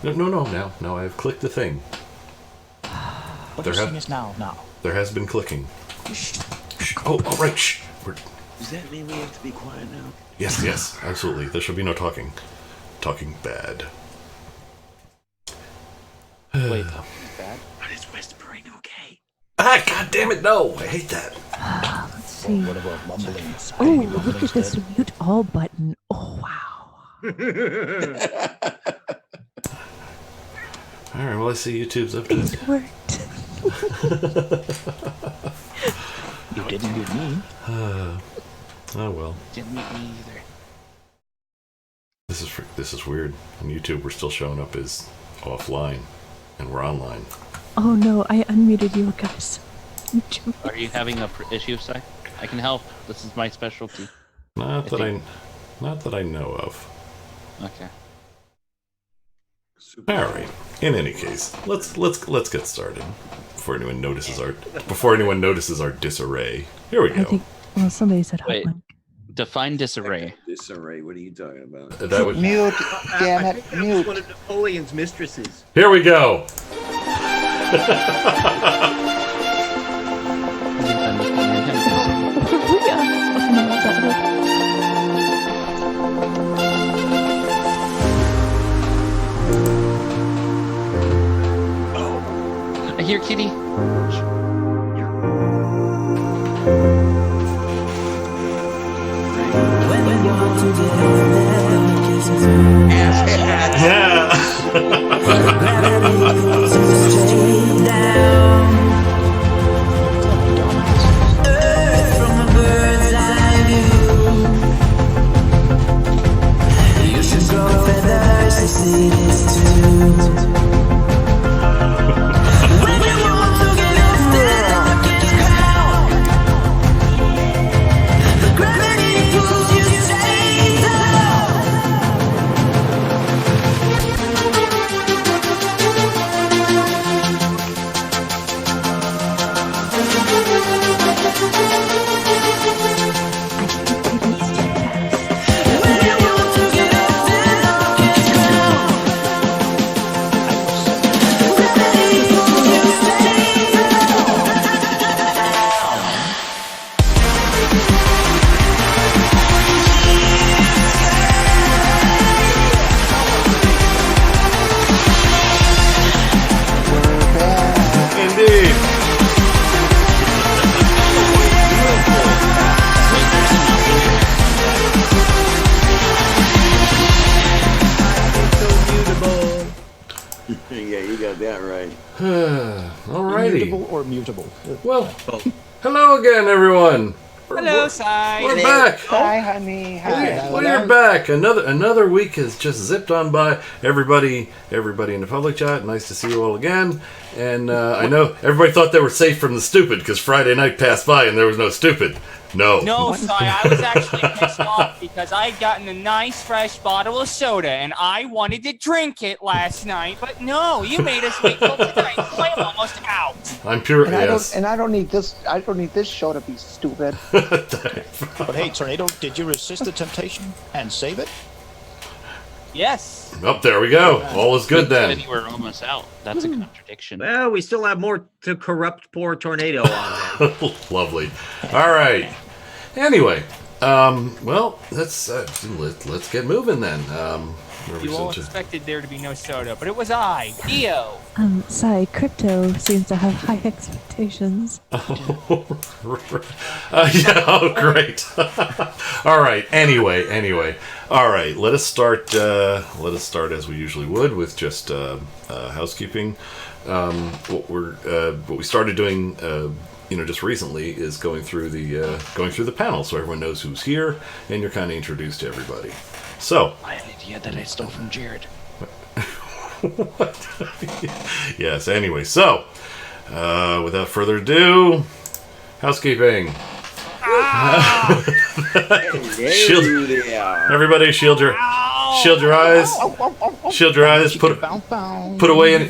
Now I've clicked the thing. What you're saying is now. There has been clicking. Shh. Oh, all right. Shh. Does that mean we have to be quiet now? Yes, absolutely. There should be no talking. Talking bad. Wait, bad? But it's whispering, okay? Ah, god damn it, no! I hate that. Let's see. What about mumbling? Oh, look at this mute all button. Oh, wow. Alright, well, I see YouTube's up to it. It worked. You didn't mute me. Oh, well. Didn't mute me either. This is weird. On YouTube, we're still showing up as offline, and we're online. Oh, no, I unmuted you guys. Are you having a issue, Si? I can help. This is my specialty. Not that I know of. Okay. All right. In any case, let's get started before anyone notices our disarray. Here we go. I think, well, somebody said hot Wait. mic. Define disarray. Disarray, what are you talking about? That would, Mute, damn I it, think that was mute. one of Napoleon's mistresses. here we go. I hear Kitty. Yeah. Indeed. Yeah, you got that right. Alrighty. Mutable or mutable? Well, hello again, everyone. Hello, Sai. We're back. Hi, honey. Hi. Well, you're back. Another week has just zipped on by. Everybody in the public chat. Nice to see you all again. And I know everybody thought they were safe from the stupid because Friday night passed by and there was no stupid. No. No, Sai, I was actually pissed off because I had gotten a nice fresh bottle of soda and I wanted to drink it last night, but no, you made us wait till tonight. So I'm almost out. I'm pure. And Yes. I don't need this. I don't need this show to be stupid. But hey, Tornado, did you resist the temptation and save it? Yes. Oh, there we go. All is good then. You were almost out. That's a contradiction. Well, we still have more to corrupt poor Tornado on there. Lovely. All right. Anyway, well, let's get moving then. Where we You all sent to- expected there to be no soda, but it was I, Dio. Sai, crypto seems to have high expectations. Yeah, oh, great. All right. Anyway. All right. Let us start as we usually would with just housekeeping. What we started doing, just recently is going through the panel, so everyone knows who's here, and you're kind of introduced to everybody. So. I had an idea that I stole from Jared. What? Yes. Anyway, so without further ado, housekeeping. Shield, everybody, shield your eyes. Shield your eyes. Put away any.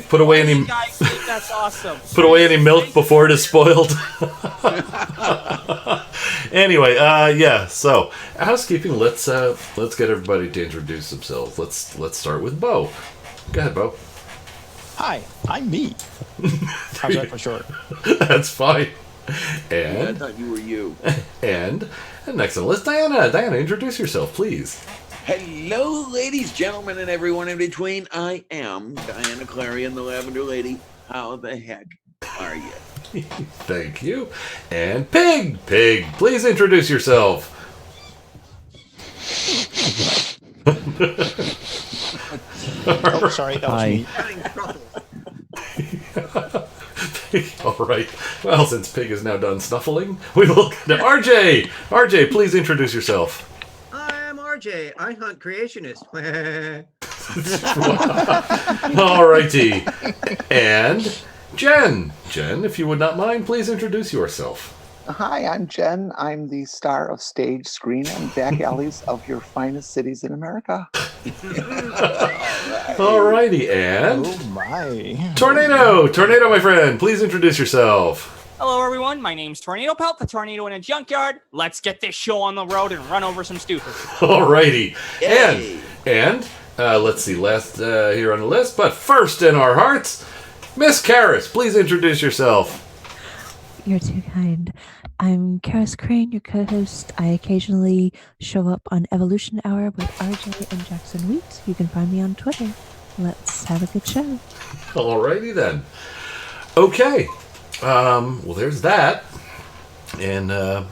You guys think that's awesome. Put away any milk before it is spoiled. Anyway, yeah. So housekeeping. Let's get everybody to introduce themselves. Let's start with Bo. Go ahead, Bo. Hi, I'm me. How's that for short? That's fine. I And thought you were you. and next on the list, Diana. Diana, introduce yourself, please. Hello, ladies, gentlemen, and everyone in between. I am Diana Clarion, the Lavender Lady. How the heck are you? Thank you. And Pig, please introduce yourself. Oh, sorry, that was me. Having trouble. All right. Well, since Pig is now done snuffling, we will go to RJ. RJ, please introduce yourself. I'm RJ. I hunt creationist. All righty. And Jen. Jen, if you would not mind, please introduce yourself. Hi, I'm Jen. I'm the star of stage, screen, and back alleys of your finest cities in America. All righty. And Oh, my. Tornado, my friend, please introduce yourself. Hello, everyone. My name's Tornado Pelt, the tornado in a junkyard. Let's get this show on the road and run over some stupid. All righty. Yay. And let's see, last here on the list, but first in our hearts, Miss Karis, please introduce yourself. You're too kind. I'm Karis Crane, your co-host. I occasionally show up on Evolution Hour with RJ and Jackson Wheat. You can find me on Twitter. Let's have a good show. Alrighty then. Okay. Well, there's that. And now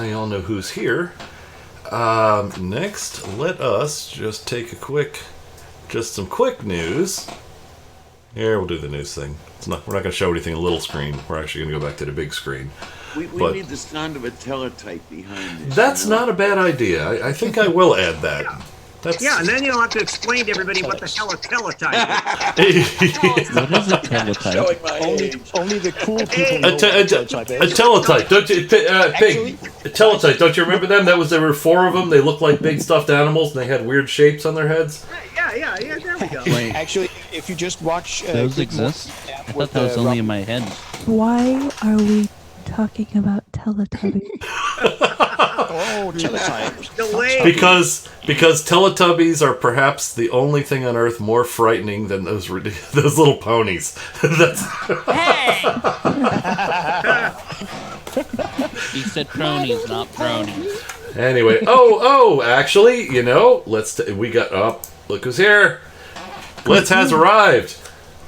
you all know who's here. Next, let us just take some quick news. Here, we'll do the news thing. We're not going to show anything on the little screen. We're actually going to go back to the big screen. We But- need the sound of a teletype behind it. That's not a bad idea. I think I will add that. That's Yeah, and then you'll have to explain to everybody what the hell a teletype is. What is a teletype? Showing my Only, age. only the cool people A know a, what te- a, a te- teletype a is. teletype, don't you, Pig? Actually- A teletype, don't you remember them? There were 4 of them. They looked like big stuffed animals, and they had weird shapes on their heads. Yeah, there we go. Wait, Actually, if you just watch... those Rick and exist? Morty, I with, thought that was only in Rob- my head. Why are we talking about Teletubbies? Oh, teletype. Delay. Because Teletubbies are perhaps the only thing on Earth more frightening than those little ponies. That's Hey! He said cronies, not bronies. anyway. Actually, we got up. Look who's here. Blitz has arrived.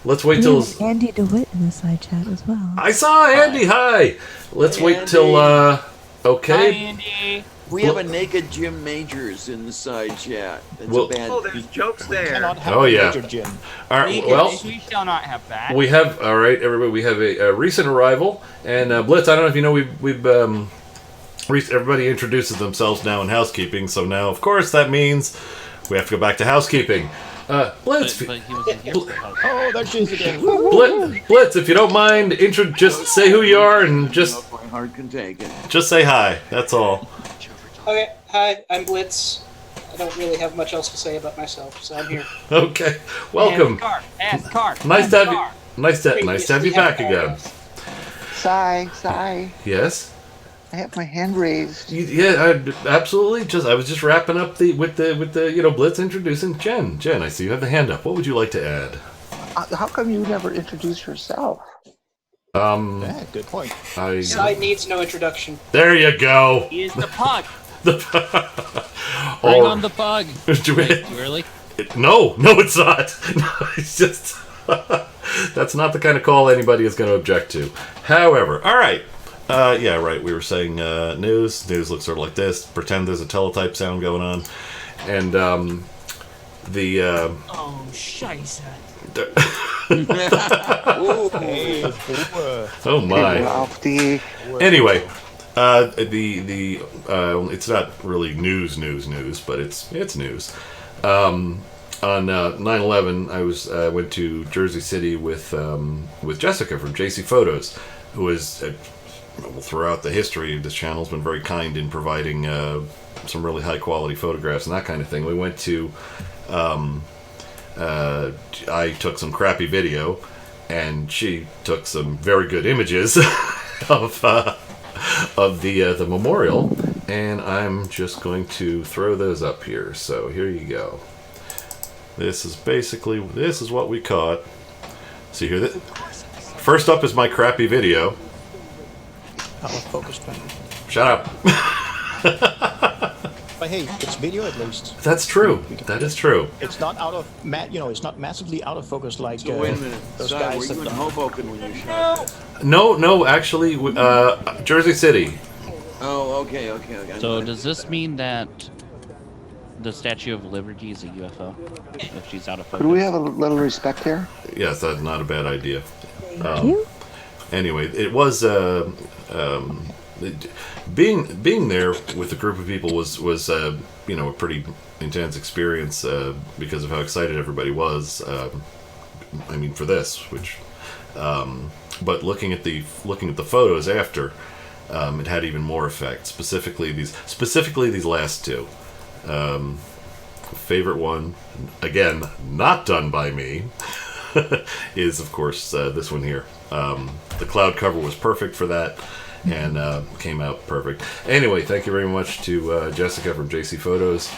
Let's wait We till. have Andy DeWitt in the side chat as well. I saw Andy. Hi. Let's wait till. Hi, Okay. Andy. We have a naked Jim Majors in the side chat. That's Well- a bad Oh, there's jokes there. Cannot have Oh, a yeah. major gin. All right. Well. We shall not have that. We have, all right, everybody. We have a recent arrival, and Blitz. I don't know if you know, we've everybody introduces themselves now in housekeeping. So now, of course, that means we have to go back to housekeeping. Blitz, But he was in here for house. Oh, there she is again. Blitz, if you don't mind, just say who you are and just My heart can take it. say hi. That's all. Okay, hi, I'm Blitz. I don't really have much else to say about myself, so I'm here. Okay, welcome. Ask Car. Nice to have you. Nice to have you back again. Sigh. Yes. I have my hand raised. Yeah, absolutely. I was just wrapping up with the Blitz introducing Jen. Jen, I see you have the hand up. What would you like to add? How come you never introduced yourself? Yeah, good point. Side needs no introduction. There you go. He is the pug. Bring Oh, on the pug. do we- Wait, really? No, it's not. No, it's just that's not the kind of call anybody is going to object to. However, all right. Yeah, right. We were saying news. News looks sort of like this. Pretend there's a teletype sound going on, and the Oh, scheisse. Hey, oh my. Ralphie. Anyway, it's not really news, but it's news. On 9/11, I went to Jersey City with Jessica from JC Photos, who is throughout the history this channel's been very kind in providing some really high quality photographs and that kind of thing. We went to I took some crappy video, and she took some very good images of the memorial, and I'm just going to throw those up here. So here you go. This is what we caught. See here, first up is my crappy video. Out of focus, man. Shut up. But hey, it's video at least. That's true. That is true. It's not out of it's not massively out of focus like So wait a minute. those Si, guys were you in that Hoboken when you shot this? No, actually, Jersey City. Oh, okay. So does this mean that the Statue of Liberty is a UFO? If she's out of focus? Could we have a little respect here? Yes, that's not a bad idea. Thank you. Anyway, it was being there with a group of people was a pretty intense experience because of how excited everybody was. I mean, for this, but looking at the photos after, it had even more effect. Specifically these last two. Favorite one, again, not done by me, is of course this one here. The cloud cover was perfect for that, and came out perfect. Anyway, thank you very much to Jessica from JC Photos.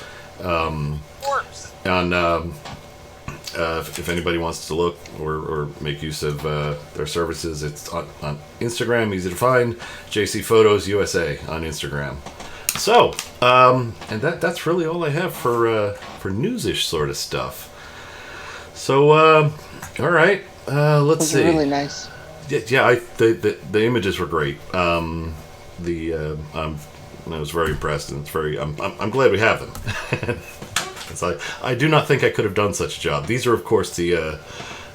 If anybody wants to look or make use of their services, it's on Instagram, easy to find. JC Photos USA on Instagram. So, and that's really all I have for news-ish sort of stuff. So, all right, let's see. Really nice. Yeah, the images were great. I was very impressed, and I'm glad we have them. I do not think I could have done such a job. These are, of course, the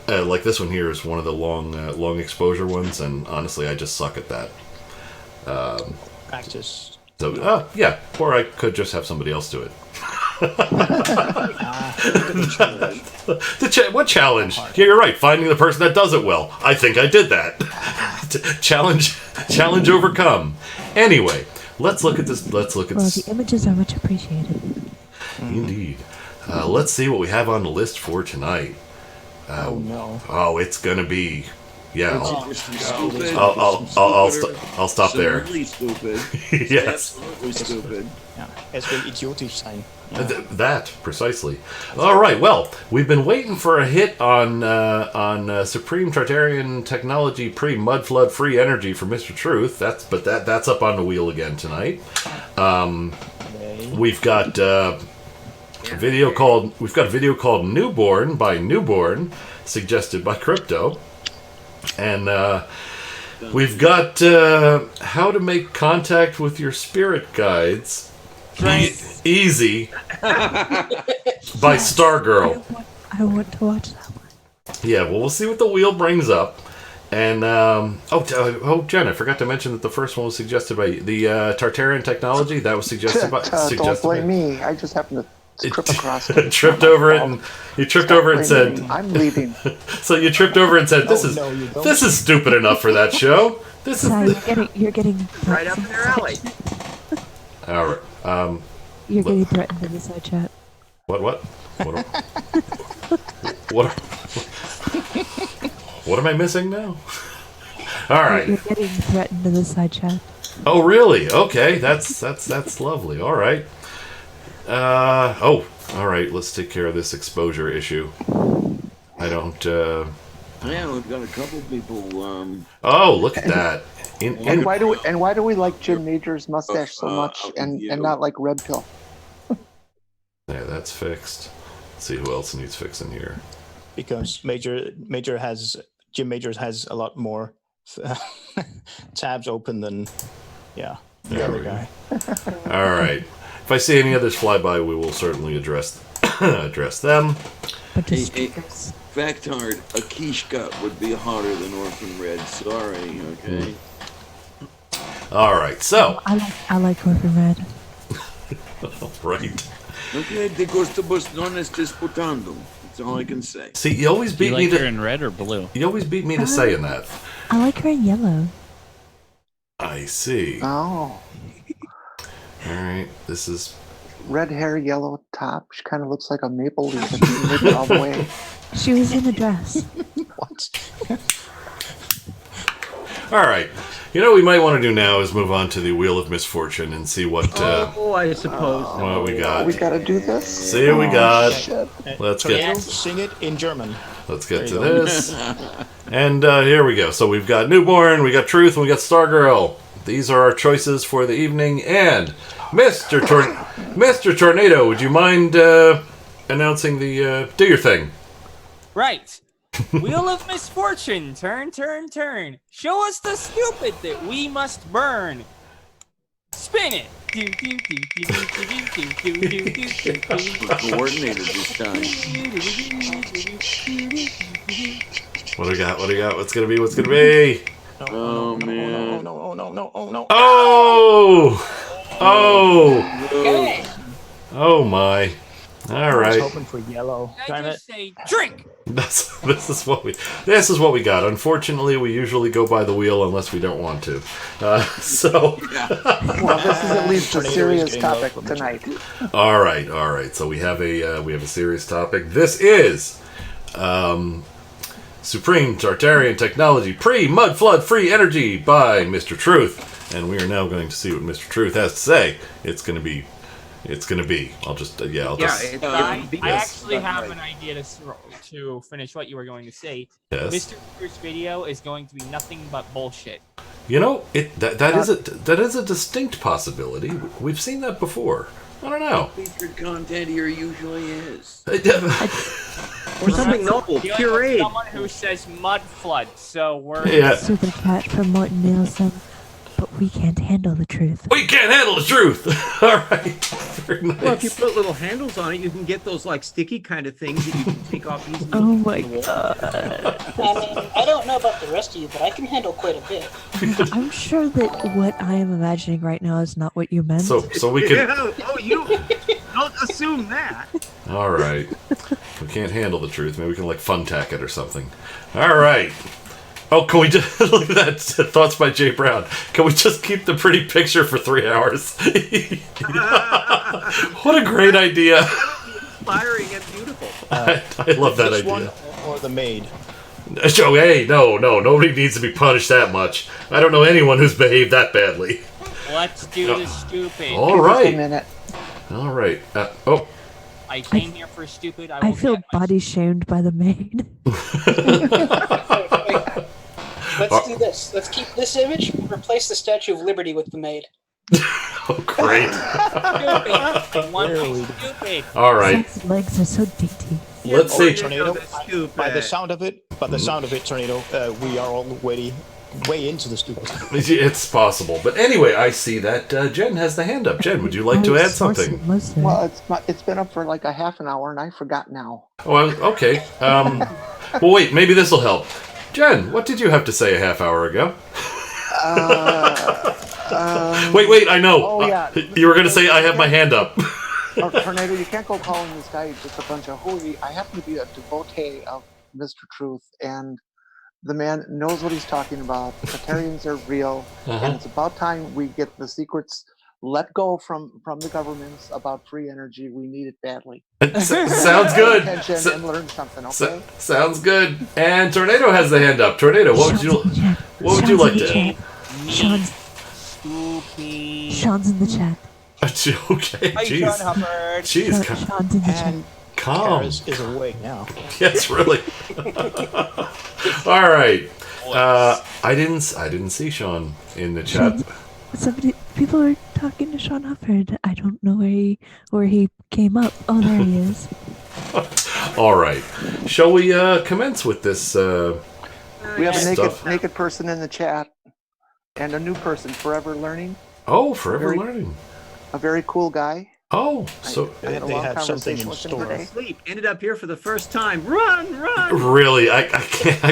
like this one here is one of the long exposure ones, and honestly, I just suck at that. practice. So, yeah, or I could just have somebody else do it. What challenge? Yeah, you're right. Finding the person that does it well. I think I did that. Challenge overcome. Anyway, let's look at this. The images are much appreciated. Indeed. Let's see what we have on the list for tonight. Oh no. Oh, it's gonna be. Yeah, Stupid. I'll stop there. Really stupid. Yes. Absolutely stupid. Yeah, es will idiotisch sein. That precisely. All right. Well, we've been waiting for a hit on Supreme Tartarian Technology pre-mud flood free energy for Mr. Truth. That's up on the wheel again tonight. We've got a video called Newborn by Newborn, suggested by Crypto, and we've got How to Make Contact with Your Spirit Guides. Easy by Stargirl. I want to watch that one. Yeah, well, we'll see what the wheel brings up. And Jen, I forgot to mention that the first one was suggested by the Tartarian Technology. That was suggested by. Don't blame me. I just happened to trip across it. Tripped over it, and you tripped over it and said, "I'm leaving." So you tripped over and said, "This is stupid enough for that show." This is. You're getting Right up their alley. All right. You're getting threatened in the side chat. What am I missing now? All right. You're getting threatened in the side chat. Oh, really? Okay, that's lovely. All right. All right. Let's take care of this exposure issue. I don't. Yeah, we've got a couple people. Oh, look at that. And why do we like Jim Major's mustache so much and not like Red Pill? Yeah, that's fixed. Let's see who else needs fixing here. Because Jim Major has a lot more tabs open than the other guy. All right. If I see any others fly by, we will certainly address them. Factard, a quiche cut would be hotter than Orphan Red. Sorry, okay. All right, so. I like Orphan Red. Right. Okay, te gustamos non estés disputando. That's all I can say. See, you always beat me to her in red or blue. You always beat me to saying that. I like her in yellow. I see. Oh. All right, this is red hair, yellow top. She kind of looks like a maple leaf all the way. She was in a dress. What? All right. You know what we might want to do now is move on to the Wheel of Misfortune and see what I suppose. what we got. We gotta do this. See what we got. Shit. Let's Tornado, get sing it in German. let's get to There you go. this. And here we go. So we've got Newborn, we got Truth, and we got Stargirl. These are our choices for the evening. And Mr. Tornado, would you mind announcing the do your thing? Right. Wheel of Misfortune. Turn, turn, turn. Show us the stupid that we must burn. Spin it. Do, do, do, do, do, do, do, do, do, do, do, do. Coordinated this time. What do we got? What do we got? What's gonna be? What's gonna be? Oh, man. No. Oh! Oh! Okay. Oh my! All I was right. hoping for yellow. I Darn it. just say drink. This is what we got. Unfortunately, we usually go by the wheel unless we don't want to. So. Well, this is at least a Tornado is serious getting topic low from the tonight. All right. So we have a serious topic. This is Supreme Tartarian Technology Pre-Mud Flood Free Energy by Mr. Truth, and we are now going to see what Mr. Truth has to say. It's going to be. I'll just I Yes. actually have an idea to finish what you were going to say. Yes. Mr. Truth's video is going to be nothing but bullshit. You know, that is a distinct possibility. We've seen that before. I don't know. Featured content here usually is. Or something novel. Dealing with Pureed. someone who says mud flood, so we're Yeah. Super chat from Morton Nielsen. But we can't handle the truth. We can't handle the truth. All right. Very nice. Well, if you put little handles on it, you can get those like sticky kind of things that you can take off easily. Oh my from the wall. god. I mean, I don't know about the rest of you, but I can handle quite a bit. I'm sure that what I am imagining right now is not what you meant. So we can. Yeah. Oh, you don't assume that. All right. We can't handle the truth. Maybe we can like fun tack it or something. All right. Oh, can we just look at that? Thoughts by Jay Brown. Can we just keep the pretty picture for 3 hours? What a great idea! Inspiring and beautiful. I love that This idea. one or the maid? Oh, hey, no, nobody needs to be punished that much. I don't know anyone who's behaved that badly. let's do the stupid. All A right, minute. all right. Oh, I came here for stupid. I will feel get my- body shamed by the maid. Let's do this. Let's keep this image and replace the Statue of Liberty with the maid. oh, great. Stupid. One Really? stupid. All right. His legs are so dainty. Let's see. Tornado. Stupid. By the sound of it, Tornado, we are already way into the stupid. It's possible, but anyway, I see that Jen has the hand up. Jen, would you like to add something? Well, it's been up for like a half an hour, and I forgot now. Oh, okay. Well, wait. Maybe this will help. Jen, what did you have to say a half hour ago? Wait. I know. Oh, yeah. You were going to say I have my hand up. Tornado, you can't go calling this guy just a bunch of hooey. I happen to be a devotee of Mr. Truth, and the man knows what he's talking about. Tartarians are real, and it's about time we get the secrets let go from the governments about free energy. We need it badly. Sounds good. Attention and learn something, okay? Sounds good. And Tornado has the hand up. Tornado, what would you like to? Sean's Stupid. Sean's in the chat. Okay, Hi, jeez, Sean Hubbard. jeez, Sean's in the chat. And calm. Karis is awake now. Yes, really. All right. I didn't see Sean in the chat. People are talking to Sean Hubbard. I don't know where he came up. Oh, there he is. All right. Shall we commence with this? We have a Stuff. naked person in the chat, and a new person, Forever Learning, Oh, forever Very- learning. a very cool guy. Oh, so I had a They long have something conversation in with him store. today. Sleep. Ended up here for the first time. Run. really, I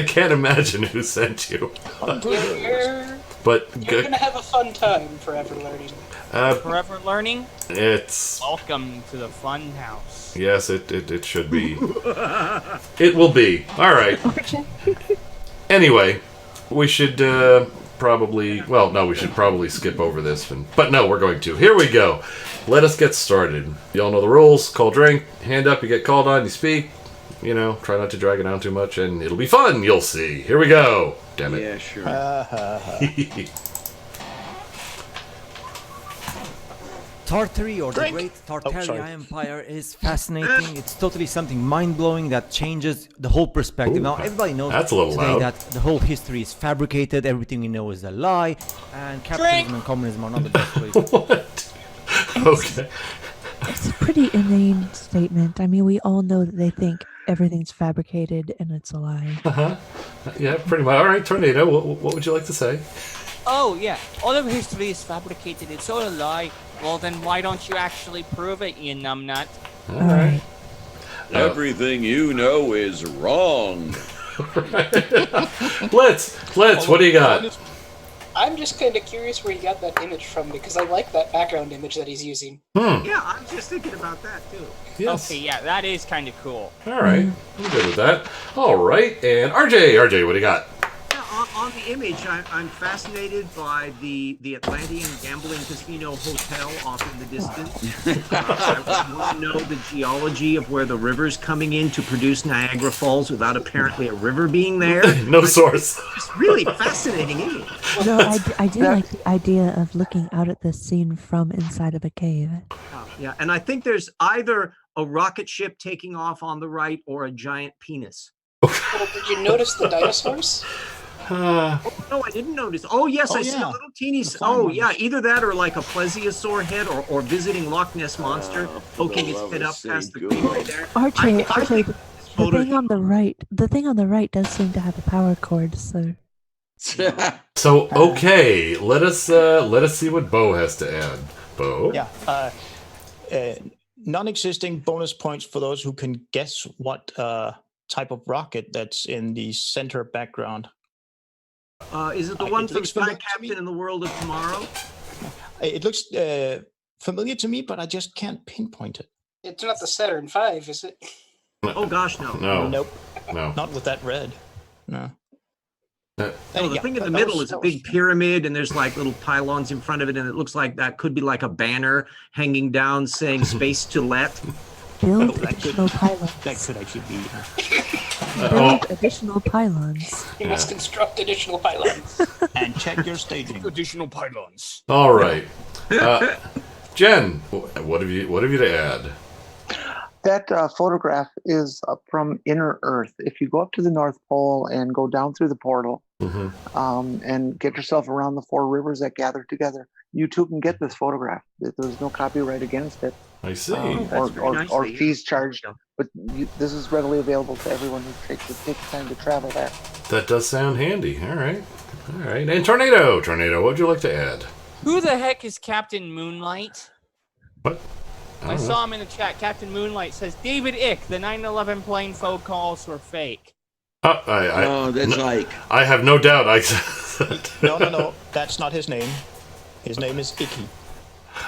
can't imagine who sent you. You're But gonna have a fun time Forever Learning. Forever learning. it's Welcome to the fun house. yes, it should be. It will be. All right. Anyway, we should probably. Well, no, we should probably skip over this. But no, we're going to. Here we go. Let us get started. Y'all know the rules. Call, drink, hand up. You get called on. You speak. try not to drag it on too much, and it'll be fun. You'll see. Here we go. Damn it. Yeah, sure. Tartary, or the Drink. Great Tartaria sorry. Empire, is fascinating. It's totally something mind-blowing that changes the whole perspective. Now, everybody knows that's a little today loud. that the whole history is fabricated, everything we know is a lie, and capitalism and communism are not the best ways. What? Okay. It's a pretty inane statement. I mean, we all know that they think everything's fabricated and it's a lie. Yeah, pretty much. All right, Tornado, what would you like to say? Oh, yeah. All of history is fabricated. It's all a lie. Well, then why don't you actually prove it, you numbnut? All right. Everything you know is wrong. Blitz, what do you got? I'm just kind of curious where he got that image from because I like that background image that he's using. Yeah, I was just thinking about that too. Yes. Okay, yeah, that is kind of cool. All right. I'm good with that. All right. And RJ, what do you got? Yeah, on the image, I'm fascinated by the Atlantean gambling casino hotel off in the distance. I want to know the geology of where the river's coming in to produce Niagara Falls without apparently a river being there. No source. It's really fascinating image. No, I do like the idea of looking out at this scene from inside of a cave. Yeah, and I think there's either a rocket ship taking off on the right or a giant penis. Well, did you notice the dinosaurs? Oh, no, I didn't notice. Oh, yes, I see a yeah. little teeny... The flying Oh, ones. yeah, either that or like a plesiosaur head or visiting Loch Ness Monster poking his head up past the greenway there. RJ, the photo- thing on the right does seem to have a power cord, so So, okay, let us see what Bo has to add. Bo? Yeah. Non-existing bonus points for those who can guess what type of rocket that's in the center background. Is it the It one from looks Sky familiar to Captain me. in the World of Tomorrow? It looks familiar to me, but I just can't pinpoint it. It's not the Saturn V, is it? Oh, gosh, no. No. Nope. No. Not with that red. No. No, the Yeah, thing in the that middle was- is a that was- big pyramid, and there's like little pylons in front of it, and it looks like that could be like a banner hanging down saying "Space to Let." build that could- additional pylons. That could actually be. Build additional pylons. You must construct additional pylons. And check your staging. Additional pylons. All right. Jen, what have you to add? That photograph is from Inner Earth. If you go up to the North Pole and go down through the portal and get yourself around the four rivers that gather together, you too can get this photograph. There's no copyright against it. I see. That's very nice or of you. fees charged. But this is readily available to everyone who takes the time to travel there. That does sound handy. All right. And Tornado, what would you like to add? Who the heck is Captain Moonlight? What? I saw him in the chat. Captain Moonlight says David Ick, the 9/11 plane phone calls were fake. Oh, that's like... I have no doubt. No. That's not his name. His name is Icky.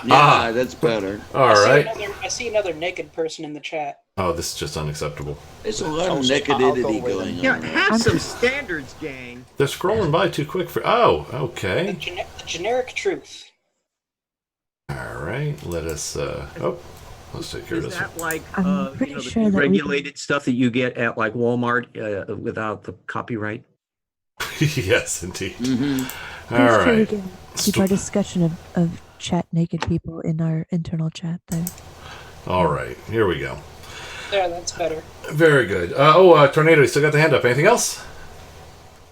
Yeah, that's better. All right. I see another naked person in the chat. Oh, this is just unacceptable. There's a lot of I'll go nakedity with going it. on. Yeah, there. have some standards, gang. They're scrolling by too quick for... Oh, The, okay. the generic truth. All right. Let us... let's take care of Is this that one. like I'm pretty the sure that we regulated stuff that you get at like Walmart without the copyright? Yes, indeed. Mm-hmm. All I'm sure we right. can keep our discussion of chat naked people in our internal chat there. All right. Here we go. There, that's better. Very good. Tornado, you still got the hand up. Anything else?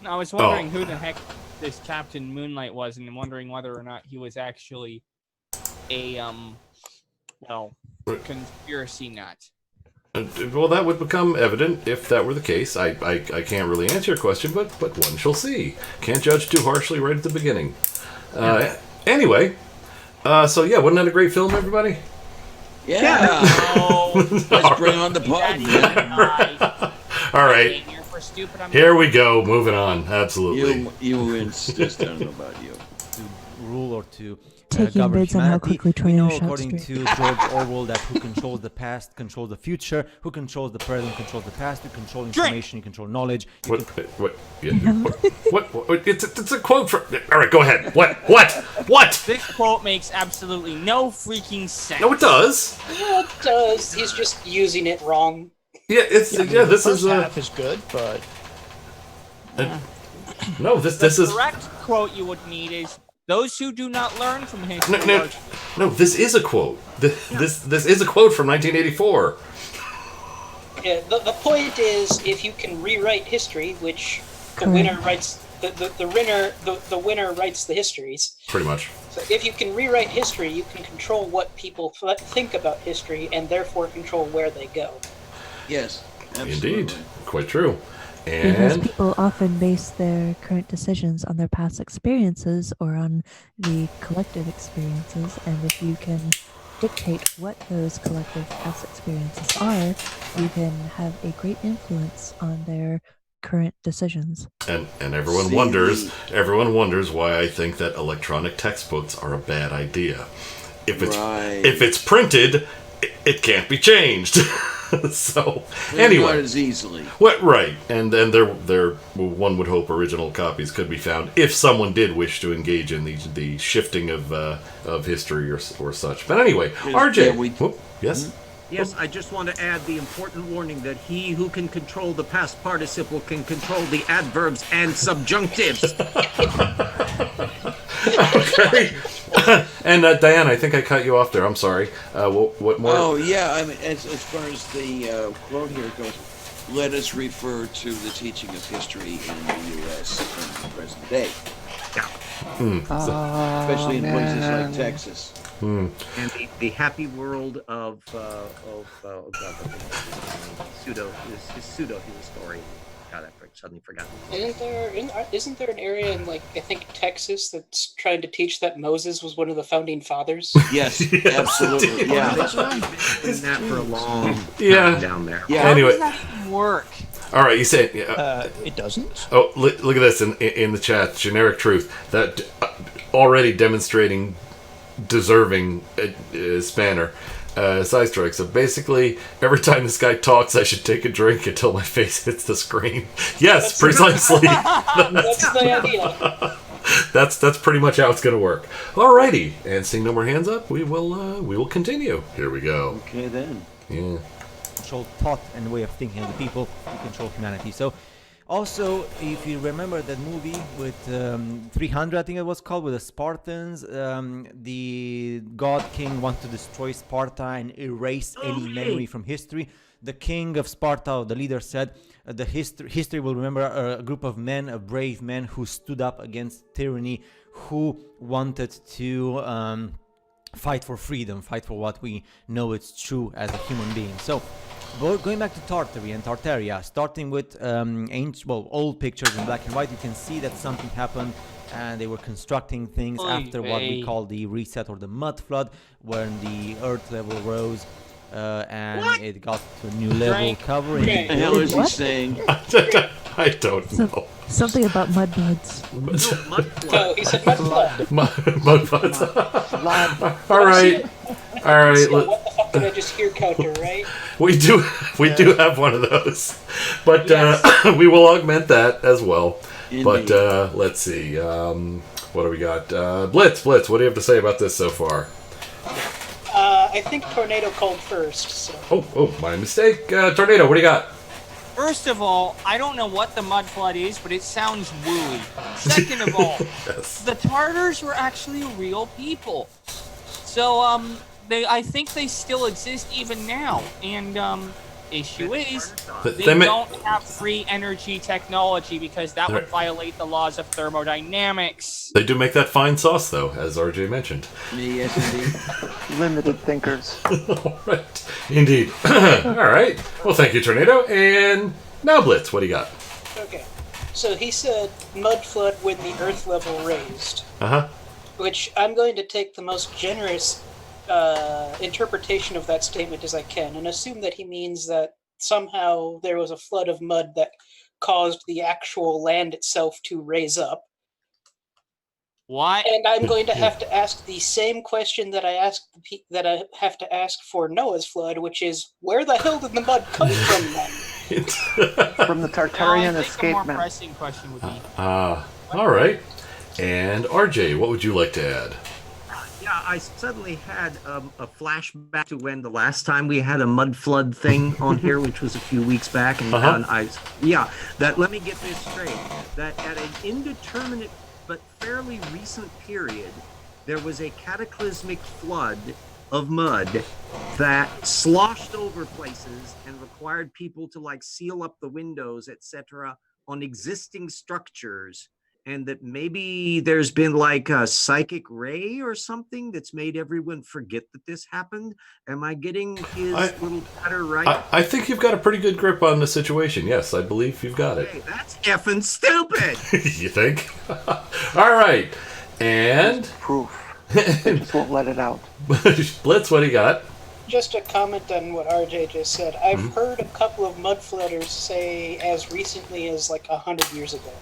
I was wondering who the heck this Captain Moonlight was, and wondering whether or not he was actually a conspiracy nut. Well, that would become evident if that were the case. I can't really answer your question, but one shall see. Can't judge too harshly right at the beginning. Anyway, so yeah, wasn't that a great film, everybody? Yeah. Let's bring on the pod, man. All right. Here we go. Moving on. Absolutely. You insist. I don't know about you. To rule or to Taking govern bids on how humanity. quickly We know, Tornado shouts according straight. to George Orwell, that who controls the past controls the future. Who controls the present controls the past. You control information. You control knowledge. What? It's a quote from. All right, go ahead. What? This quote makes absolutely no freaking sense. No, it does. Yeah, it does. He's just using it wrong. Yeah, it's I mean, yeah. the This first is half is good, but no. This The is correct quote you would need is, "Those who do not learn from history no, are." no. This is a quote. This is a quote from 1984. Yeah, the point is, if you can rewrite history, which the Correct. winner writes, the winner writes the histories. Pretty much. So if you can rewrite history, you can control what people think about history, and therefore control where they go. Yes, absolutely. Indeed, quite true. Because And people often base their current decisions on their past experiences or on the collective experiences, and if you can dictate what those collective past experiences are, you can have a great influence on their current decisions. and everyone See, wonders why I think that electronic textbooks are a bad idea. If Right. it's printed, it can't be changed. So Not anyway, as easily. what right? And there one would hope original copies could be found if someone did wish to engage in the shifting of history or such. But anyway, RJ, Yeah, Whoop, yes. Yes, I just want to add the important warning that he who can control the past participle can control the adverbs and subjunctives. Okay. And Diane, I think I cut you off there. I'm sorry. What more? Oh, yeah. I mean, as far as the quote here goes, let us refer to the teaching of history in the U.S. in the present day, especially in places like Texas. And the happy world of oh God, pseudo historian. God, I suddenly forgot. Isn't there an area in, like, I think Texas that's trying to teach that Moses was one of the founding fathers? Yes, absolutely. Yeah. They've been that for a long time Yeah. down there. Yeah. Anyway, How does that even work? all right. You said. it doesn't. Oh, look at this in the chat. Generic truth that already demonstrating deserving spanner. Side strike. So basically, every time this guy talks, I should take a drink until my face hits the screen. Yes, precisely. That's the idea. That's pretty much how it's going to work. Alrighty, and seeing no more hands up, we will continue. Here we go. Okay, then. Yeah. Control thought and way of thinking of the people, you control humanity. So, also, if you remember that movie with 300, I think it was called, with the Spartans, the god king wanted to destroy Sparta and erase any memory from history. The king of Sparta, the leader, said the history will remember a group of men, of brave men who stood up against tyranny, who wanted to fight for freedom, fight for what we know is true as a human being. So, going back to Tartary and Tartaria, starting with old pictures in black and white, you can see that something happened and they were constructing things after what we call the reset or the mud flood, when the earth level rose and it got to a new level, covering. What the hell is he saying? I don't know. Something about mud buds. No, he said mud flood. Mud buds. All right. What the fuck did I just hear counter, right? We do have one of those, but we will augment that as well. Indeed. But let's see. What do we got? Blitz. What do you have to say about this so far? I think Tornado called first. So. Oh, my mistake. Tornado, what do you got? First of all, I don't know what the mud flood is, but it sounds wooey. Second of all, Yes. the Tartars were actually real people. So, I think they still exist even now. And, issue is, they don't have free energy technology because that would violate the laws of thermodynamics. They do make that fine sauce, though, as RJ mentioned. Yes, indeed. Limited thinkers. All right. Indeed. All right. Well, thank you, Tornado. And now, Blitz, what do you got? Okay. So he said mud flood when the earth level raised. Uh-huh. Which I'm going to take the most generous interpretation of that statement as I can, and assume that he means that somehow there was a flood of mud that caused the actual land itself to raise up. What? And I'm going to have to ask the same question that I have to ask for Noah's flood, which is, where the hell did the mud come from then? From the I Tartarian think a escape more map. pressing question would be, All right. And RJ, what would you like to add? Yeah, Yeah, I suddenly had a flashback to when the last time we had a mud flood thing on here, which was a few weeks back, and, let me get this straight. That at an indeterminate but fairly recent period, there was a cataclysmic flood of mud that sloshed over places and required people to like seal up the windows, etc., on existing structures, and that maybe there's been like a psychic ray or something that's made everyone forget that this happened. Am I getting his little patter right? I think you've got a pretty good grip on the situation. Yes, I believe you've got it. That's effing stupid. You think? All right. And proof. I just won't let it out. Blitz, what do you got? Just a comment on what RJ just said. I've heard a couple of mud flooders say as recently as like 100 years ago.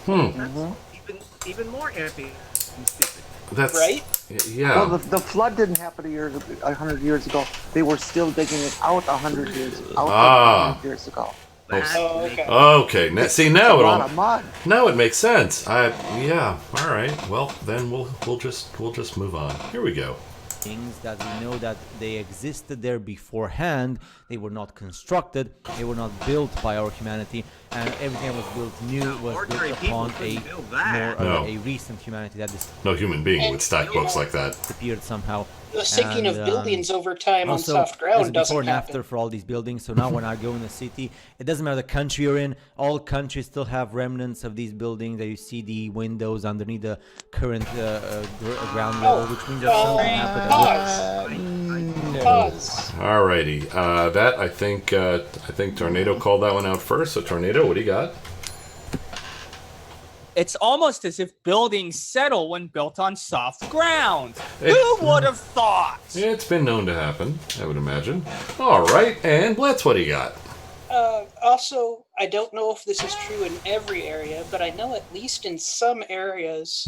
That's even more epic and stupid. That's right. Yeah. Well, the flood didn't happen 100 years ago. They were still digging it out 100 years ago. Okay. Now, see, now now it makes sense. Yeah. All right. Well, then we'll just move on. Here we go. Things that we know that they existed there beforehand. They were not constructed. They were not built by our humanity, and everything that was built new was built upon a recent humanity that is no human being would stack books like that. Disappeared somehow. The sinking of buildings over time also, on soft ground there's a before doesn't and happen. after for all these buildings. So now when I go in a city, it doesn't matter the country you're in. All countries still have remnants of these buildings that you see the windows underneath the current ground level, which means that something happened. Alrighty, that I think Tornado called that one out first. So Tornado, what do you got? It's almost as if buildings settle when built on soft ground. Who would have thought? It's been known to happen, I would imagine. All right, and Blitz, what do you got? Also, I don't know if this is true in every area, but I know at least in some areas,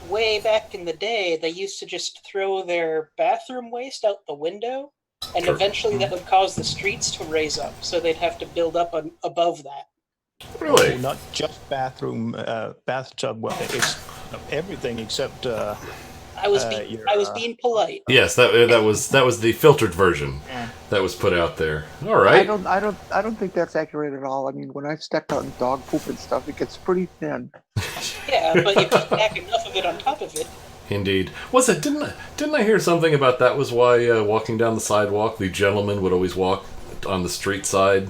way back in the day, they used to just throw their bathroom waste out the window, and eventually that would cause the streets to raise up, so they'd have to build up above that. Really? Not just bathroom, bathtub. Well, it's everything except. I was being polite. Yes, that was the filtered version that was put out there. All right. I don't think that's accurate at all. I mean, when I've stepped out in dog poop and stuff, it gets pretty thin. Yeah, but you put back enough of it on top of it. Indeed. Was it? Didn't I hear something about that? Was why walking down the sidewalk, the gentleman would always walk on the street side.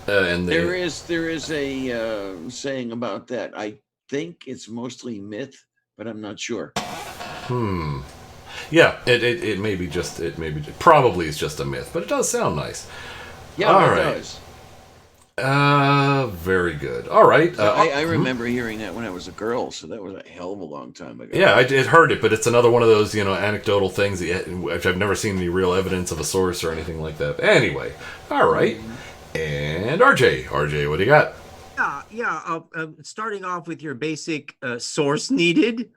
There is a saying about that. I think it's mostly myth, but I'm not sure. Yeah, it may be just probably it's just a myth, but it does sound nice. Yeah, all it right. does. Very good. All right. I remember hearing that when I was a girl, so that was a hell of a long time ago. Yeah, I did heard it, but it's another one of those anecdotal things which I've never seen any real evidence of a source or anything like that. But anyway, all right. And RJ, what do you got? Yeah. Starting off with your basic source needed.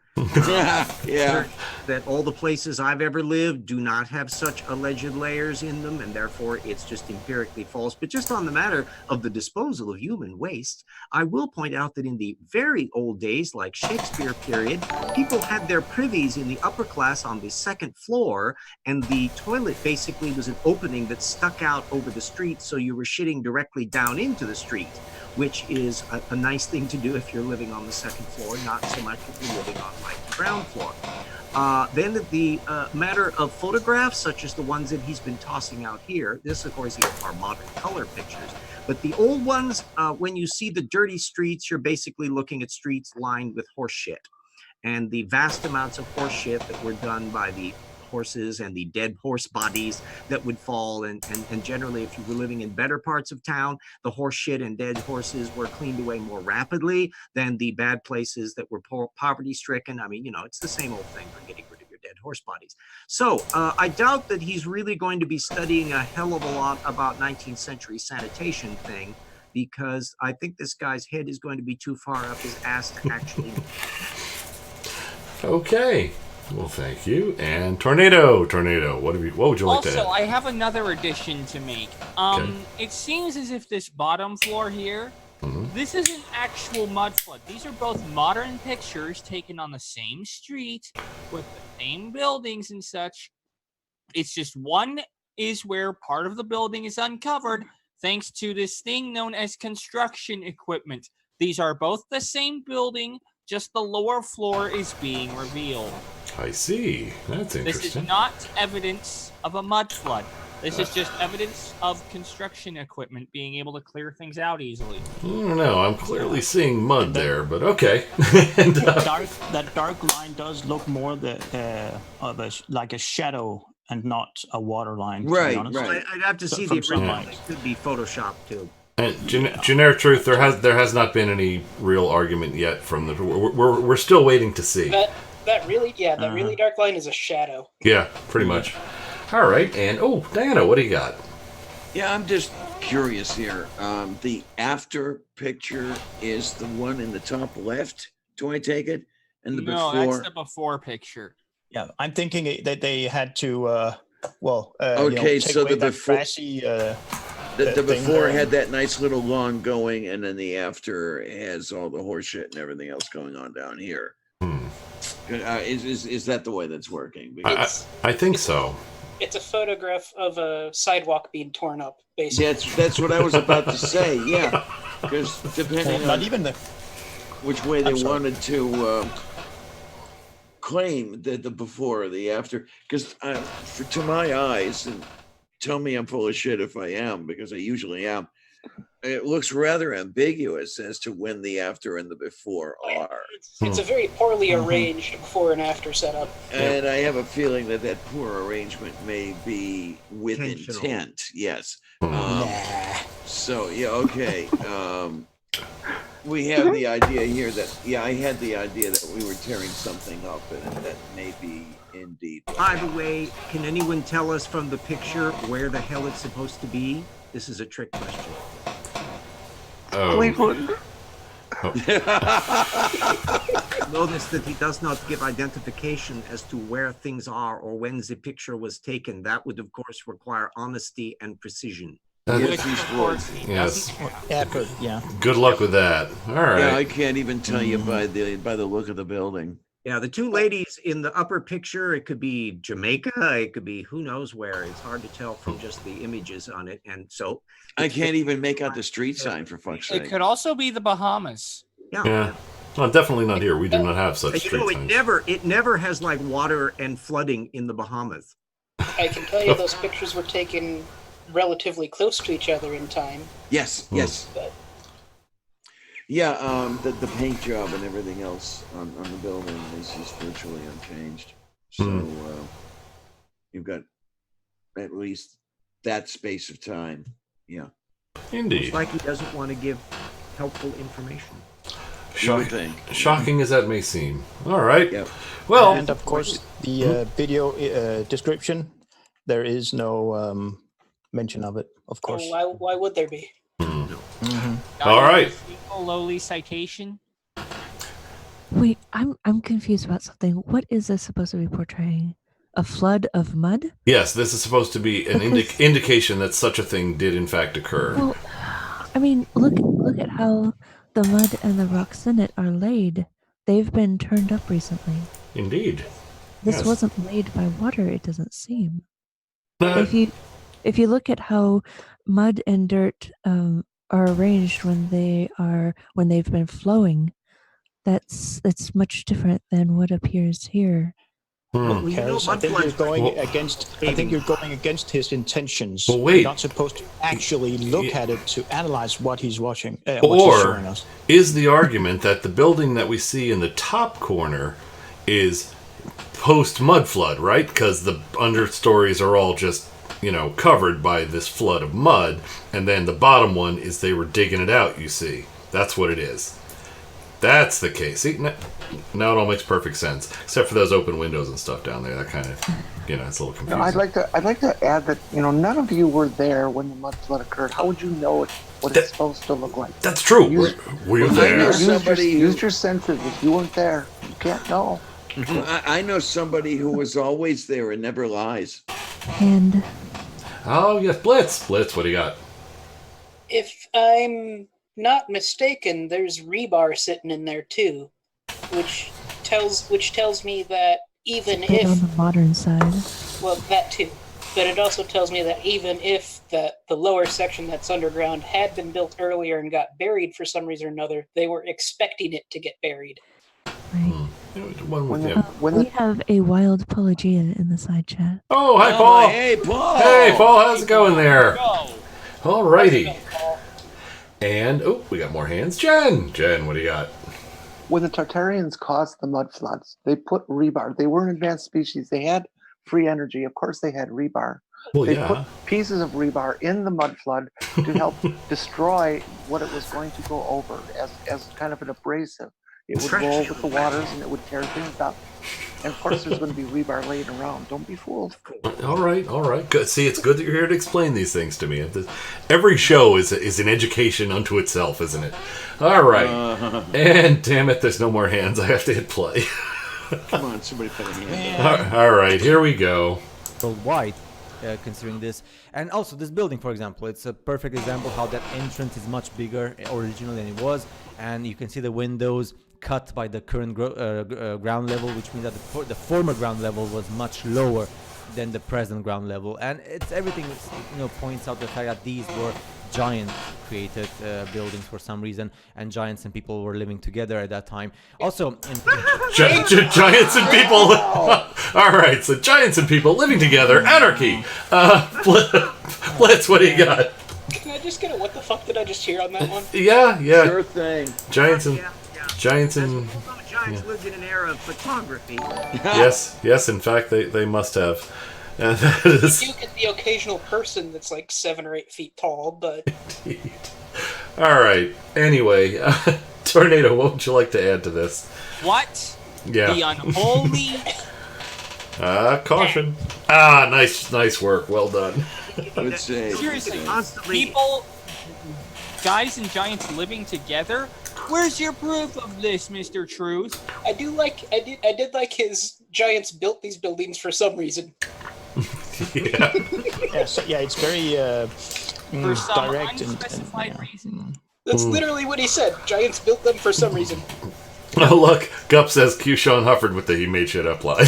Yeah. That all the places I've ever lived do not have such alleged layers in them, and therefore it's just empirically false. But just on the matter of the disposal of human waste, I will point out that in the very old days, like Shakespeare period, people had their privies in the upper class on the second floor, and the toilet basically was an opening that stuck out over the street, so you were shitting directly down into the street, which is a nice thing to do if you're living on the second floor, not so much if you're living on like the ground floor. Then the matter of photographs, such as the ones that he's been tossing out here, this of course are modern color pictures, but the old ones, when you see the dirty streets, you're basically looking at streets lined with horse shit. And the vast amounts of horse shit that were done by the horses and the dead horse bodies that would fall, and generally if you were living in better parts of town, the horse shit and dead horses were cleaned away more rapidly than the bad places that were poverty stricken. I mean, it's the same old thing for getting rid of your dead horse bodies. So I doubt that he's really going to be studying a hell of a lot about 19th century sanitation thing, because I think this guy's head is going to be too far up his ass to actually Okay. Well, thank you. And Tornado, what would you like to add? Also, I have another addition to make. It seems as if this bottom floor here This is an actual mud flood. These are both modern pictures taken on the same street with the same buildings and such. It's just one is where part of the building is uncovered thanks to this thing known as construction equipment. These are both the same building, just the lower floor is being revealed. I see. That's This interesting. is not evidence of a mud flood. This is just evidence of construction equipment being able to clear things out easily. I don't know. I'm clearly seeing mud there, but okay. And, That dark line does look more like a shadow and not a water line. Right, to be honest. right. I'd have to see From the original. sunlight. It could be photoshopped too. And generic truth, there has not been any real argument yet from the. We're still waiting to see. That really dark line is a shadow. Yeah, pretty much. All right, and Diana, what do you got? Yeah, I'm just curious here. The after picture is the one in the top left. Do I take it? And the No, before. that's the before picture. Yeah, I'm thinking that they had to, Okay, take so away the that before- grassy. The thing before there. had that nice little lawn going, and then the after has all the horse shit and everything else going on down here. Is that the way that's working? Because I think so. It's a photograph of a sidewalk being torn up, basically. that's what I was about to say. Yeah, because depending Not on even the. which way they I'm sorry. wanted to claim the before or the after, because to my eyes, and tell me I'm full of shit if I am, because I usually am. It looks rather ambiguous as to when the after and the before are. It's a very poorly arranged before and after setup. And I have a feeling that poor arrangement may be with Intentional. intent. Yes. So, yeah, okay. We have the idea here that, I had the idea that we were tearing something up, and that may be indeed. By the way, can anyone tell us from the picture where the hell it's supposed to be? This is a trick question. Cleveland. Notice that he does not give identification as to where things are or when the picture was taken. That would, of course, require honesty and precision. Yes, he's Reports he Yes. doesn't have. Yeah. Good luck with that. All right. Yeah, I can't even tell you by the look of the building. Yeah, the two ladies in the upper picture, it could be Jamaica, it could be who knows where. It's hard to tell from just the images on it. And so I can't even make out the street sign, for fuck's It sake. could also be the Bahamas. Yeah. Well, definitely not here. We do not have such You know, street signs. it never has like water and flooding in the Bahamas. I can tell you those pictures were taken relatively close to each other in time. Yes, yes. But Yeah, the paint job and everything else on the building is just virtually unchanged. So you've got at least that space of time. Yeah. Indeed. It's like he doesn't want to give helpful information. You would think. Shocking as that may seem. All right. Yep. Well, And of course, the video description, there is no mention of it. Of course. why would there be? all right. Equal lowly citation. Wait, I'm confused about something. What is this supposed to be portraying? A flood of mud? Yes, this is supposed to be an indication that such a thing did in fact occur. Well, I mean, look at how the mud and the rocks in it are laid. They've been turned up recently. Indeed. This Yes. wasn't laid by water, it doesn't seem. Uh, If you look at how mud and dirt are arranged when they've been flowing, that's much different than what appears here. Well, you know, Harris, I think you're mudfloods- going Well- against. I think you're going against his intentions. Well, wait. You're not supposed to actually look at it to analyze what he's watching. What he's Or showing us. is the argument that the building that we see in the top corner is post mud flood, right? Because the understories are all just, covered by this flood of mud, and then the bottom one is they were digging it out, you see. That's what it is. That's the case. See, now it all makes perfect sense, except for those open windows and stuff down there. That kind of, it's a little confusing. I'd like to add that none of you were there when the mud flood occurred. How would you know what it's supposed to look like? That's true. Use- Were you Well, there? Use your senses. If you weren't there, you can't know. I know somebody who was always there and never lies. And Oh, yes, Blitz. Blitz, what do you got? If I'm not mistaken, there's rebar sitting in there too, which tells me that even Bit on if, the modern side. well, that too, but it also tells me that even if the lower section that's underground had been built earlier and got buried for some reason or another, they were expecting it to get buried. Right. When We have a wild Pelagian in the side chat. Oh, hi, Paul. Hey, Paul. Hey, Paul. How's it going there? Go. Alrighty. And, oh, we got more hands. Jen, what do you got? when the Tartarians caused the mud floods, they put rebar. They were an advanced species. They had free energy. Of course, they had rebar. Well, They yeah. put pieces of rebar in the mud flood to help destroy what it was going to go over as kind of an abrasive. It would roll with the waters and it would tear things up. And of course, there's going to be rebar laying around. Don't be fooled. All right. Good. See, it's good that you're here to explain these things to me. Every show is an education unto itself, isn't it? All right. And damn it, there's no more hands. I have to hit play. Come on, somebody put a hand. All right, here we go. Worldwide, considering this. And also this building, for example, it's a perfect example how that entrance is much bigger originally than it was. And you can see the windows cut by the current ground level, which means that the former ground level was much lower than the present ground level. And it's everything, points out the fact that these were giant created buildings for some reason, and giants and people were living together at that time. Also, giants and people. All right, so giants and people living together, anarchy. Blitz, what do you got? Can I just get a what the fuck did I just hear on that one? Yeah. Sure thing. Giants and Giants lived in an era of photography. yes. In fact, they must have. And that is... You get the occasional person that's like 7 or 8 feet tall, but... Indeed. All right. Anyway, Tornado, what would you like to add to this? What? Yeah. The unholy... Caution. Nice work. Well done. Good save. Seriously, people, guys and giants living together? Where's your proof of this, Mr. Truth? I did like his giants built these buildings for some reason. Yeah. It's very For some direct unspecified reason. That's literally what he said. Giants built them for some reason. Oh, look. Gup says Q Sean Hufford with the he made shit up line.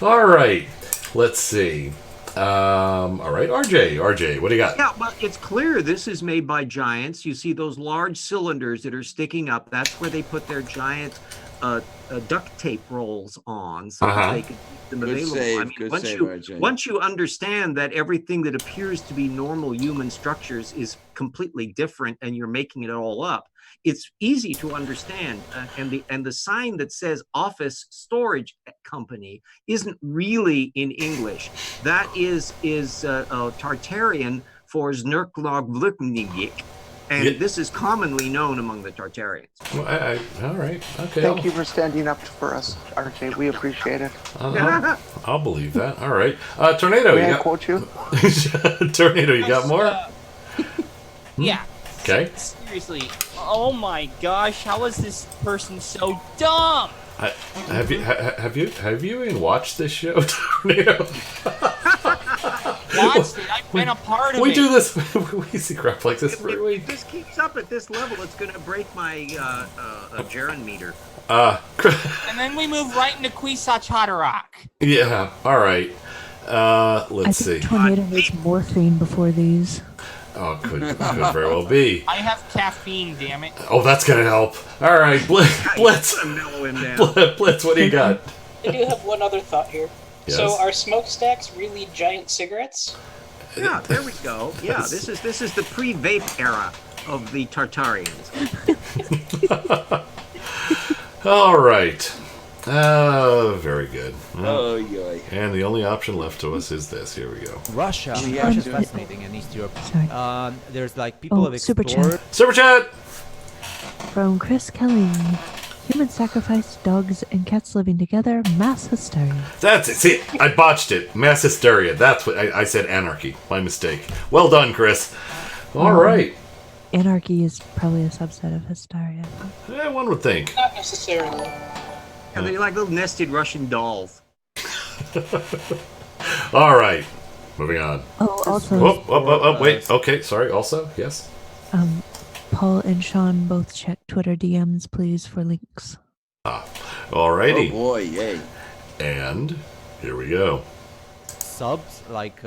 All right. Let's see. All right, RJ, what do you got? Yeah, well, it's clear this is made by giants. You see those large cylinders that are sticking up. That's where they put their giant duct tape rolls on, so that they can keep them available. I mean, once you understand that everything that appears to be normal human structures is completely different, and you're making it all up, it's easy to understand. And the sign that says Office Storage Company isn't really in English. That is Tartarian for Znurklogvluknigik. And this is commonly known among the Tartarians. Well, all right. Okay. Thank you for standing up for us, RJ. We appreciate it. I'll believe that. All right. Tornado, May I quote you? Tornado, you got more? Yeah. Okay. Seriously. Oh my gosh, how is this person so dumb? Have you even watched this show, Tornado? Watched it. I've been a part of it. We do this. We see crap like this every week. If this keeps up at this level, it's going to break my Jaren meter. And then we move right into Kwisatz Haderach. Yeah. All right. Let's see. Tornado needs morphine before these. Oh, could very well be. I have caffeine, damn it. Oh, that's gonna help. All right, Blitz. Blitz, what do you got? I do have one other thought here. Yes? So are smokestacks really giant cigarettes? Yeah, there we go. Yeah, this is the pre-vape era of the Tartarians. All right. Very good. Oh, yoy. And the only option left to us is this. Here we go. Russia. Yeah. Russia is fascinating in East Europe. Sorry. There's like people have Super explored. Super chat From Chris Kelly. Human sacrifice, dogs and cats living together, mass hysteria. That's it. See, I botched it. Mass hysteria. That's what I said. Anarchy. My mistake. Well done, Chris. All right. Anarchy is probably a subset of hysteria. Yeah, one would think. Not necessarily. And they're like little nested Russian dolls. All right. moving on. Oh, also, Wait. Okay, sorry. Also, yes. Paul and Sean both check Twitter DMs, please, for links. Alrighty. Oh boy, yay. And here we go. Subs, like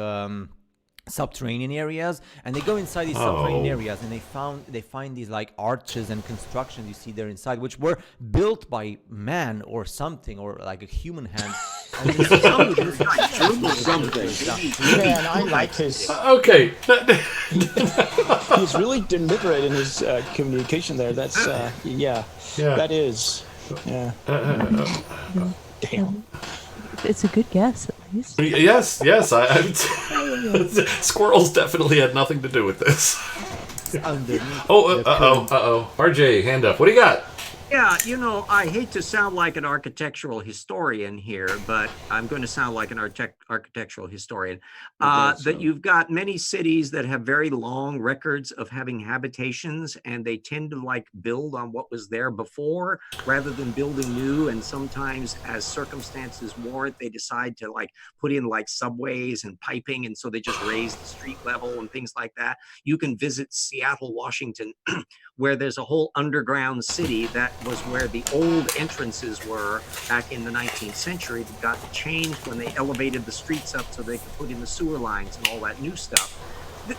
subterranean areas, and they go inside these subterranean areas, and they find these like arches and constructions you see there inside, which were built by man or something, or like a human hand. And something. Man, I like his. Okay. He's really deliberate in his communication there. That's yeah. That is. Yeah. Damn. It's a good guess, at least. Yes. Squirrels definitely had nothing to do with this. RJ, hand up. What do you got? Yeah, I hate to sound like an architectural historian here, but I'm going to sound like an architectural historian. That you've got many cities that have very long records of having habitations, and they tend to build on what was there before rather than building new. And sometimes, as circumstances warrant, they decide to put in subways and piping, and so they just raise the street level and things like that. You can visit Seattle, Washington, where there's a whole underground city that was where the old entrances were back in the 19th century. That got changed when they elevated the streets up so they could put in the sewer lines and all that new stuff.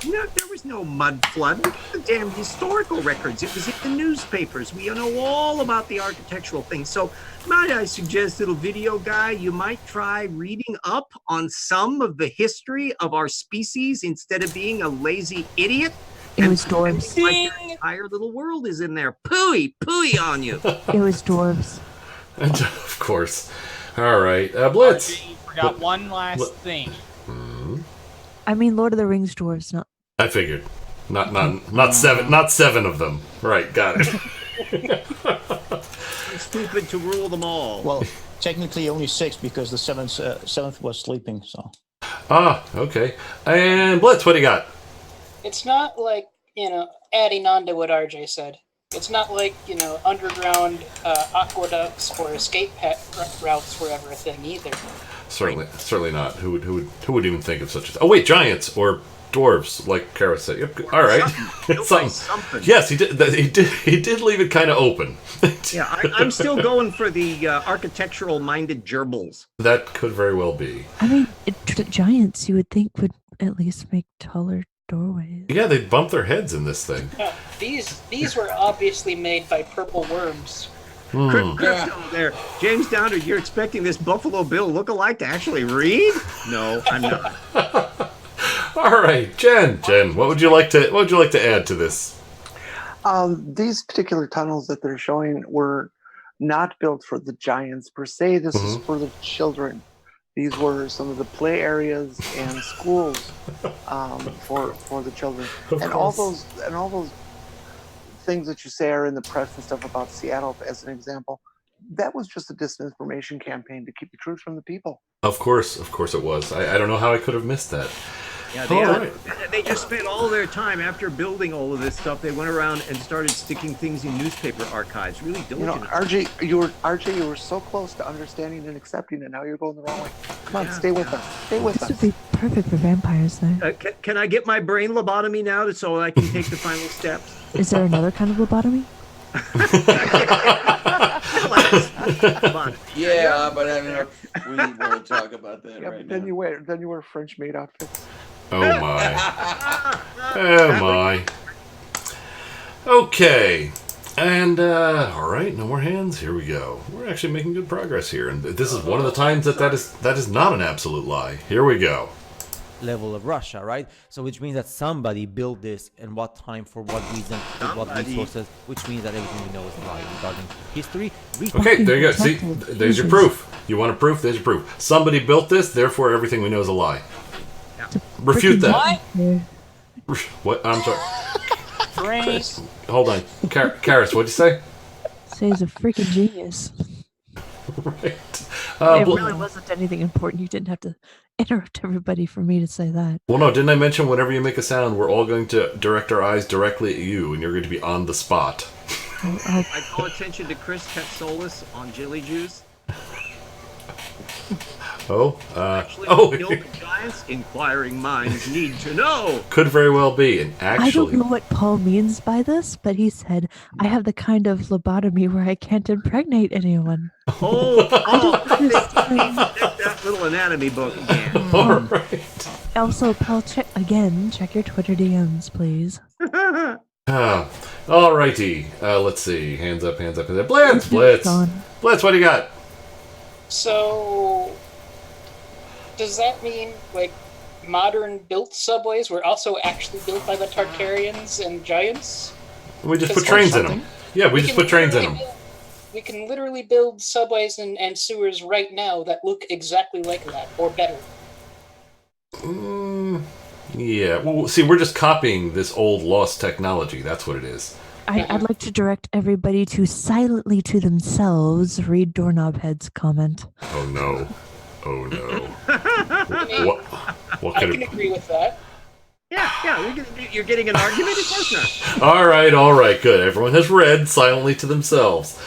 There was no mud flood. Look at the damn historical records. It was in the newspapers. We know all about the architectural things. So might I suggest, little video guy, you might try reading up on some of the history of our species instead of being a lazy idiot. It was dwarves. Your entire little world is in there. Pooey on you. It was dwarves. And, of course. All right, Blitz. You forgot one last thing. I mean, Lord of the Rings dwarves, not. I figured. Not seven. Not seven of them. Right. Got it. It's stupid to rule them all. Well, technically only 6 because the seventh was sleeping. So. Okay. And Blitz, what do you got? It's not like, adding on to what RJ said. It's not like, underground aqueducts or escape routes were ever a thing either. Certainly not. Who would even think of such a thing? Oh wait, giants or dwarves, like Kara said. Yep. All right. Something. Yes, he did. He did leave it kind of open. Yeah, I'm still going for the architectural-minded gerbils. That could very well be. I mean, giants you would think would at least make taller doorways. Yeah, they bump their heads in this thing. These were obviously made by purple worms. Chris over there. James Downer, you're expecting this Buffalo Bill lookalike to actually read? No, I'm not. All right, Jen, what would you like to add to this? These particular tunnels that they're showing were not built for the giants per se. This is for the children. These were some of the play areas and schools for the children. And all those things that you say are in the press and stuff about Seattle, as an example, that was just a disinformation campaign to keep the truth from the people. Of course it was. I don't know how I could have missed that. Yeah, they just spent all their time after building all of this stuff. They went around and started sticking things in newspaper archives. Really diligent. RJ, you were so close to understanding and accepting it. Now you're going the wrong way. Come on, stay with us. Stay with us. This would be perfect for vampires, though. Can I get my brain lobotomy now so I can take the final steps? Is there another kind of lobotomy? Yeah, but I mean, we won't talk about that right now. Then you wear French maid outfits. Oh my. Oh my. Okay. And all right, no more hands. Here we go. We're actually making good progress here, and this is one of the times that is not an absolute lie. Here we go. Level of Russia, right? So which means that somebody built this and what time, for what reason, with what resources, which means that everything we know is a lie regarding history. Okay, there you go. See, there's your proof. You want a proof? There's your proof. Somebody built this, therefore everything we know is a lie. Yeah. Refute that. What? I'm sorry. Chris. Hold on. Karis, what'd you say? Say he's a freaking genius. Right. It really wasn't anything important. You didn't have to interrupt everybody for me to say that. Well, no, didn't I mention whenever you make a sound, we're all going to direct our eyes directly at you, and you're going to be on the spot. I call attention to Chris Katsolis on Jelly Juice. Actually, oh, killed the giants? Inquiring minds need to know. could very well be. And I don't actually, know what Paul means by this, but he said, I have the kind of lobotomy where I can't impregnate anyone. Oh, I don't Paul, I think you need understand. to check that little anatomy book again. all right. Also, Paul, check your Twitter DMs, please. All righty. Let's see. Hands up, hands up, hands up. Blitz, Blitz. Sean. Blitz, what do you got? So, does that mean like modern built subways were also actually built by the Tartarians and giants? We just put Because trains in them. Yeah, we just can put trains in literally them. we can literally build subways and sewers right now that look exactly like that or better. Yeah. Well, see, we're just copying this old lost technology. That's what it is. I'd like to direct everybody to silently to themselves read Doorknob Head's comment. Oh no. Oh no. I mean, What I could can it... agree with that. Yeah, you're getting an argument? Of course not. All right, good. Everyone has read silently to themselves.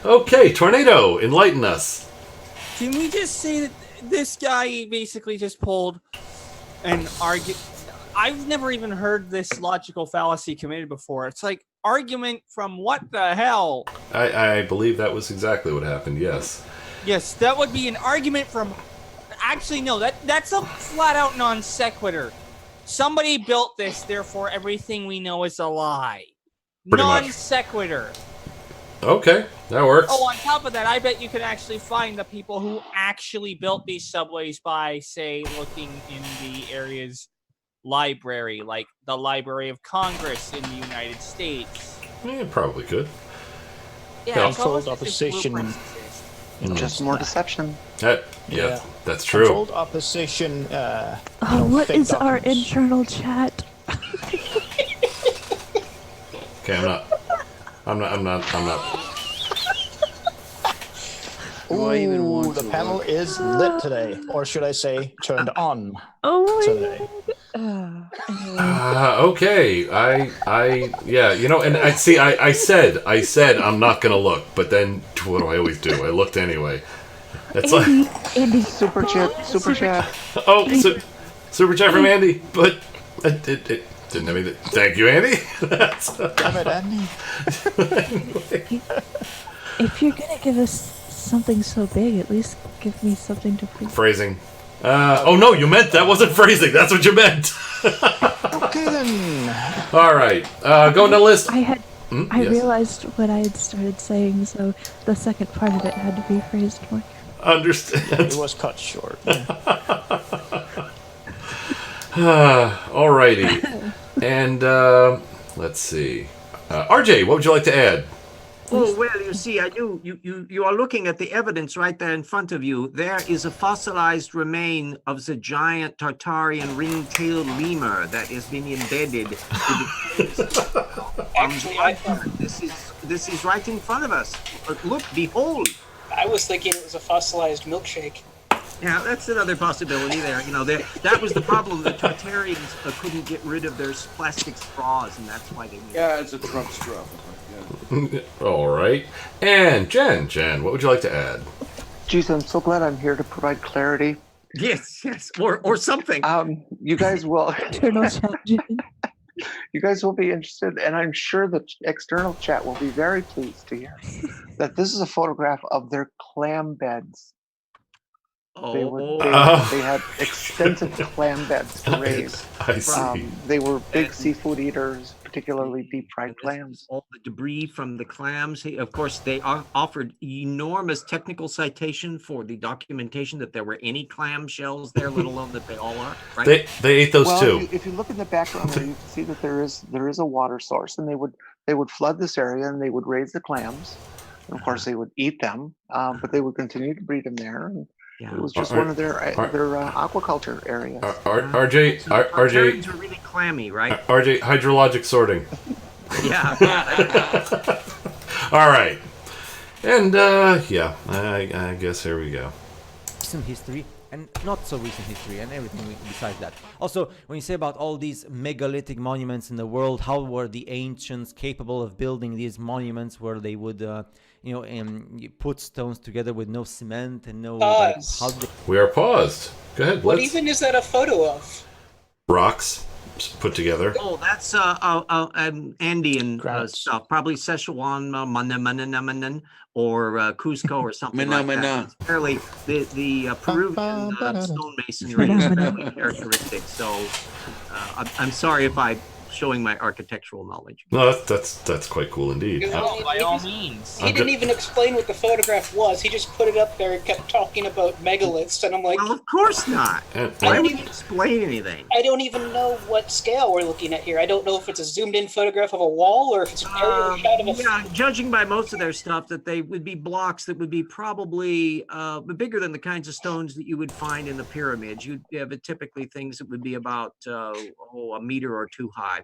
Okay, Tornado, enlighten us. Can we just say that this guy basically just pulled an argument? I've never even heard this logical fallacy committed before. It's like argument from what the hell? I believe that was exactly what happened, yes. Yes, that would be an argument from... Actually, no, that's a flat-out non sequitur. Somebody built this, therefore everything we know is a lie. Pretty much. Non sequitur. Okay, that works. Oh, on top of that, I bet you could actually find the people who actually built these subways by, say, looking in the area's library, like the Library of Congress in the United States. Yeah, probably could. Yeah, Controlled opposition. Just more deception. Yeah, that's true. Controlled opposition. What fake is our documents. internal chat? Okay, I'm not. Ooh, the panel is lit today, or should I say, turned on Oh my today. Okay, yeah, and I said I'm not gonna look, but then what do I always do? I looked anyway. It's Andy, Super chat. Oh, super chat from Andy, but it didn't have anything. Thank you, Andy. Damn it, Andy. if you're gonna give us something so big, at least give me something to prove. Phrasing. Oh no, you meant that wasn't phrasing. That's what you meant. Okay then. All right, going to list. I Yes. realized what I had started saying, so the second part of it had to be phrased more. Understand. It was cut short. Alrighty, and let's see. RJ, what would you like to add? Oh, well, you see, you are looking at the evidence right there in front of you. There is a fossilized remain of the giant Tartarian ring-tailed lemur that has been embedded. Actually, this is right in front of us. Look, behold. I was thinking it was a fossilized milkshake. Yeah, that's another possibility there. That was the problem. The Tartarians couldn't get rid of their plastic straws, and that's why they made Yeah, it's a Trump straw. Yeah. All right, and Jen, what would you like to add? Geez, I'm so glad I'm here to provide clarity. Yes, or something. You guys will. Internal chat. You guys will be interested, and I'm sure the external chat will be very pleased to hear that this is a photograph of their clam beds. They had extensive clam beds to raise. I see. They were big seafood eaters, particularly deep fried clams. All the debris from the clams. Of course, they offered enormous technical citation for the documentation that there were any clam shells there, let alone that they all are. Right? They ate those too. If you look in the background, there, you can see that there is a water source, and they would flood this area, and they would raise the clams. And of course, they would eat them, but they would continue to breed them there. And it was just one of their aquaculture areas. RJ, Tartarians are really clammy, right? RJ, hydrologic sorting. Yeah. All right, and I guess here we go. Recent history and not so recent history and everything besides that. Also, when you say about all these megalithic monuments in the world, how were the ancients capable of building these monuments where they would you put stones together with no cement and no Pause. how they We are paused. Go ahead, What Blitz. even is that a photo of? Rocks put together. Oh, that's Andean Granites. stuff. Probably Szechuan, or Cusco or something like that. It's fairly the Peruvian stonemasonry is fairly characteristic. So I'm sorry if I'm showing my architectural knowledge. No, that's quite cool indeed. Oh, by all means. He didn't even explain what the photograph was. He just put it up there and kept talking about megaliths, and I'm like, Well, of course not. Why would you explain anything? I don't even know what scale we're looking at here. I don't know if it's a zoomed-in photograph of a wall or if it's an aerial shot of a. Yeah, judging by most of their stuff, that they would be blocks that would be probably bigger than the kinds of stones that you would find in the pyramids. You'd have typically things that would be about a meter or two high.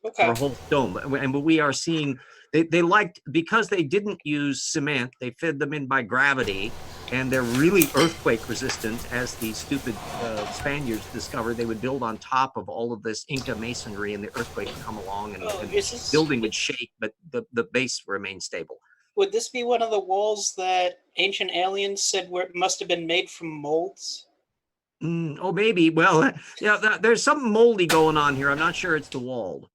Okay. For a whole stone. And what we are seeing, they liked, because they didn't use cement, they fed them in by gravity, and they're really earthquake resistant, as the stupid Spaniards discovered. They would build on top of all of this Inca masonry, and the earthquake would come along, and the building would shake, but the base remained stable. Would this be one of the walls that ancient aliens said must have been made from molds? Oh, maybe. Well, yeah, there's something moldy going on here. I'm not sure it's the wall.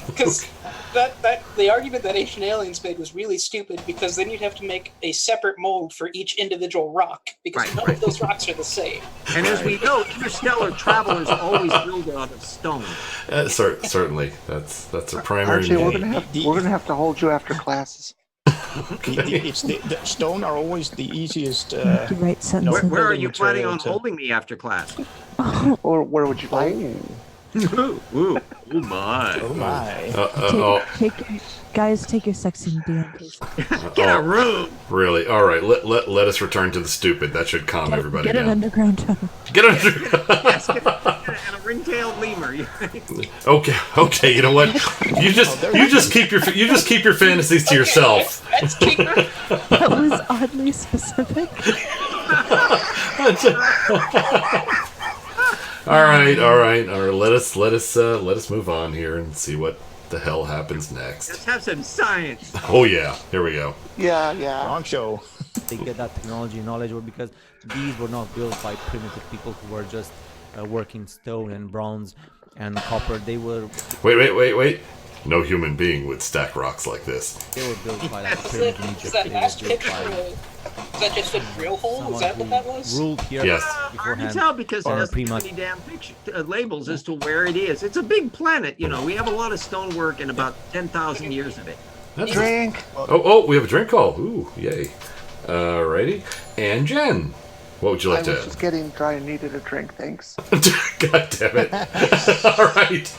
Because that the argument that ancient aliens made was really stupid, because then you'd have to make a separate mold for each individual rock, because none of those rocks are the same. And as we know, interstellar travelers always build out of stone. Certainly, that's a primary. Archie, we're gonna have to hold you after classes. The stone are always the easiest. Right sentences. Where are you planning on holding me after class? Or where would you like? Ooh, oh my. Oh my. Guys, take your sexy DM, please. Get a room. Really? All right. Let us return to the stupid. That should calm everybody Get down. an underground tunnel. Get an Yes, and a ring-tailed lemur. Okay. You know what? You just keep your fantasies to yourself. That was oddly specific. All right. Let us move on here and see what the hell happens next. Let's have some science. Oh yeah, here we go. Yeah. Wrong show. they get that technology and knowledge were because these were not built by primitive people who were just working stone and bronze and copper. They were. Wait. No human being would stack rocks like this. They were built by like pyramids in Egypt. Is that last picture? Is that just a drill hole? Is that what that was? Ruled here. Yes. Hard to tell because it has too many damn labels as to where it is. It's a big planet, you know. We have a lot of stonework and about 10,000 years of it. Drink. Oh, we have a drink call. Ooh, yay. Alrighty. And Jen, what would you like I to was add? just getting dry and needed a drink, thanks. God damn it. All right.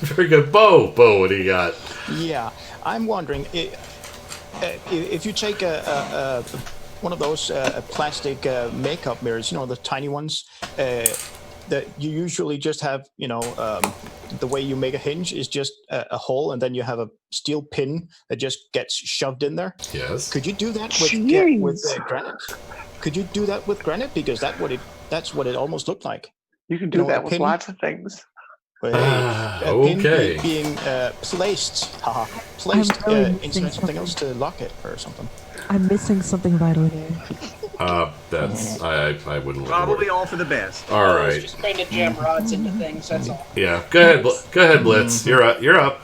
Very good. Bo, what do you got? Yeah, I'm wondering if you take one of those plastic makeup mirrors, you know, the tiny ones, that you usually just have, you know, the way you make a hinge is just a hole, and then you have a steel pin that just gets shoved in there. Yes. Could you do that with granite? Could you do that with granite? Because that's what it almost looked like. You can do that with lots of things. Okay. Being placed inside something else to lock it or something. I'm missing something vital here. That's I wouldn't. Probably all for the best. All right. Just trying to jam rods into things. That's all. Yeah. Go ahead, Blitz. You're up.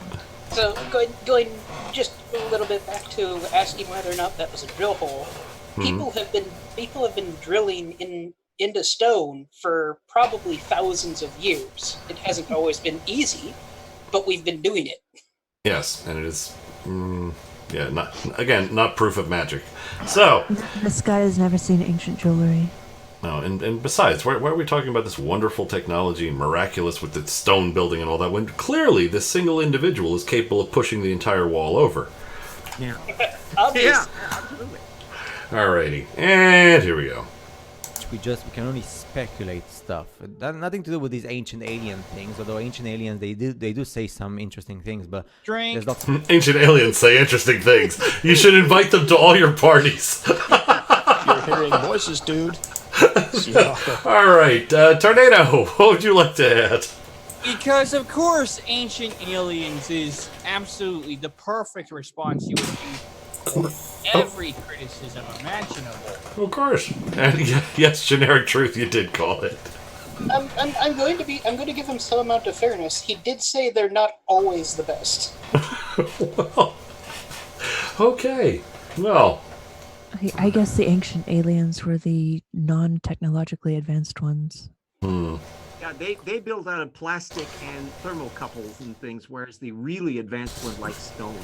So going just a little bit back to asking whether or not that was a drill hole. People have been drilling into stone for probably thousands of years. It hasn't always been easy, but we've been doing it. Yes, and it is. Not proof of magic. So This guy has never seen ancient jewelry. no, and besides, why are we talking about this wonderful technology, miraculous with its stone building and all that, when clearly this single individual is capable of pushing the entire wall over? Yeah. Obviously. Yeah, absolutely. Alrighty, and here we go. We can only speculate stuff. That nothing to do with these ancient alien things. Although ancient aliens, they do say some interesting things, but Drink. there's lots. Ancient aliens say interesting things. You should invite them to all your parties. You're hearing voices, dude. Yeah. All right, Tornado, what would you like to add? Because of course, ancient aliens is absolutely the perfect response you would do Every criticism imaginable. Of course. And yes, generic truth, you did call it. I'm going to give him some amount of fairness. He did say they're not always the best. Well, okay. Well, I guess the ancient aliens were the non-technologically advanced ones. Yeah, they build out of plastic and thermocouples and things, whereas the really advanced ones like stone.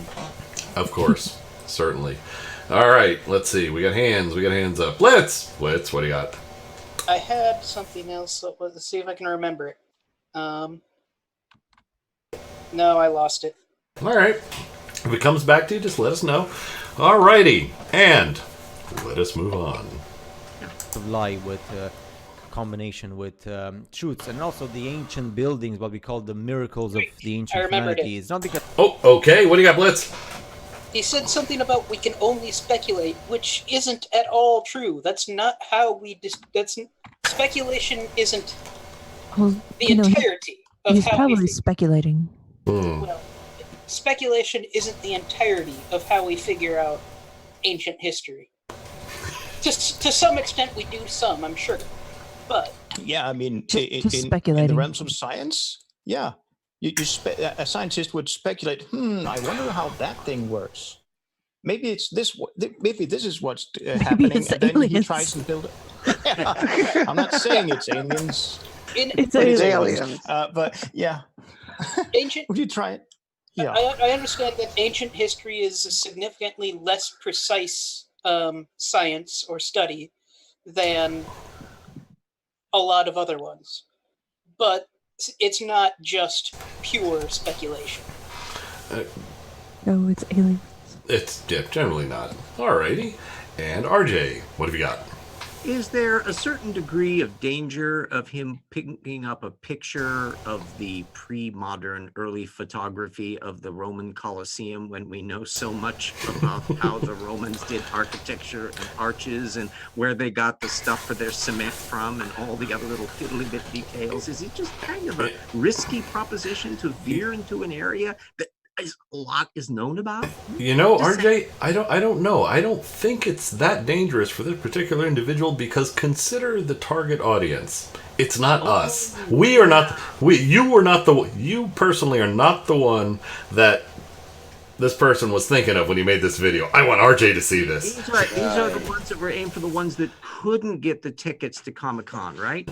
of course. Certainly. All right, let's see. We got hands up. Blitz, what do you got? I had something else. Let's see if I can remember it. No, I lost it. All right. If it comes back to you, just let us know. All righty. And let us move on. Of lie with combination with truths, and also the ancient buildings, what we call the miracles of the I ancient remembered humanity. It's not because Oh, okay. What do you got, Blitz? He said something about we can only speculate, which isn't at all true. That's not how we. Speculation isn't Well, the entirety of he's how we. probably speculating. Well, speculation isn't the entirety of how we figure out ancient history. Just to some extent, we do some, I'm sure, but Yeah, I mean, Just in the speculating. realms of science, yeah, a scientist would speculate. I wonder how that thing works. Maybe it's this. Maybe this is what's happening, it's and then he aliens. tries to build it. I'm not saying it's aliens. It's but it's aliens. But yeah, ancient. would you try it? Yeah. I understand that ancient history is a significantly less precise science or study than a lot of other ones, but it's not just pure speculation. No, it's aliens. It's generally not. Alrighty. And RJ, what have you got? Is there a certain degree of danger of him picking up a picture of the pre-modern early photography of the Roman Colosseum when we know so much about how the Romans did architecture and arches and where they got the stuff for their cement from and all the other little fiddly bit details? Is it just kind of a risky proposition to veer into an area that a lot is known about? You know, RJ, I don't know. I don't think it's that dangerous for this particular individual because consider the target audience. It's not us. We are not. You personally are not the one that this person was thinking of when he made this video. I want RJ to see this. These are the ones that were aimed for the ones that couldn't get the tickets to Comic-Con, right?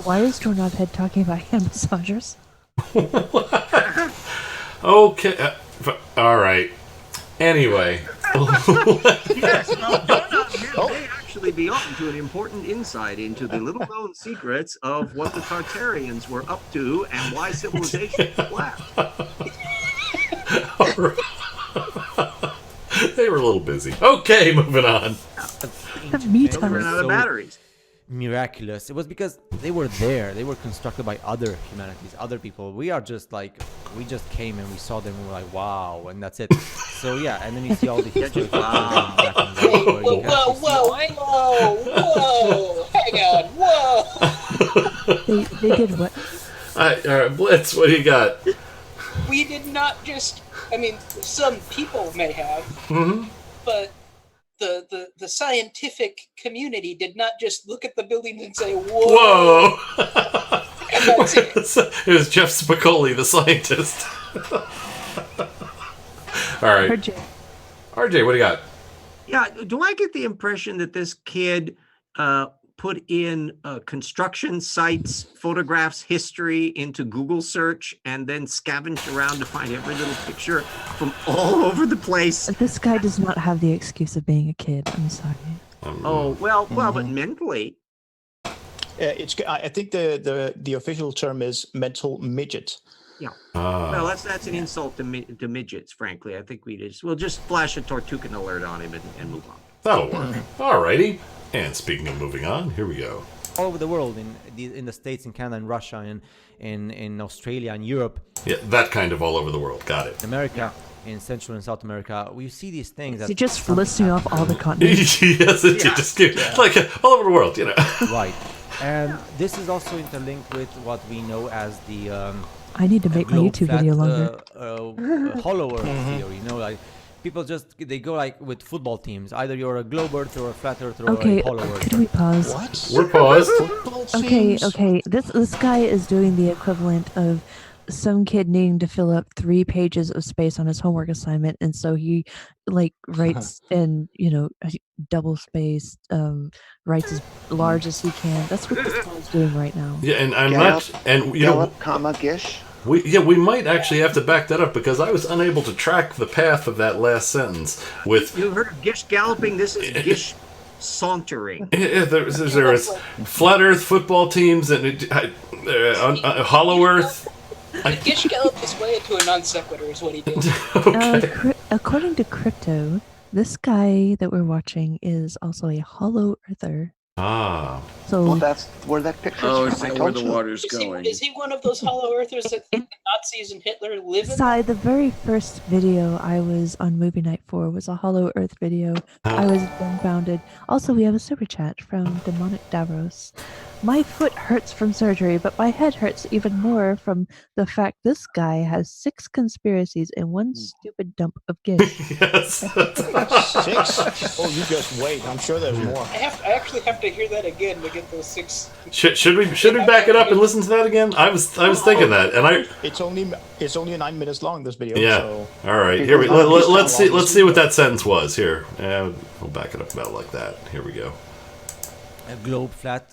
Why is Doorknob Head talking about hand massagers? Okay. All right. Anyway. Yes, well, Doorknob may actually be on to an important insight into the little-known secrets of what the Tartarians were up to and why civilization left. They were a little busy. Okay, moving on. Me They ran out of batteries. miraculous. It was because they were there. They were constructed by other humanities, other people. We are just like, we just came and we saw them and we were like, wow, and that's it. So yeah, and then you see all the history. Whoa, hang on, whoa. They did what? All right, Blitz, what do you got? We did not just, I mean, some people may have, but the scientific community did not just look at the buildings and say, whoa. And that's it. It was Jeff Spicoli, the scientist. All right. RJ, what do you got? Yeah, do I get the impression that this kid put in construction sites, photographs, history into Google search, and then scavenged around to find every little picture from all over the place? This guy does not have the excuse of being a kid. I'm sorry. Oh, well, but mentally. I think the official term is mental midget. Yeah. Well, that's an insult to midgets, frankly. I think we'll just flash a Tortugan alert on him and move on. That'll work. Alrighty. And speaking of moving on, here we go. All over the world, in the States, in Canada, in Russia, in Australia, and Europe. Yeah, that kind of all over the world. Got it. America, in Central and South America, we see these things. Is he just listing off all the continents? Yes, it just like all over the world, you know. Right. And this is also interlinked with what we know as the I need to make my YouTube video longer. Hollow Earth theory. You know, like people just they go like with football teams. Either you're a globe earth or a flat earth or Okay, a hollow earth. could we pause? What? We're paused. Okay. This guy is doing the equivalent of some kid needing to fill up 3 pages of space on his homework assignment, and so he like writes in double spaced, writes as large as he can. That's what this guy's doing right now. Yeah, and I'm Gallop, not, and Gallop, comma, Gish. we might actually have to back that up because I was unable to track the path of that last sentence with. You heard of Gish galloping? This is Gish sauntering. There was flat Earth football teams and Hollow Earth. Gish galloped his way into a non sequitur is what he did. Okay. According to Crypto, this guy that we're watching is also a hollow earther. Ah. So Well, that's where that picture's Oh, from. is I that where told the you. water's Is he, going? is he one of those hollow earthers that the Nazis and Hitler live in? Sai, the very first video I was on Movie Night for was a Hollow Earth video. I was dumbfounded. Also, we have a super chat from Demonic Davros. My foot hurts from surgery, but my head hurts even more from the fact this guy has 6 conspiracies in one stupid dump of gish. Yes. 6? Oh, you just wait. I'm sure there's more. I actually have to hear that again to get those 6. Should we back it up and listen to that again? I was thinking that, and It's only 9 minutes long. This video. yeah. So. All right, here let's see what that sentence was. Here, we'll back it up about like that. Here we go. A globe flat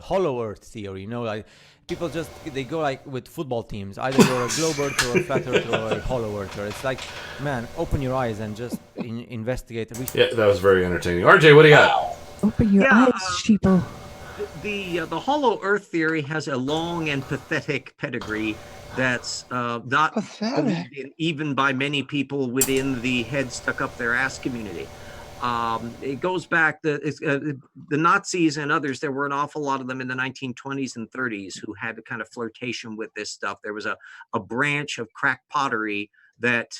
hollow earth theory, like people just they go like with football teams. Either you're a globe earth or a flat earth or a hollow earther. It's like, man, open your eyes and just investigate. Yeah, that was very entertaining. RJ, what do you got? Open your eyes, sheeple. The Hollow Earth theory has a long and pathetic pedigree that's not believed in even by many people within the head stuck up their ass community. It goes back the Nazis and others. There were an awful lot of them in the 1920s and 30s who had a kind of flirtation with this stuff. There was a branch of crack pottery that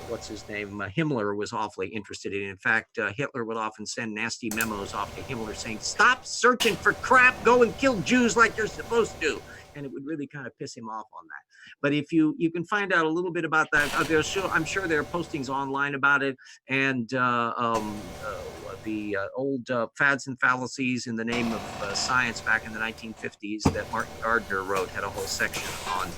what's his name? Himmler was awfully interested in. In fact, Hitler would often send nasty memos off to Himmler saying, "Stop searching for crap. Go and kill Jews like you're supposed to." And it would really kind of piss him off on that. But if you can find out a little bit about that, I'm sure there are postings online about it, and the old fads and fallacies in the name of science back in the 1950s that Martin Gardner wrote had a whole section on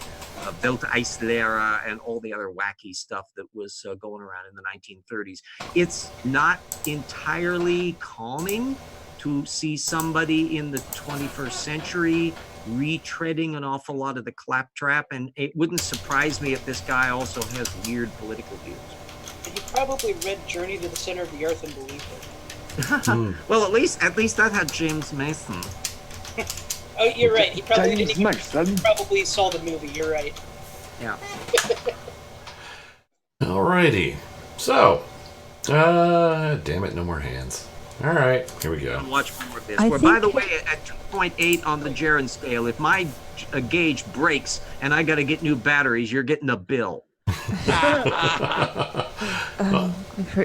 Welteislehre and all the other wacky stuff that was going around in the 1930s. It's not entirely calming to see somebody in the 21st century retreading an awful lot of the claptrap, and it wouldn't surprise me if this guy also has weird political views. He probably read Journey to the Center of the Earth and believed it. Well, at least that had James Mason. Oh, you're right. He probably James didn't. Mason. He probably saw the movie. You're right. Yeah. Alrighty. So, damn it, no more hands. All right, here we go. Watch more of this. I By think- the way, at 2.8 on the Jaron scale, if my gauge breaks and I got to get new batteries, you're getting a bill.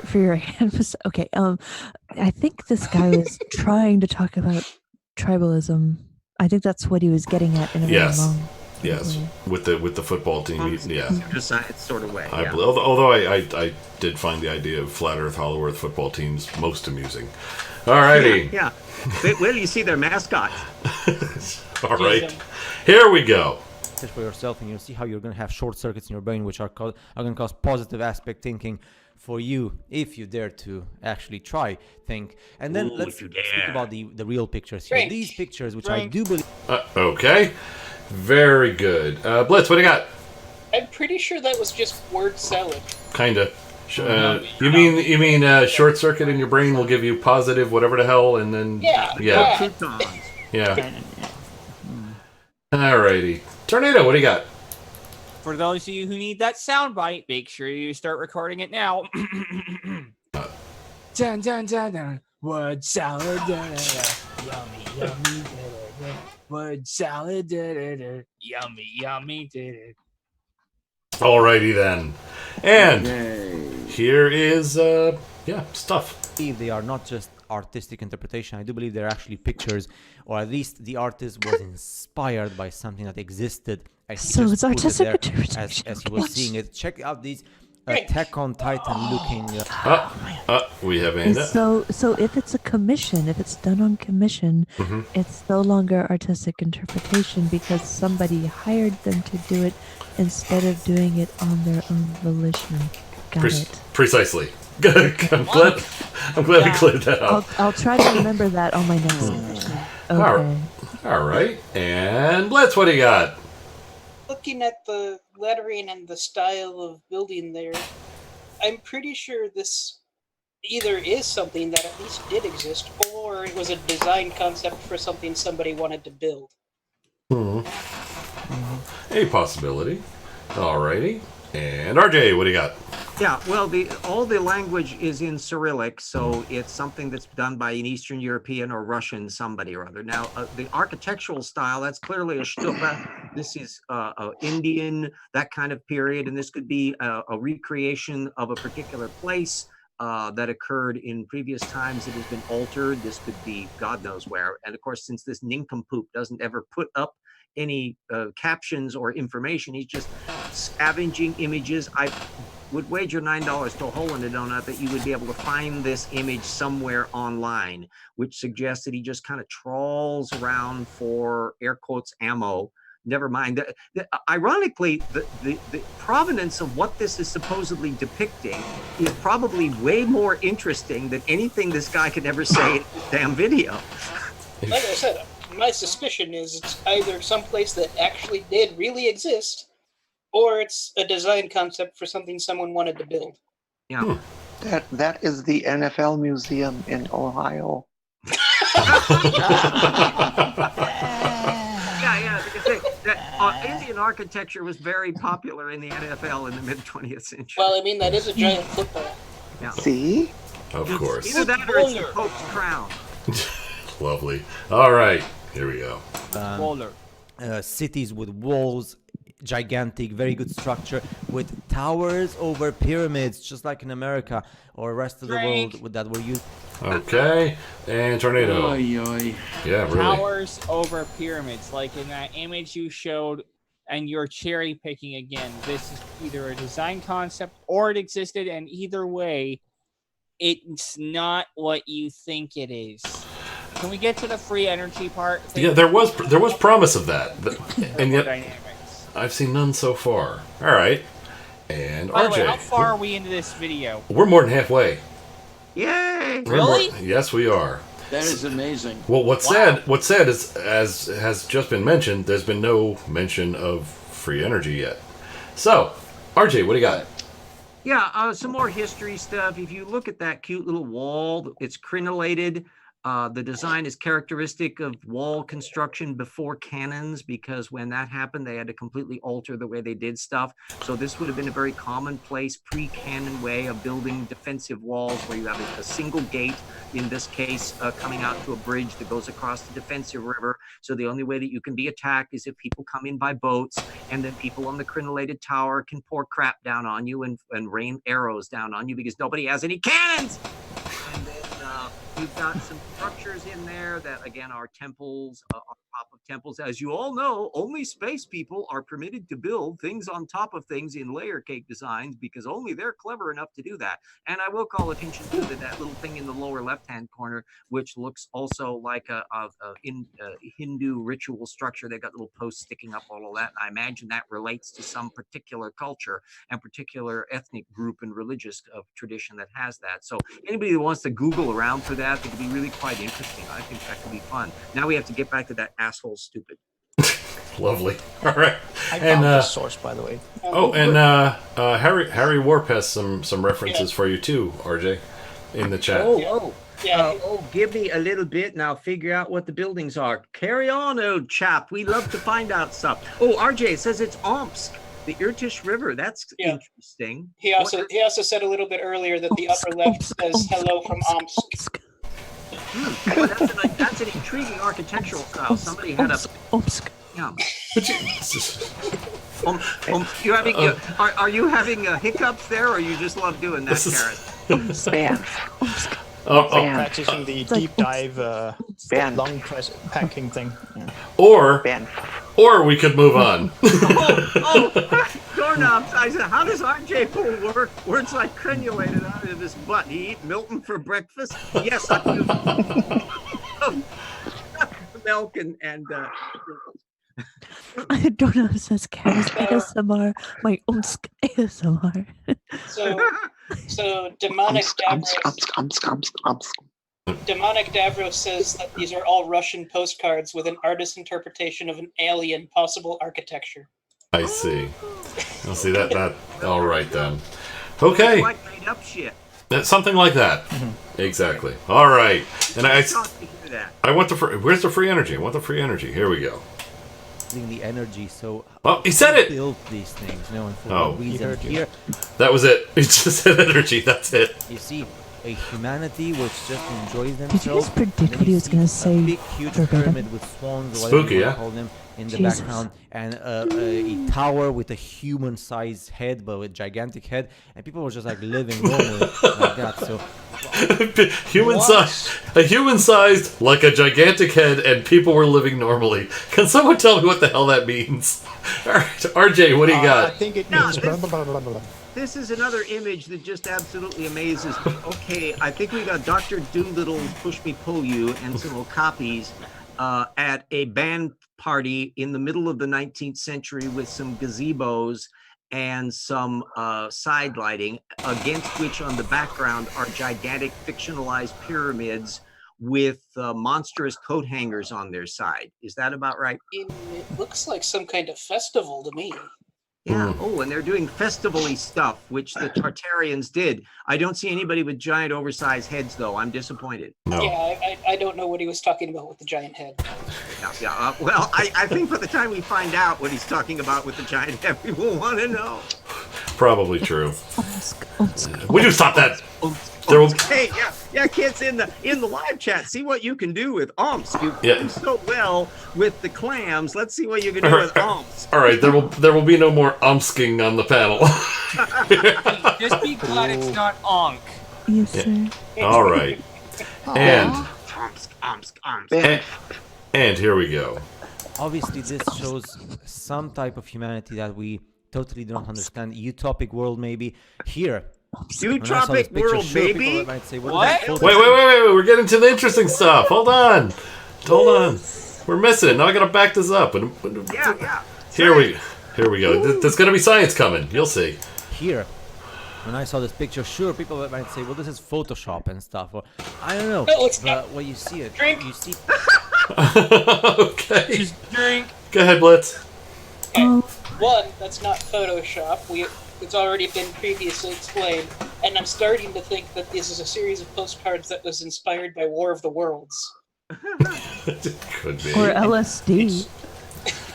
For your hand. Okay. I think this guy was trying to talk about tribalism. I think that's what he was getting at in a very Yes. long. Yes, with the football team. Yeah. Just sort of way. I Yeah. believe, although I did find the idea of flat Earth, hollow Earth football teams most amusing. Alrighty. Yeah. Where do you see their mascot? All right. Here we go. Search for yourself, and you'll see how you're going to have short circuits in your brain, which are going to cause positive aspect thinking for you if you dare to actually try think. And then let's speak about the real pictures here. Drink. These pictures, which I do believe. Okay. Very good. Blitz, what do you got? I'm pretty sure that was just word salad. Kinda. You mean short circuit in your brain will give you positive whatever the hell, and then yeah. Alrighty. Tornado, what do you got? For those of you who need that soundbite, make sure you start recording it now. Dun dun dun dun. Word salad. Da, da, da. Yummy, yummy. Da, da, da. Word salad. Da, da, da. Yummy, yummy. Da, da. Alrighty then. And here is stuff. They are not just artistic interpretation. I do believe they're actually pictures, or at least the artist was inspired by something that existed. So it's artistic interpretation. As he was seeing it. Check out these Attack on Titan looking. We have Anna. So if it's a commission, if it's done on commission, it's no longer artistic interpretation because somebody hired them to do it instead of doing it on their own volition. Got it. Precisely. I'm glad we cleared that up. I'll try to remember that on my next commission. Okay. All right. And Blitz, what do you got? Looking at the lettering and the style of building there, I'm pretty sure this either is something that at least did exist, or it was a design concept for something somebody wanted to build. A possibility. Alrighty. And RJ, what do you got? Yeah, well, all the language is in Cyrillic, so it's something that's done by an Eastern European or Russian somebody or other. Now, the architectural style, that's clearly a stupa. This is Indian, that kind of period, and this could be a recreation of a particular place that occurred in previous times. It has been altered. This could be God knows where. And of course, since this nincompoop doesn't ever put up any captions or information, he's just scavenging images. I would wager $9 to a hole in the donut that you would be able to find this image somewhere online, which suggests that he just kind of trawls around for air quotes ammo. Never mind. Ironically, the provenance of what this is supposedly depicting is probably way more interesting than anything this guy could ever say in this damn video. Like I said, my suspicion is it's either someplace that actually did really exist, or it's a design concept for something someone wanted to build. Yeah. That is the NFL Museum in Ohio. Yeah. Indian architecture was very popular in the NFL in the mid-20th century. Well, I mean, that is a giant football. Yeah. See? Of course. Either that or it's the Pope's crown. Lovely. All right. Here we go. Cities with walls, gigantic, very good structure, with towers over pyramids, just like in America or rest of the world that were used. Okay. And Tornado. Oy. Yeah, really. Towers over pyramids, like in that image you showed, and you're cherry picking again. This is either a design concept or it existed, and either way, it's not what you think it is. Can we get to the free energy part? Yeah, there was promise of that, and yet Dynamics. I've seen none so far. All right. And By the way, RJ. how far are we into this video? We're more than halfway. Yay! Really? Yes, we are. That is amazing. Well, what's sad is, as has just been mentioned, there's been no mention of free energy yet. So, RJ, what do you got? Yeah, some more history stuff. If you look at that cute little wall, it's crenellated. The design is characteristic of wall construction before cannons, because when that happened, they had to completely alter the way they did stuff. So this would have been a very commonplace pre-cannon way of building defensive walls, where you have a single gate, in this case, coming out to a bridge that goes across the defensive river. So the only way that you can be attacked is if people come in by boats, and then people on the crenellated tower can pour crap down on you and rain arrows down on you because nobody has any cannons. And then you've got some structures in there that, again, are temples on top of temples. As you all know, only space people are permitted to build things on top of things in layer cake designs, because only they're clever enough to do that. And I will call attention to that little thing in the lower left-hand corner, which looks also like a Hindu ritual structure. They've got little posts sticking up, all of that. And I imagine that relates to some particular culture and particular ethnic group and religious tradition that has that. So anybody that wants to Google around for that, it could be really quite interesting. I think that could be fun. Now we have to get back to that asshole stupid. Lovely. All right. I found this source, by the way. Oh, and Harry Warp has some references for you too, RJ, in the chat. Give me a little bit and I'll figure out what the buildings are. Carry on, old chap. We love to find out stuff. Oh, RJ, it says it's Omsk, the Irtish River. That's interesting. He also said a little bit earlier that the upper left says hello from Omsk. Well, that's an intriguing architectural style. Somebody had a yeah. You having are you having hiccups there, or you just love doing that, Karen? Practicing the deep dive lung packing thing. Yeah. Or we could move on. Doorknobs. I said, how does RJ pull words like crenulated out of his butt? He eat Milton for breakfast? Yes, I do. Milk and I don't know. It says Kara's ASMR. My umsk ASMR. So demonic Davros says that these are all Russian postcards with an artist's interpretation of an alien possible architecture. I see. I'll see that. All right then. Okay. like made up shit. Something like that. Exactly. All right. And I want the free. Where's the free energy? I want the free energy. Here we go. The energy. So he said it. Built these things, you know, and for Oh, what reason here. That was it. He just said energy. That's it. You see, a humanity which just enjoys themselves. Did you just predict what he was going to say? A big, huge pyramid with swans, or whatever you call them, in the background, and a tower with a human-sized head, but with gigantic head, and people were just like living normally like that. So, human-sized, like a gigantic head, and people were living normally. Can someone tell me what the hell that means? All right, RJ, what do you got? I think it means blah, blah, blah, blah, blah. This is another image that just absolutely amazes me. Okay, I think we got Dr. Doolittle, Push Me Pull You, and some copies at a band party in the middle of the 19th century with some gazebos and some side lighting, against which on the background are gigantic fictionalized pyramids with monstrous coat hangers on their side. Is that about right? It looks like some kind of festival to me. Yeah. Oh, and they're doing festival-y stuff, which the Tartarians did. I don't see anybody with giant oversized heads, though. I'm disappointed. No. Yeah, I don't know what he was talking about with the giant head. Yeah. Well, I think by the time we find out what he's talking about with the giant head, we will want to know. Probably true. Would you stop that? Hey, yeah, kids in the live chat, see what you can do with umps. You do so well with the clams. Let's see what you can do with umps. All right, there will be no more umpsking on the panel. Just be glad it's not onk. Yes, sir. All right, and here we go. Obviously, this shows some type of humanity that we totally don't understand. Utopic world, maybe. Here. Utopic world, baby. Wait! We're getting to the interesting stuff. Hold on. We're missing it. Now I gotta back this up. Yeah. Here we go. There's gonna be science coming. You'll see. Here, when I saw this picture, sure, people might say, "Well, this is Photoshop and stuff," or I don't know. No, it's but not. when you see it, Drink. you see. Okay. Just drink. Go ahead, Blitz. One, that's not Photoshop. It's already been previously explained, and I'm starting to think that this is a series of postcards that was inspired by War of the Worlds. Could be. Or LSD.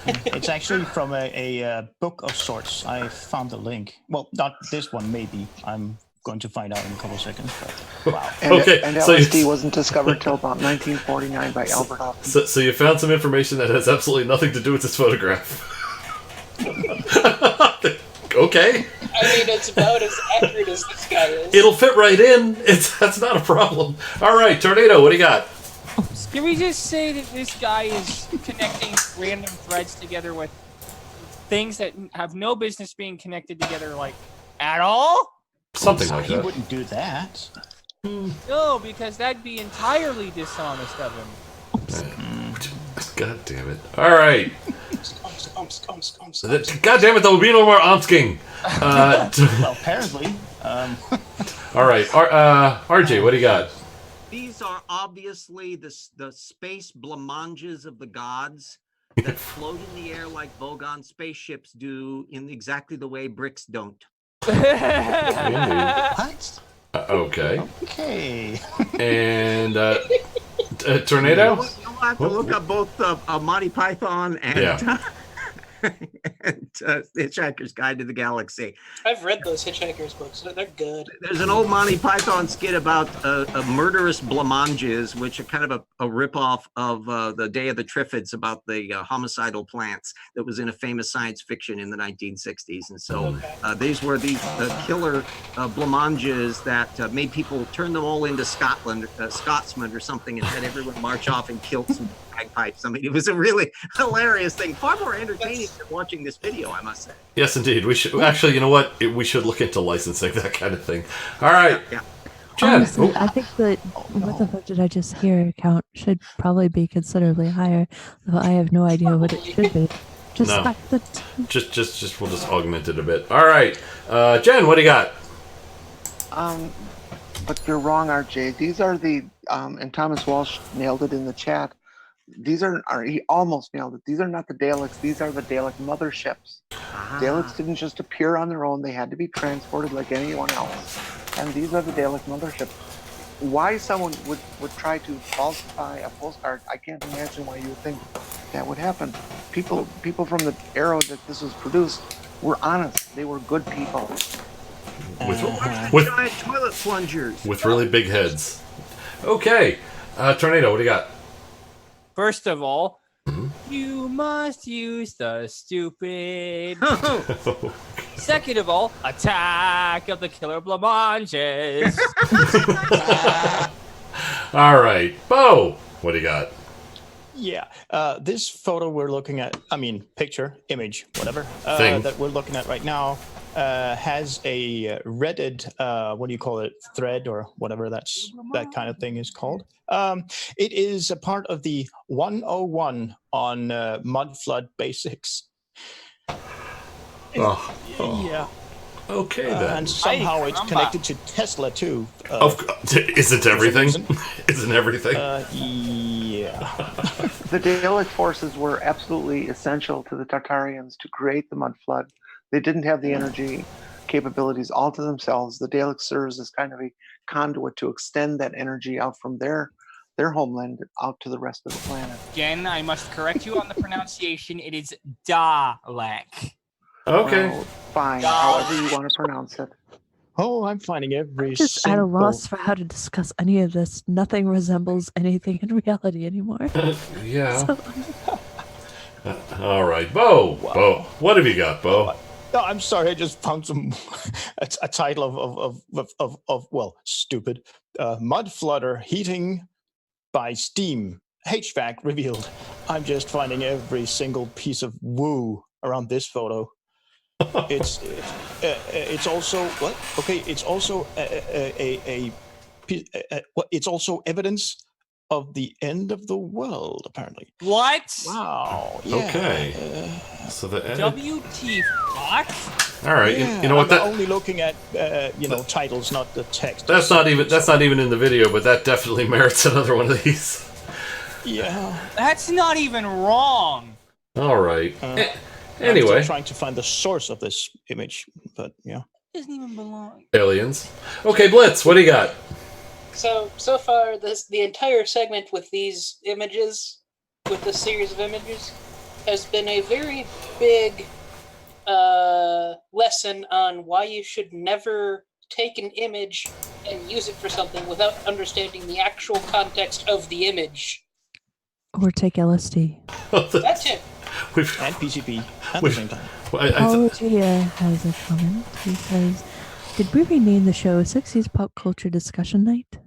It's actually from a book of sorts. I found the link. Well, not this one, maybe. I'm going to find out in a couple of seconds. But, wow. And, Okay, and so LSD wasn't discovered till about 1949 by Albert Hoffman. So you found some information that has absolutely nothing to do with this photograph. Okay. I mean, it's about as accurate as this guy is. It'll fit right in. That's not a problem. All right, Tornado, what do you got? Can we just say that this guy is connecting random threads together with things that have no business being connected together, like, at all? Something like He that. wouldn't do that. No, because that'd be entirely dishonest of him. God damn it. All right. Umps. God damn it, there will be no more omsking. Well, apparently. All right. RJ, what do you got? These are obviously the space blancmanges of the gods that float in the air like Vogon spaceships do in exactly the way bricks don't. What? Okay. Okay. And Tornado? You'll have to look up both Monty Python and and, Hitchhiker's Guide to the Galaxy. I've read those Hitchhiker's books. They're good. There's an old Monty Python skit about a murderous blancmanges, which are kind of a ripoff of the Day of the Triffids about the homicidal plants that was in a famous science fiction in the 1960s. And so these were the killer blancmanges that made people turn them all into Scotsmen or something, and had everyone march off and kill some bagpipes. I mean, it was a really hilarious thing. Far more entertaining than watching this video, I must say. Yes, indeed. We should actually. You know what? We should look into licensing that kind of thing. All right, Yeah. Jen. Honestly, I think that what the fuck did I just hear count should probably be considerably higher, though I have no idea what it should be. Just No. like the Just we'll just augment it a bit. All right, Jen, what do you got? But you're wrong, RJ. These are the and Thomas Walsh nailed it in the chat. These are he almost nailed it. These are not the Daleks. These are the Dalek motherships. Daleks didn't just appear on their own. They had to be transported like anyone else. And these are the Dalek motherships. Why someone would try to falsify a postcard, I can't imagine why you would think that would happen. People from the era that this was produced were honest. They were good people. With Giant toilet plungers. with really big heads. Okay, Tornado, what do you got? First of all, you must use the stupid. Second of all, Attack of the Killer Blancmanges. All right, Bo, what do you got? Yeah, this photo we're looking at, picture, image, whatever, Thing. that we're looking at right now has a Reddit, what do you call it, thread or whatever that kind of thing is called. It is a part of the 101 on mud flood basics. Oh, Yeah. okay then. And somehow it's connected to Tesla too. Isn't everything? Isn't everything? Yeah. The Dalek forces were absolutely essential to the Tartarians to create the mud flood. They didn't have the energy capabilities all to themselves. The Dalek serves as kind of a conduit to extend that energy out from their homeland out to the rest of the planet. Again, I must correct you on the pronunciation. It is Dalek. Okay. Well, fine, however you want to pronounce it. Oh, I'm finding every just at a loss for how to discuss any of this. Nothing resembles anything in reality anymore. Yeah. So, All right, Bo. Wow. Bo, what have you got, Bo? No, I'm sorry. I just found a title of well, stupid. Mud flooder heating by steam. HVAC revealed. I'm just finding every single piece of woo around this photo. It's also what? Okay, it's also it's also evidence of the end of the world, apparently. What? Wow. Yeah. Okay. So the WT fuck? all right. Yeah, You know what? I'm That only looking at titles, not the text. that's not even in the video, but that definitely merits another one of these. Yeah. That's not even wrong. All right. I'm Anyway, still trying to find the source of this image, but yeah. Doesn't even belong. aliens. Okay, Blitz, what do you got? So far, the entire segment with these images, with this series of images, has been a very big lesson on why you should never take an image and use it for something without understanding the actual context of the image. or take LSD. That's it. And PCP at the same time. Paul Gia has a comment. He says, "Did we rename the show 60s Pop Culture Discussion Night?"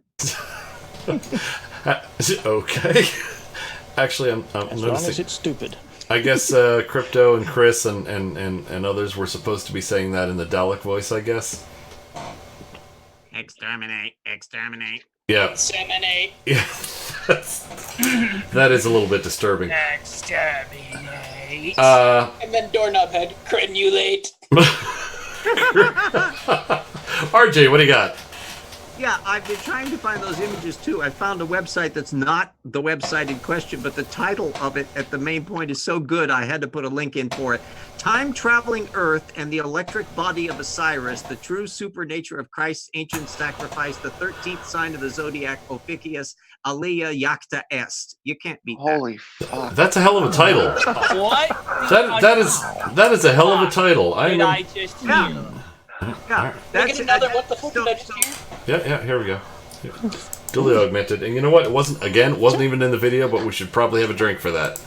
Okay. Actually, I'm As long as noticing. it's stupid. I guess Crypto and Chris and others were supposed to be saying that in the Dalek voice, I guess. Exterminate, exterminate. Yeah. Disseminate. Yeah. That is a little bit disturbing. Exterminate. And then doorknob head, crenulate. RJ, what do you got? Yeah, I've been trying to find those images too. I found a website that's not the website in question, but the title of it at the main point is so good I had to put a link in for it. Time Traveling Earth and the Electric Body of Osiris, the true supernature of Christ's ancient sacrifice, the 13th sign of the zodiac, Ophiuchus, Alia Jacta Est. You can't beat that. Holy fuck. That's a hell of a title. What? That is a hell of a title. Did I just hear? Yeah, Make it another what the fuck did I just hear? Yeah, here we go. Duly augmented. And you know what? It wasn't even in the video, but we should probably have a drink for that.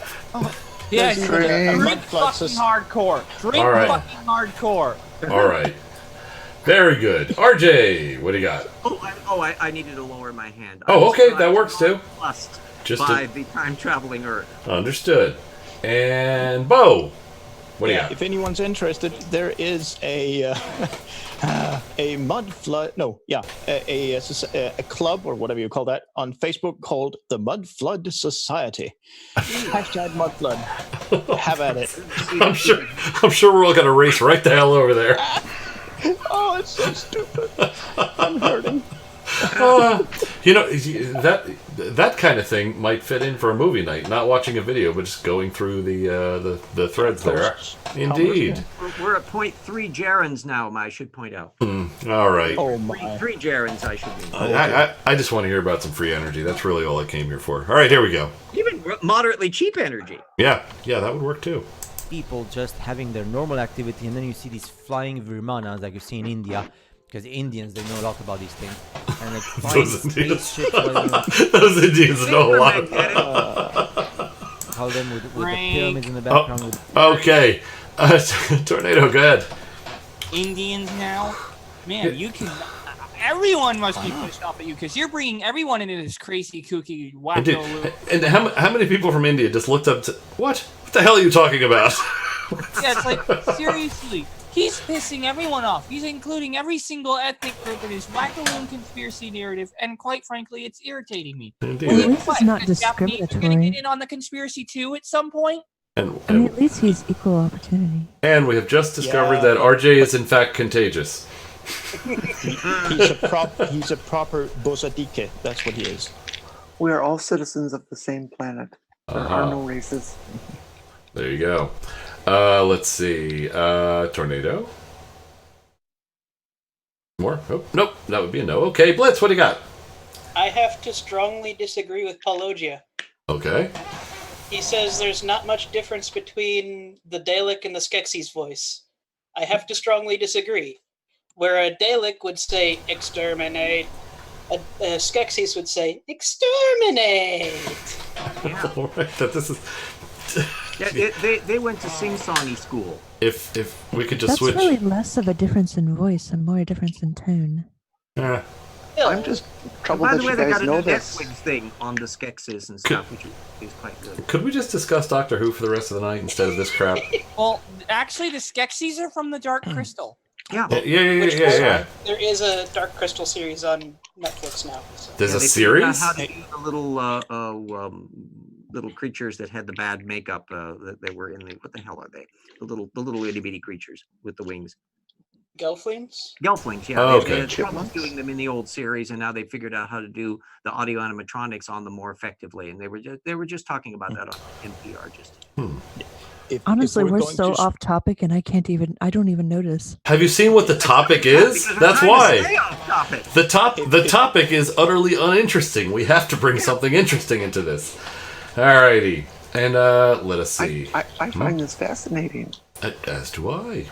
Yeah, Drink. drink fucking hardcore. Drink All right. fucking hardcore. All right. Very good. RJ, what do you got? I needed to lower my hand. Oh, okay, that works too. Plus Just by the Time Traveling Earth. Understood. And Bo, what do you got? If anyone's interested, there is a mud flood. No, yeah, a club or whatever you call that on Facebook called the Mud Flood Society. Hashtag Mud Flood. Have at it. I'm sure we're all gonna race right the hell over there. Oh, it's so stupid. I'm hurting. That kind of thing might fit in for a movie night. Not watching a video, but just going through the threads there. Indeed. We're at 0.3 gerunds now, I should point out. All right. Oh my. 3 gerunds, I should mean. I just want to hear about some free energy. That's really all I came here for. All right, here we go. Even moderately cheap energy. Yeah, that would work too. People just having their normal activity, and then you see these flying Vimanas like you see in India, because the Indians, they know a lot about these things, and like flying spaceships. Those Indians know a lot. How them with the pyramids in the background. Okay, Tornado, go ahead. Indians now, man, you can. Everyone must be pissed off at you because you're bringing everyone into this crazy, kooky, wacko loop. And how many people from India just looked up to what? What the hell are you talking about? Yeah, it's like, seriously, he's pissing everyone off. He's including every single ethnic group in his wackaloon conspiracy narrative, and quite frankly, it's irritating me. Indeed. Well, at least it's not The Japanese are gonna discriminatory. get in on the conspiracy too at some point? I mean, at least he's equal opportunity. And we have just discovered that RJ is in fact contagious. He's a proper Bozadike. That's what he is. We are all citizens of the same planet. There are no races. There you go. Let's see. Tornado? More? Oh, nope. That would be a no. Okay, Blitz, what do you got? I have to strongly disagree with Paulogia. Okay. He says there's not much difference between the Dalek and the Skeksis voice. I have to strongly disagree. Where a Dalek would say, exterminate, a Skeksis would say, exterminate! Yeah. All right, this is... Yeah, they went to sing-songy school. If we could just That's switch... really less of a difference in voice and more a difference in tone. I'm just troubled By that the way, you they guys got a know new this. Netflix thing on the Skeksis and stuff, which is quite good. Could we just discuss Doctor Who for the rest of the night instead of this crap? Well, actually, the Skeksis are from the Dark Crystal. Yeah. Yeah. There is a Dark Crystal series on Netflix now. So. There's a They figured out series? how to do the little creatures that had the bad makeup that they were in the, what the hell are they? The little itty bitty creatures with the wings. Gelflings? Gelflings, yeah. Oh, They okay. had trouble doing them in the old series, and now they figured out how to do the audio animatronics on them more effectively. And they were just talking about that on NPR. Honestly, if we're going so to- off topic, and I don't even notice. Have you seen what the topic is? Because I'm That's trying to stay why. off topic. The topic is utterly uninteresting. We have to bring something interesting into this. Alrighty. And let us see. I find this fascinating. As do I.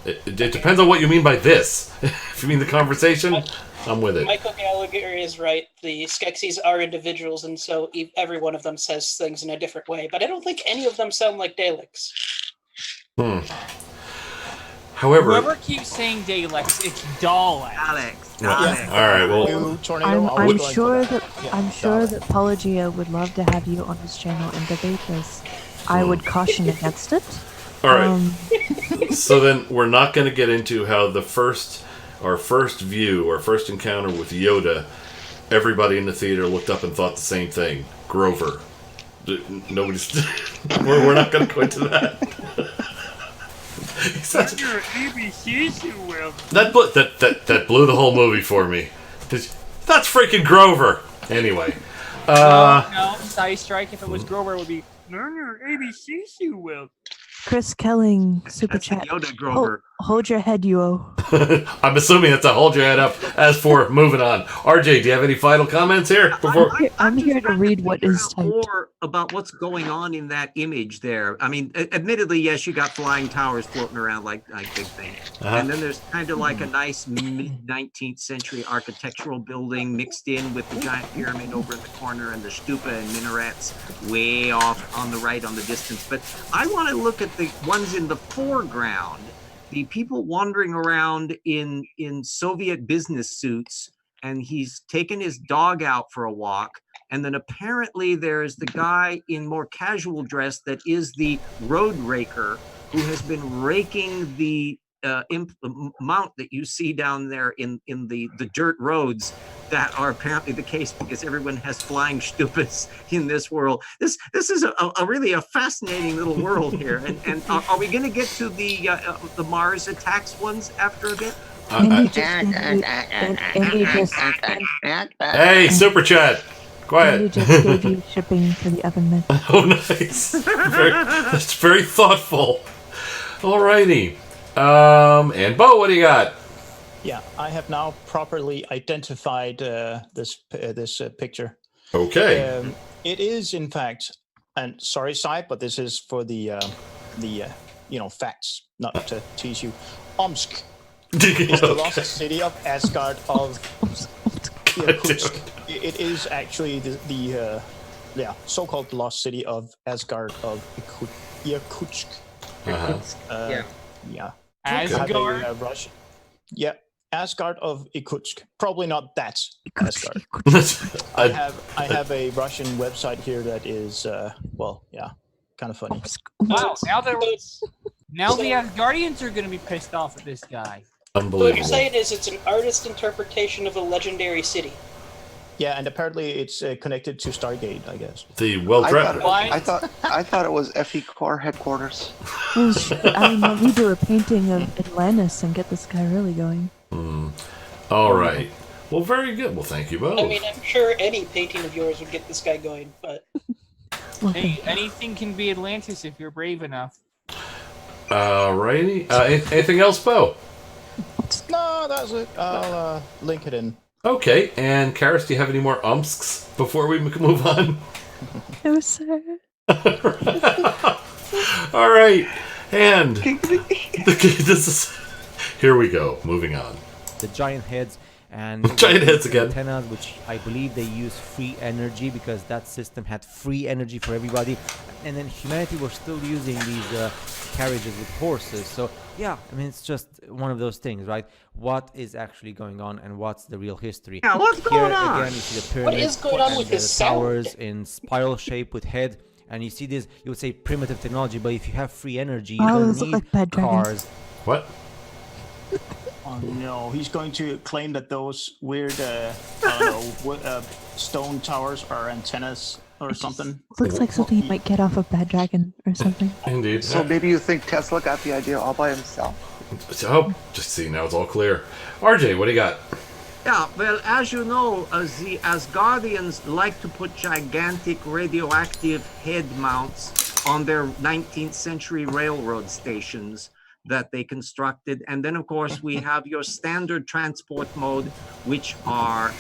It depends on what you mean by this. If you mean the conversation, I'm with it. Michael Gallagher is right. The Skeksis are individuals, and so every one of them says things in a different way. But I don't think any of them sound like Daleks. However, Whoever keeps saying Daleks, it's Daleks. Alex. all right. Well, You, Tornado, I was I'm going sure for that Yeah, I'm sure Dalek. that Paulogia would love to have you on his channel and debate this. I would caution against it. all right. So then we're not going to get into how our first encounter with Yoda, everybody in the theater looked up and thought the same thing. Grover. Nobody's. We're not going to go into that. That blew the whole movie for me. That's freaking Grover. Anyway. No, Side Strike, if it was Grover, it would be learn your ABCs, you will. Chris Kelling, super That's the chat. Yoda Grover. Hold your head, UO. I'm assuming that's a hold your head up. As for moving on, RJ, do you have any final comments here? Before I'm just here to trying read figure what is out typed. more about what's going on in that image there. I mean, admittedly, yes, you got flying towers floating around like big thing, and then there's kind of like a nice mid 19th century architectural building mixed in with the giant pyramid over in the corner and the stupa and minarets way off on the right on the distance. But I want to look at the ones in the foreground. The people wandering around in Soviet business suits, and he's taken his dog out for a walk. And then apparently there's the guy in more casual dress that is the road raker who has been raking the mount that you see down there in the dirt roads that are apparently the case because everyone has flying stupas in this world. This is a really a fascinating little world here. And are we going to get to the Mars attacks ones after a bit? Hey, super chat. Quiet. Andy just gave you shipping for the oven mitt. Oh, nice. That's very thoughtful. Alrighty. And Bo, what do you got? Yeah, I have now properly identified this picture. Okay. It is, in fact, and sorry, Sai, but this is for the facts, not to tease you. Omsk is the lost city of Asgard of Irkutsk. It is actually the so-called lost city of Asgard of Irkutsk. Yeah. Asgard? Russian. Yeah, Asgard of Irkutsk. Probably not that Asgard. I have a Russian website here that is kind of funny. Wow, now the Asgardians are going to be pissed off at this guy. So what you're Unbelievable. saying is it's an artist interpretation of a legendary city. Yeah, and apparently it's connected to Stargate, I guess. The well-dressed. I thought it was FE Core headquarters. Well, I mean, we do a painting of Atlantis and get this guy really going. All right. Well, very good. Well, thank you both. I mean, I'm sure any painting of yours would get this guy going, but... Hey, anything can be Atlantis if you're brave enough. Alrighty. Anything else, Bo? No, that's it. I'll link it in. Okay. And Karis, do you have any more umsks before we move on? No, sir. All right. And this is. Here we go. Moving on. The giant heads and Giant heads again. antennas, which I believe they use free energy because that system had free energy for everybody, and then humanity was still using these carriages with horses. So yeah, I mean, it's just one of those things, right? What is actually going on and what's the real history? Yeah, what's going on? Again, you see the What pyramids is going on and with the his sound? towers in spiral shape with head, and you see this, you would say primitive technology, but if you have free energy, you Oh, don't those look need like bad dragons. cars. What? Oh no, he's going to claim that those weird, stone towers are antennas or something. Looks like something you might get off of Bad Dragon or something. Indeed. So maybe you think Tesla got the idea all by himself? So, just see, now it's all clear. RJ, what do you got? Yeah, well, as you know, the Asgardians like to put gigantic radioactive head mounts on their 19th century railroad stations that they constructed. And then, of course, we have your standard transport mode, which are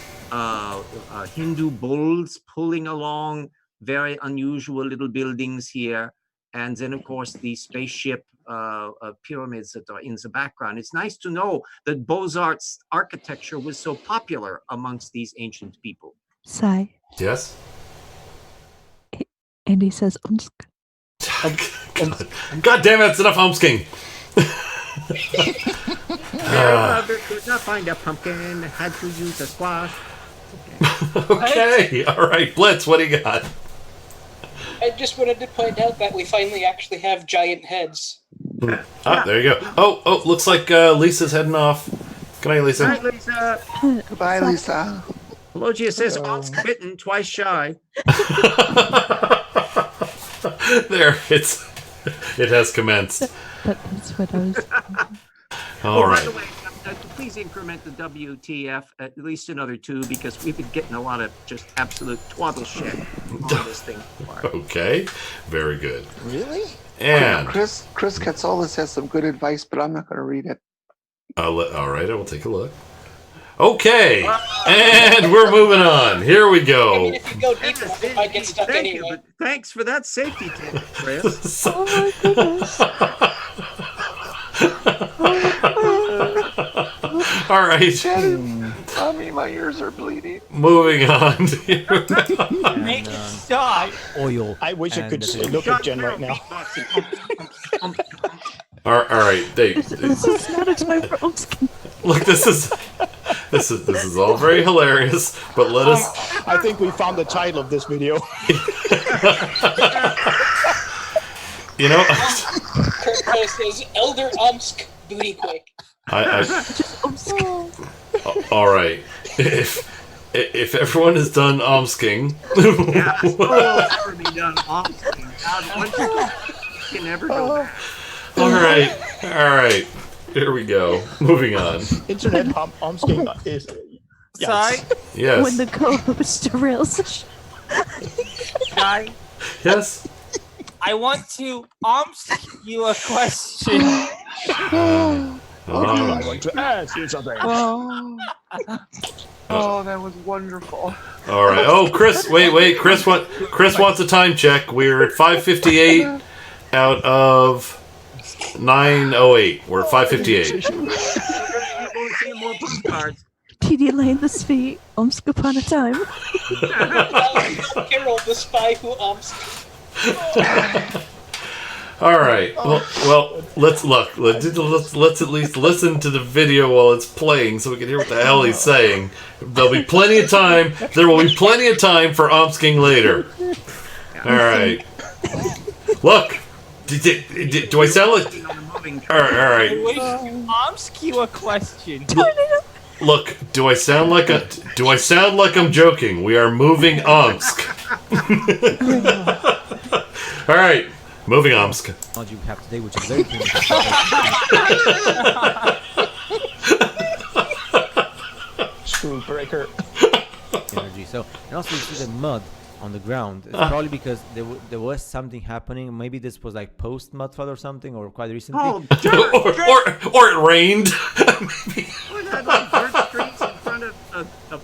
Hindu bulls pulling along very unusual little buildings here. And then, of course, the spaceship pyramids that are in the background. It's nice to know that Beaux-Arts architecture was so popular amongst these ancient people. Sigh. Yes? Andy says Omsk. God damn it, it's enough umsking. Mother could not find a pumpkin, had to use a squash. Okay, all right. Blitz, what do you got? I just wanted to point out that we finally actually have giant heads. Ah, there you go. Oh, looks like Lisa's heading off. Good night, Lisa. Hi, Lisa. Goodbye, Lisa. Logia says Omsk bitten, twice shy. There, it has commenced. That's what I was. All By right. the way, please increment the WTF at least another 2 because we've been getting a lot of just absolute twaddle shit on this thing. Okay. Very good. Really? And Chris Katsolis has some good advice, but I'm not going to read it. all right, I will take a look. Okay, and we're moving on. Here we I mean, go. if you go deep enough, it might get stuck Thank anyway. you, but thanks for that safety tip, Chris. Oh my goodness. All right, Mommy, my ears are bleeding. moving on. Make it stop. Oil. I wish I could and- look at Jen right now. All right, This is not a time for Omskin. look. This is all very hilarious, but let us. I think we found the title of this video. You know, Kurt says, Elder Omsk booty quick. Just Omskin. all right. If everyone has done Omsking, Yeah, it's never be done honestly. God, once you can never go back. all right. Here we go. Moving on. Internet omsking is. Sorry, Yes. When the co-host derails the show. guy. Yes. I want to ask you a question. I want to ask you something. Oh, that was wonderful. All right. Oh, Chris, wait. Chris wants a time check. We're at 5:58 out of 9:08. We're at 5:58. You're going to see more postcards. TD Lane the Sphy, Omsk upon a time. Carol, the spy who Omsk. All right. Well, let's look. Let's at least listen to the video while it's playing, so we can hear what the hell he's saying. There'll be plenty of time. There will be plenty of time for Omsking later. All right. Look. Do I sound like? All right. I wish to ask you a question. Look. Do I sound like I'm joking? We are moving Omsk. All right. Moving Omsk. Technology we have today, which is very primitive. Screw breaker. energy. So, and also you see the mud on the ground. It's probably because there was something happening. Maybe this was like post mud flood or something, or quite recently. Oh, dirt! or it rained. We're not like dirt streets in front of a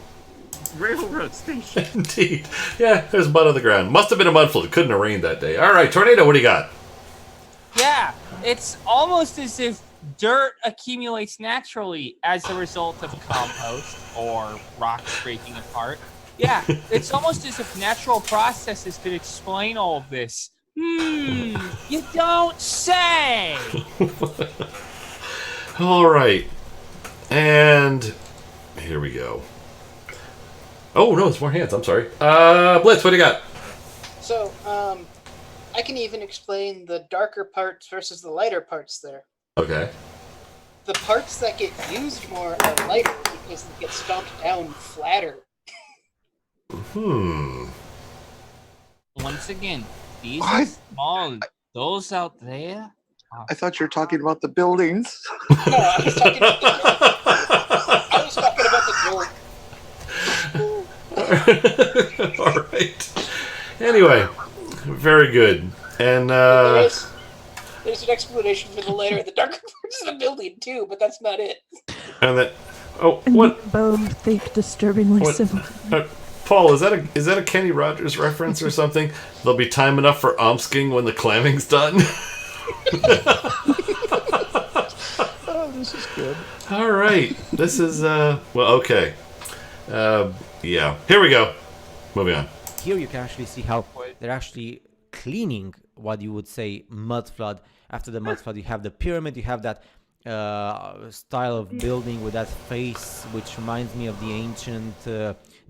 railroad station. Indeed. Yeah, there's mud on the ground. Must have been a mud flood. It couldn't have rained that day. All right, Tornado, what do you got? Yeah, it's almost as if dirt accumulates naturally as a result of compost or rocks breaking apart. Yeah, it's almost as if natural processes could explain all of this. You don't say! All right. And here we go. Oh, no, it's more hands. I'm sorry. Blitz, what do you got? So, I can even explain the darker parts versus the lighter parts there. Okay. The parts that get used more are lighter because they get stomped down flatter. Once again, these I- are small. Those out there? I thought you were talking about the buildings. No, I was talking about the gold. All right. Anyway, very good. And There's an explanation for the lighter and the darker parts of the building too, but that's not it. and that. Oh, And what? we both think disturbingly What? similar. Paul, is that a Kenny Rogers reference or something? There'll be time enough for omsking when the clamming's done. Oh, this is good. All right. This is well, okay. Yeah. Here we go. Moving on. Here you can actually see how they're actually cleaning what you would say mud flood. After the mud flood, you have the pyramid, you have that style of building with that face, which reminds me of the ancient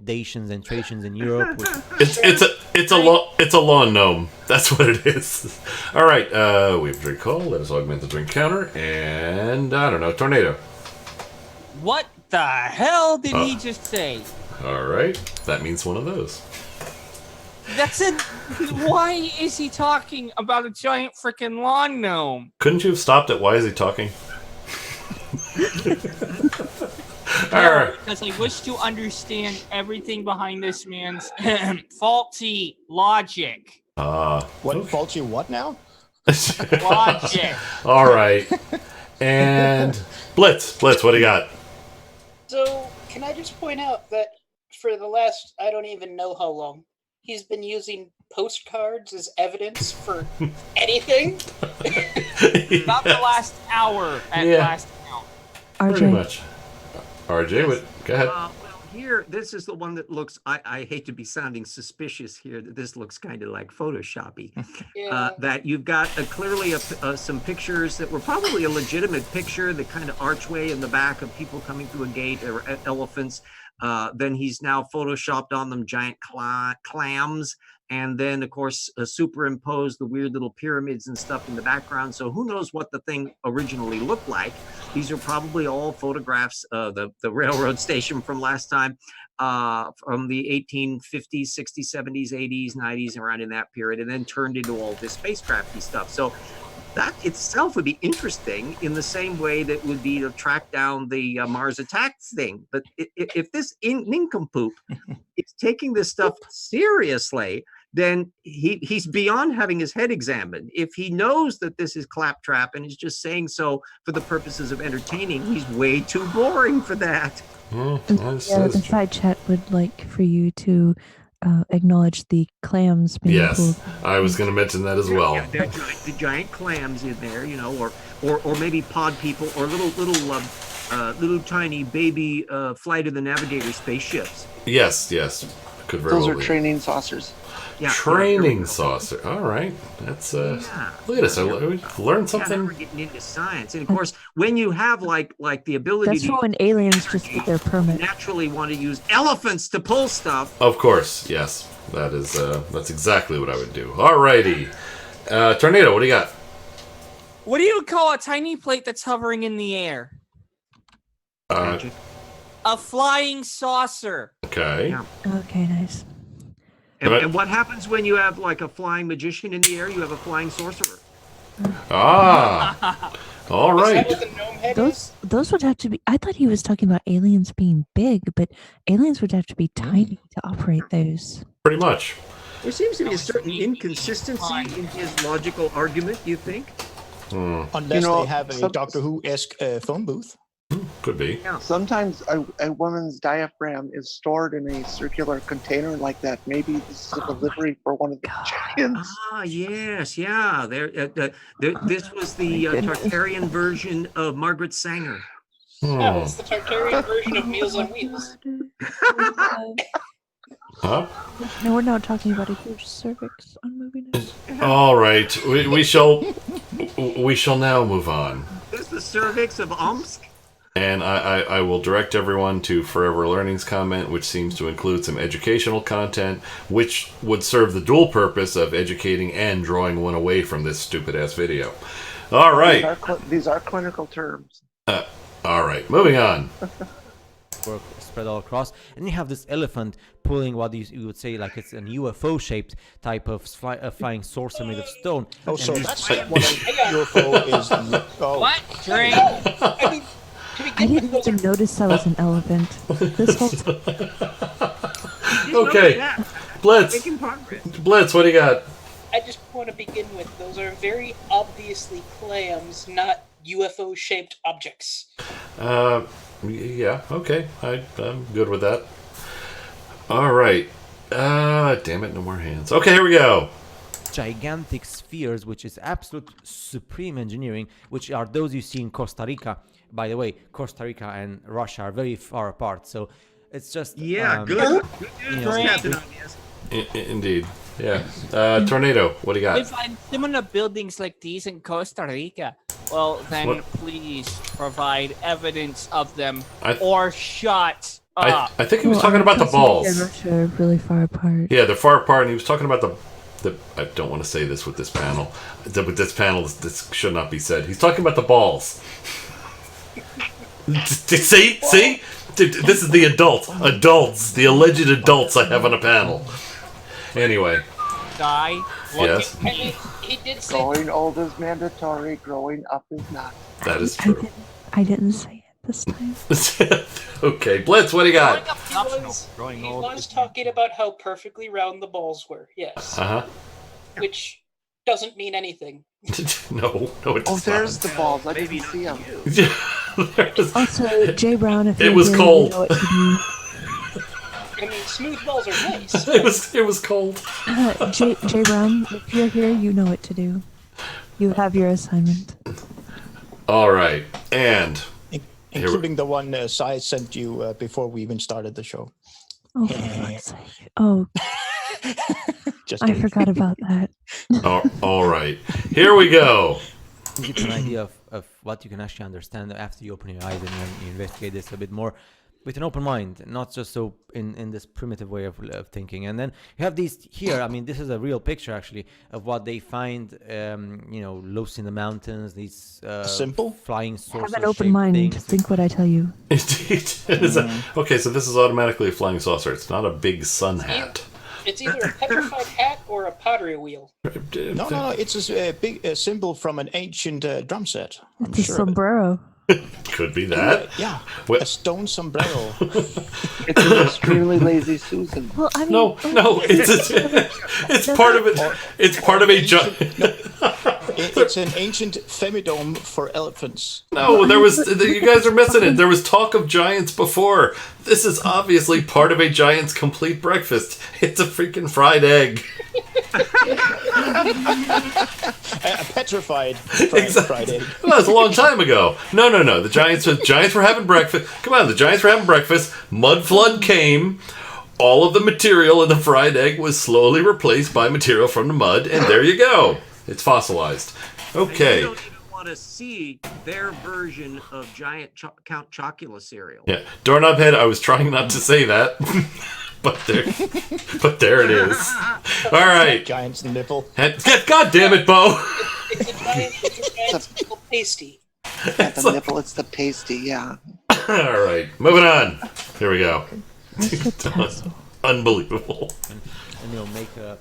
Dacians and Thracians in Europe. It's a lawn gnome. That's what it is. All right. We have drink call. Let us augment the drink counter, and I don't know, tornado. What the hell did he just say? All right. That means one of those. That's a Why is he talking about a giant freaking lawn gnome? Couldn't you have stopped at why is he talking? All right. Because I wish to understand everything behind this man's faulty logic. What faulty what now? Logic. All right. And Blitz, what do you got? So, can I just point out that for the last, I don't even know how long, he's been using postcards as evidence for anything? About the last hour at last count. Pretty RJ. much. RJ, go ahead. Well, here, this is the one that looks, I hate to be sounding suspicious here, that this looks kind of like Photoshoppy. Yeah. That you've got clearly some pictures that were probably a legitimate picture, the kind of archway in the back of people coming through a gate or elephants. Then he's now photoshopped on them giant clams. And then, of course, superimposed the weird little pyramids and stuff in the background. So who knows what the thing originally looked like. These are probably all photographs of the railroad station from last time, from the 1850s, 60s, 70s, 80s, 90s, around in that period, and then turned into all this spacecrafty stuff. So that itself would be interesting in the same way that would be to track down the Mars Attacks thing. But if this nincompoop is taking this stuff seriously, then he's beyond having his head examined. If he knows that this is claptrap and is just saying so for the purposes of entertaining, he's way too boring for that. The side chat would like for you to acknowledge the clams being Yes, pulled. I was going to mention that as well. Yeah, the giant clams in there, you know, or maybe pod people, or little tiny baby Flight of the Navigator spaceships. Yes, could very Those well are be. training saucers. Yeah, Training saucer. All right, that's look at us. I learned Yeah, now something. we're getting into science, and of course, when you have like the ability That's to for when aliens just get their permit. naturally want to use elephants to pull stuff. Of course, yes. That is that's exactly what I would do. All righty, Tornado. What do you got? What do you call a tiny plate that's hovering in the air? A flying saucer. Okay. Yeah. Okay, nice. And what happens when you have like a flying magician in the air? You have a flying sorcerer. Ah. All Is that right. what the gnome head is? Those would have to be. I thought he was talking about aliens being big, but aliens would have to be tiny to operate those. Pretty much. There seems to be a certain inconsistency in his logical argument. You think? Unless You know, they have a some- Doctor Who-esque phone booth. Could be. Sometimes a woman's diaphragm is stored in a circular container like that. Maybe this is a delivery for one of the giants. Ah, yes, yeah. This was the goodness. Tartarian version of Margaret Sanger. No, it's the Tartarian version of Meals on Wheels. Huh? No, we're not talking about a huge cervix on movie night. All right. We shall now move on. This is the cervix of Omsk. And I will direct everyone to Forever Learning's comment, which seems to include some educational content, which would serve the dual purpose of educating and drawing one away from this stupid-ass video. All right. These are clinical terms. All right. Moving on. Work spread all across, and you have this elephant pulling what you would say like it's an UFO shaped type of flying saucer made of stone. Oh, And so there's- that's what a UFO is. Oh, What? Drink. I mean, to I begin with, didn't those even are notice that was an elephant. This whole time. Okay. Blitz. Making progress. Blitz, what do you got? I just want to begin with those are very obviously clams, not UFO-shaped objects. Yeah, okay. I'm good with that. All right. Damn it, no more hands. Okay, here we go. gigantic spheres, which is absolute supreme engineering, which are those you see in Costa Rica. By the way, Costa Rica and Russia are very far apart, so it's just Good you know, Captain Obvious. Indeed. Yeah. Tornado, what do you got? If I'm similar buildings like these in Costa Rica, well, then What? please provide evidence of them I- or shut up. I think he was Well, talking about the Costa Rica and balls. Russia are really far apart. Yeah, they're far apart, and he was talking about the I don't want to say this with this panel. With this panel, this should not be said. He's talking about the balls. See? This is the adults, the alleged adults I have on a panel. Anyway, sky. Yes. I mean, he did say Growing old is mandatory. Growing up is not. That is I true. didn't say it this time. Okay, Blitz, what do you got? he was talking about how perfectly round the balls were. Yes. Which doesn't mean anything. No, it does there's not. the balls. I didn't see them. Also, Jay Brown, if It you're was here, cold. you know what to do. I mean, smooth balls are nice. It was cold. Jay Brown, if you're here, you know what to do. You have your assignment. All right, and including the one Sai sent you before we even started the show. Oh, for fuck's sake. Oh, Just I forgot about that. all right, here we go. It gives an idea of what you can actually understand after you open your eyes and you investigate this a bit more with an open mind, not just so in this primitive way of thinking. And then you have these here. I mean, this is a real picture actually of what they find, loose in the mountains. These simple flying saucer. Have an open mind. Things. Think what I tell you. Indeed. Okay, so this is automatically a flying saucer. It's not a big sun hat. It's either a petrified hat or a pottery wheel. No. It's a big symbol from an ancient drum set. It's a sombrero. Could be that. Yeah, What? a stone sombrero. It's an extremely lazy Susan. Well, I mean, No, it's part of it. It's part of a giant. It's an ancient femidome for elephants. No, you guys are missing it. There was talk of giants before. This is obviously part of a giant's complete breakfast. It's a freaking fried egg. A petrified fried egg. Well, that was a long time ago. No. The giants were having breakfast. Come on, the giants were having breakfast. Mud flood came. All of the material in the fried egg was slowly replaced by material from the mud, and there you go. It's fossilized. Okay. You don't even want to see their version of giant Count Chocula cereal. Yeah, doorknob head. I was trying not to say that, but there it is. All right. Giant's nipple. God damn it, Bo. It's a giant nipple pasty. Not the nipple, it's the pasty, yeah. All right, moving on. Here we go. Unbelievable. And you'll make a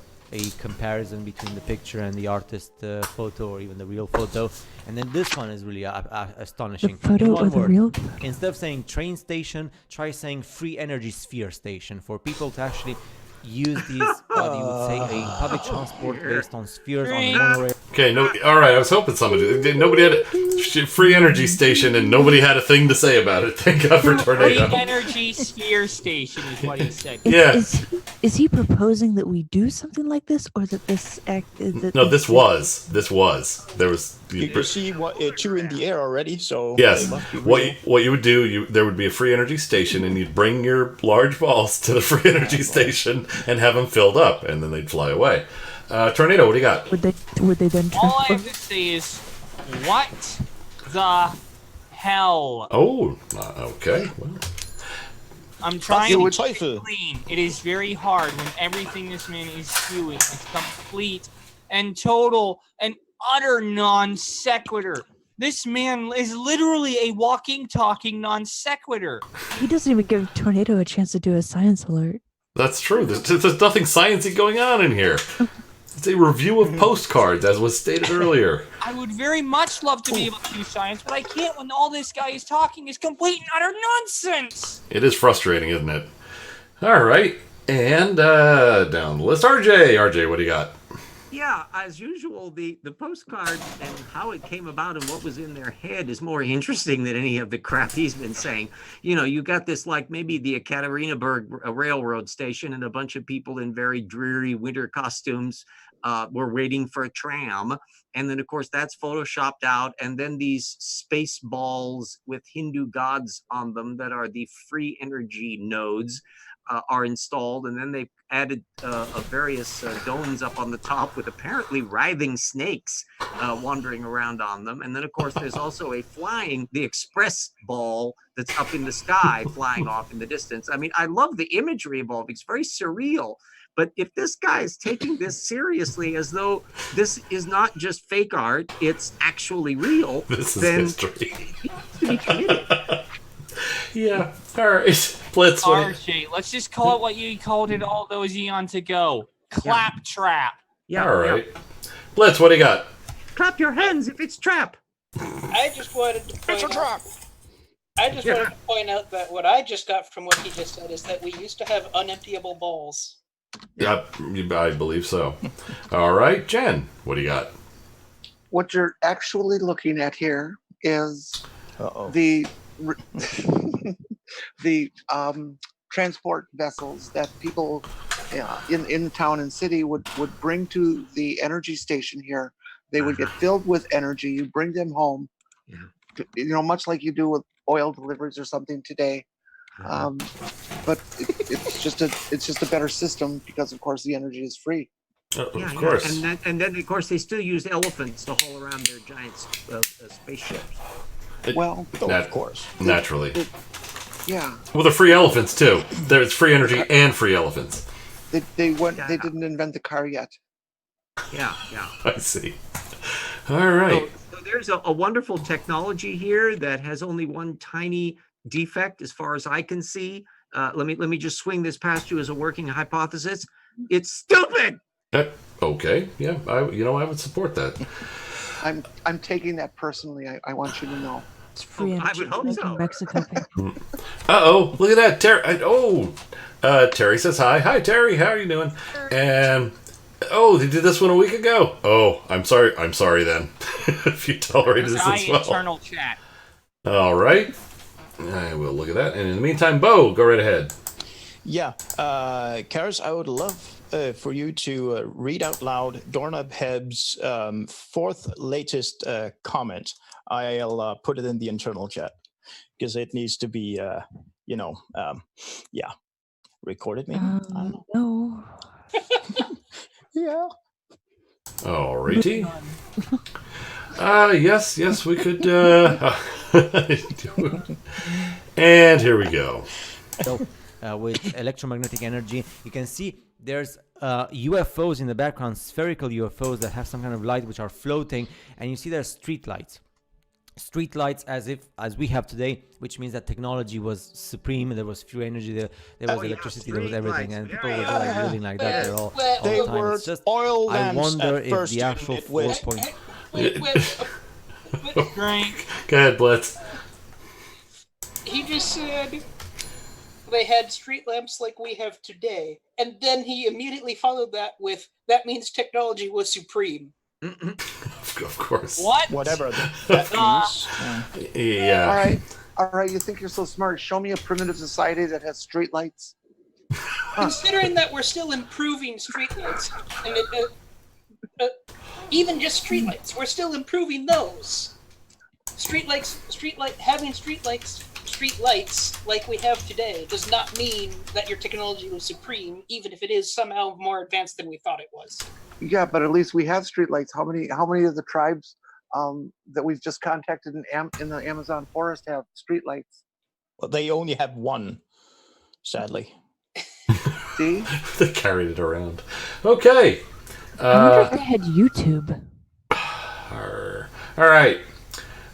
comparison between the picture and the artist photo, or even the real photo. And then this one is really astonishing. The photo or the real? Instead of saying train station, try saying free energy sphere station, for people to actually use these, what you would say, a public transport based on spheres on the monorail. Okay, all right. I was hoping nobody had a free energy station, and nobody had a thing to say about it. Thank God for tornado. Free energy sphere station is what he said. Yeah. Is he proposing that we do something like this, or that this act? No, this was. There was. You see two in the air already, so yes. they must be real. What you would do? There would be a free energy station, and you'd bring your large balls to the free energy station and have them filled up, and then they'd fly away. Tornado, what do you got? Would they then? All I have to say is, what the hell? Oh, okay. Well. I'm trying to That's keep it clean. It is very hard when everything this man is doing is complete and total and utter non sequitur. This man is literally a walking, talking non sequitur. He doesn't even give Tornado a chance to do a science alert. That's true. There's nothing sciencey going on in here. It's a review of postcards, as was stated earlier. I would very much love to be able to do science, but I can't when all this guy is talking is complete and utter nonsense. It is frustrating, isn't it? All right. And down the list, RJ, what do you got? Yeah, as usual, the postcard and how it came about and what was in their head is more interesting than any of the crap he's been saying. You know, you got this like maybe the Ekaterinburg railroad station and a bunch of people in very dreary winter costumes were waiting for a tram. And then, of course, that's photoshopped out. And then these space balls with Hindu gods on them that are the free energy nodes are installed, and then they added various domes up on the top with apparently writhing snakes wandering around on them. And then, of course, there's also the express ball that's up in the sky flying off in the distance. I mean, I love the imagery involved. It's very surreal. But if this guy is taking this seriously as though this is not just fake art, it's actually real, This is then history. he needs to be committed. Yeah. All right. Blitz. RJ, let's just call it what you called it all those eons ago. Claptrap. Yeah. All right. Blitz, what do you got? Clap your hands if it's trap. I just wanted to point It's a trap. wanted to point out that what I just got from what he just said is that we used to have unemptiable balls. Yep, I believe so. All right, Jen, what do you got? What you're actually looking at here is the the transport vessels that people in town and city would bring to the energy station here. They would get filled with energy. You bring them home, much like you do with oil deliveries or something today. But it's just a better system because, of course, the energy is free. Of course. And then of course they still use elephants to haul around their giant spaceships. Of course, naturally. Yeah. Well, the free elephants too. There's free energy and free elephants. They didn't invent the car yet. Yeah. I see. All right. So there's a wonderful technology here that has only one tiny defect, as far as I can see. Let me just swing this past you as a working hypothesis. It's stupid. Okay. Yeah. I would support that. I'm taking that personally. I want you to know. It's free I would hope so. Mexico. Look at that, Terry. Terry says hi. Hi, Terry. How are you doing? And they did this one a week ago. Oh, I'm sorry then. If you tolerated this as well. Internal chat. All right. I will look at that. And in the meantime, Bo, go right ahead. Yeah, Karis, I would love for you to read out loud Doorknob Heb's fourth latest comment. I'll put it in the internal chat because it needs to be, recorded maybe. I don't know. No. Yeah. All righty. Yes, we could. And here we go. So, with electromagnetic energy, you can see there's UFOs in the background, spherical UFOs that have some kind of light which are floating, and you see there's street lights. Street lights as we have today, which means that technology was supreme. There was free energy, there was electricity, there was everything, and people were like living like that. They're all They the time. were It's just, oil I lamps wonder at if first, the actual it was- 4 point. Drink. Go ahead, Blitz. He just said they had street lamps like we have today, and then he immediately followed that with, that means technology was supreme. Of course. What? Whatever that means. Yeah. All right. You think you're so smart? Show me a primitive society that has street lights. Considering that we're still improving streetlights, and even just streetlights, we're still improving those. Having streetlights like we have today does not mean that your technology was supreme, even if it is somehow more advanced than we thought it was. Yeah, but at least we have streetlights. How many of the tribes that we've just contacted in the Amazon forest have streetlights? Well, they only have one, sadly. See? They carried it around. Okay. I wonder if they had YouTube. All right.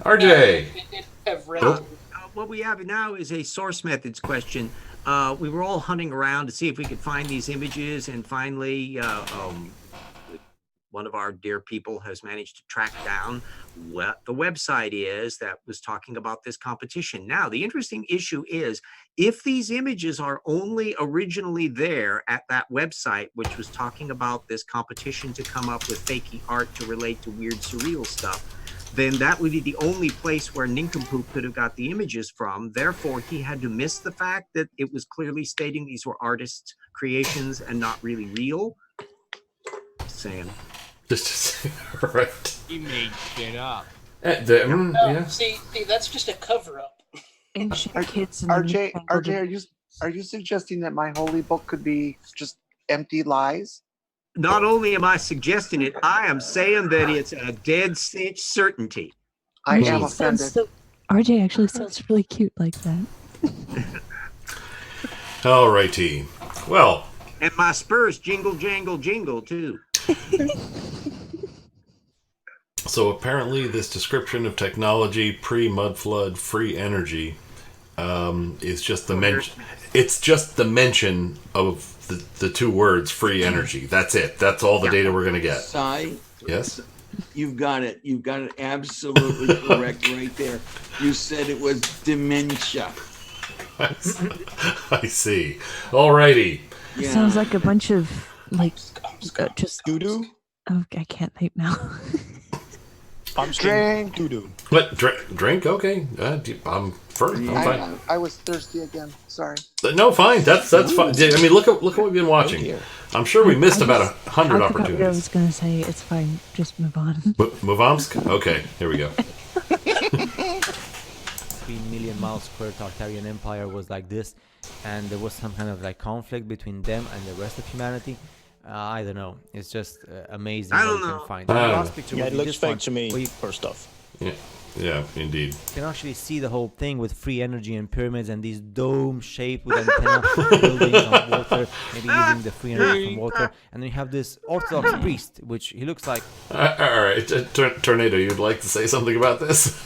RJ. What we have now is a source methods question. We were all hunting around to see if we could find these images, and finally one of our dear people has managed to track down what the website is that was talking about this competition. Now, the interesting issue is, if these images are only originally there at that website, which was talking about this competition to come up with fakey art to relate to weird surreal stuff, then that would be the only place where Nincompoop could have got the images from. Therefore, he had to miss the fact that it was clearly stating these were artists' creations and not really real. Just saying. Just right. He made shit up. Yeah. See, that's just a cover-up. Ancient kids. RJ, are you suggesting that my holy book could be just empty lies? Not only am I suggesting it, I am saying that it's a dead cinch certainty. I am offended. RJ actually sounds really cute like that. All righty. Well. And my spurs jingle, jangle, jingle, too. So apparently this description of technology, pre-mud flood, free energy, is just the mention. It's just the mention of the two words "free energy." That's it. That's all the data we're going to get. Sai, Yes. you've got it. You've got it absolutely correct right there. You said it was dementia. I see. Alrighty. Yeah. Sounds like a bunch of like just Doo-doo? Oh, I can't think now. Drink. Doo-doo. But drink, okay. I'm fine. I was thirsty again. Sorry. No, fine. That's fine. I mean, look at what we've been watching. I'm sure we missed about 100 I forgot what I was opportunities. going to say. It's fine. Just move on. Muvomsk? Okay, here we go. 3 million mile square Tartarian Empire was like this, and there was some kind of like conflict between them and the rest of humanity. I don't know. It's just amazing I what don't you know. can find. The last picture Yeah, would it be looks this fake one, to me, where you first off. Yeah, indeed. can actually see the whole thing with free energy and pyramids and these dome shaped with antenna buildings on water, maybe using the free energy from water. And then you have this Orthodox priest, which he looks like. All right, Tornado, you'd like to say something about this?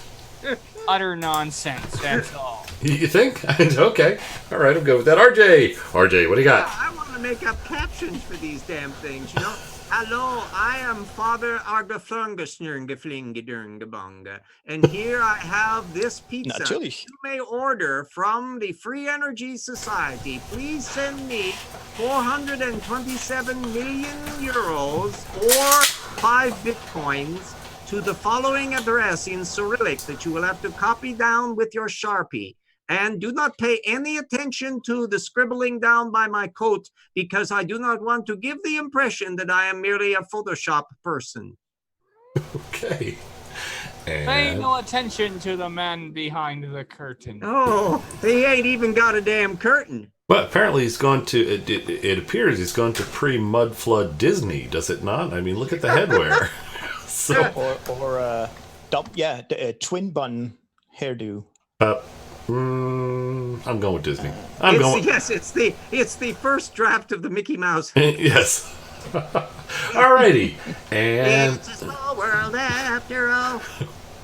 Utter nonsense. That's all. You think? Okay. All right, I'll go with that. RJ, what do you got? I want to make up captions for these damn things, you know? Hello, I am Father Argathungasnurngaflingedurngabonga, and here I have this pizza Natürlich. you may order from the Free Energy Society. Please send me 427 million euros or 5 bitcoins to the following address in Cyrillic that you will have to copy down with your Sharpie. And do not pay any attention to the scribbling down by my coat, because I do not want to give the impression that I am merely a Photoshop person. Okay. Pay And no attention to the man behind the curtain. Oh, he ain't even got a damn curtain. well, apparently he's gone to. It appears he's gone to pre-mud flood Disney, does it not? I mean, look at the headwear. So, Twin bun hairdo. I'm going with Disney. Yes, it's the first draft of the Mickey Mouse. Yes. Alrighty. And It's a small world after all.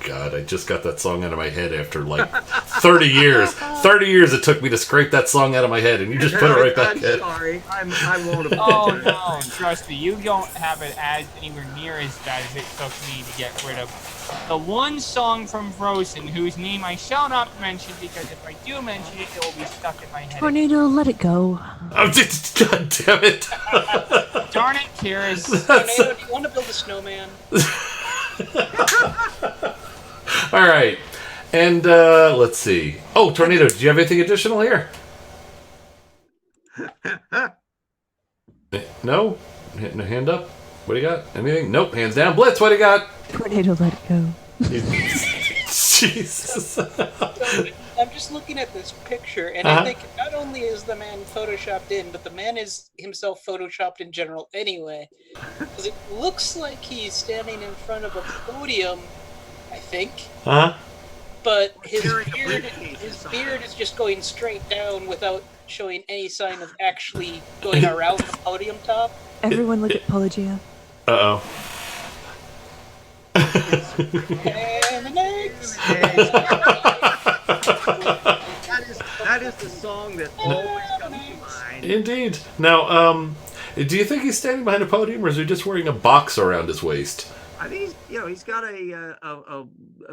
God, I just got that song out of my head after like 30 years. 30 years it took me to scrape that song out of my head, and you just put it right back I'm in. sorry. I won't Oh apologize. no, trust me, you don't have it as anywhere near as bad as it took me to get rid of the one song from Frozen whose name I shall not mention, because if I do mention it, it will be stuck in my head. Tornado, let it go. Oh, God damn it. Darn it, Kiris. Tornado, do you want to build a snowman? All right. And let's see. Oh, Tornado, do you have anything additional here? No? No hand up? What do you got? Anything? Nope. Hands down. Blitz, what do you got? Tornado, let it go. Jesus. I'm just looking at this picture, and Uh-huh. I think not only is the man photoshopped in, but the man is himself photoshopped in general anyway. Because it looks like he's standing in front of a podium, I think, Huh? but his Carrying a beard, briefcase or his something. beard is just going straight down without showing any sign of actually going around the podium top. Everyone look at Pelagia. Uh-oh. And the next. That is the song that always comes to mind. Indeed. Now, do you think he's standing behind a podium, or is he just wearing a box around his waist? I think he's got a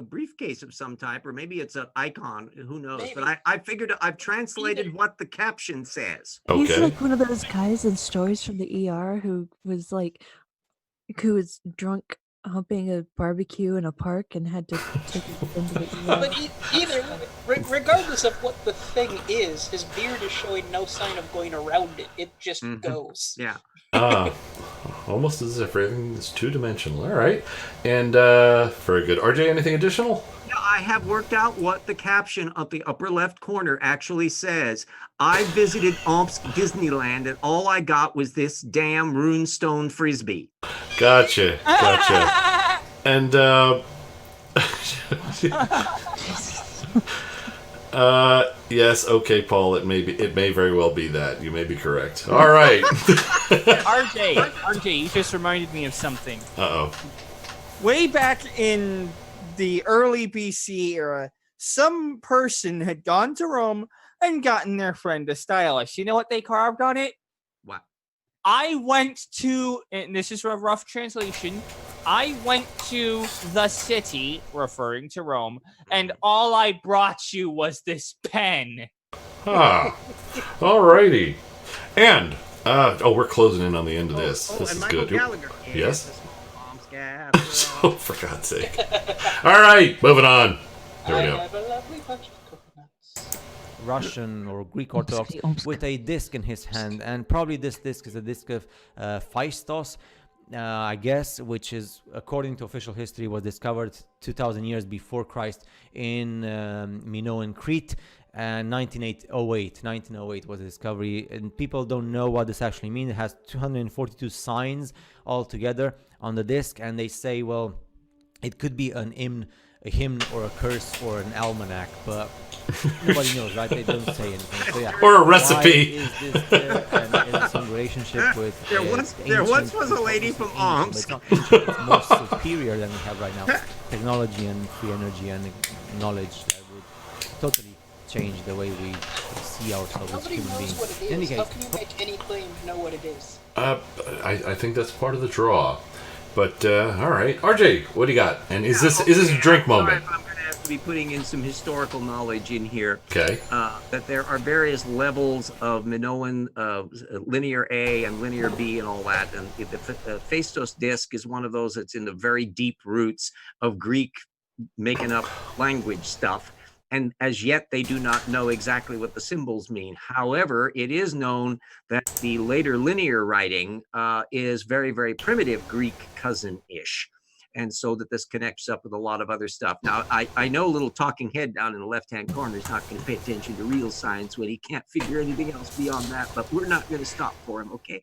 briefcase of some type, or maybe it's an icon. Who knows? Maybe. But I figured I've translated what the caption says. He's Okay. like one of those guys in stories from the ER who was drunk humping a barbecue in a park and had to take it into the ER. But either way, regardless of what the thing is, his beard is showing no sign of going around it. It just goes. Yeah. Almost as if everything is two-dimensional. All right. And very good. RJ, anything additional? Yeah, I have worked out what the caption up the upper left corner actually says. I visited Omsk Disneyland, and all I got was this damn runestone frisbee. Gotcha. And yes, okay, Paul. It may very well be that. You may be correct. All right. RJ, you just reminded me of something. Uh-oh. Way back in the early BC era, some person had gone to Rome and gotten their friend a stylus. You know what they carved on it? What? I went to, and this is a rough translation, I went to the city, referring to Rome, and all I brought you was this pen. Huh. Alrighty. And, we're closing in on the end of this. This and is Michael good. Gallagher. Yes? Bombs gather. Oh, for God's sake. Alright, moving on. Here we I go. have a lovely bunch of coconuts. Russian or Greek Orthodox Omsk. with a disc in his hand, and probably this disc is a disc of Phaistos, I guess, which is, according to official history, was discovered 2,000 years before Christ in Minoan Crete. And 1908 was the discovery, and people don't know what this actually means. It has 242 signs altogether on the disc, and they say, well, it could be a hymn or a curse or an almanac, but nobody knows, right? They don't say anything. So, yeah. Or a recipe. Why is this there? And is some relationship with There once was a lady from Omsk. It's not ancient, it's more superior than we have right now. Technology and free energy and knowledge that would totally change the way we see ourselves as Nobody human knows beings. what it In any is. How case, can you make any claim to know what it is? I think that's part of the draw. But, alright. RJ, what do you got? And is this a drink moment? I'm going to have to be putting in some historical knowledge in here. Okay. That there are various levels of Minoan linear A and linear B and all that. And the Phaistos disc is one of those that's in the very deep roots of Greek making up language stuff. And as yet, they do not know exactly what the symbols mean. However, it is known that the later linear writing is very, very primitive Greek cousin-ish. And so that this connects up with a lot of other stuff. Now, I know a little talking head down in the left-hand corner is not going to pay attention to real science when he can't figure anything else beyond that, but we're not going to stop for him, okay?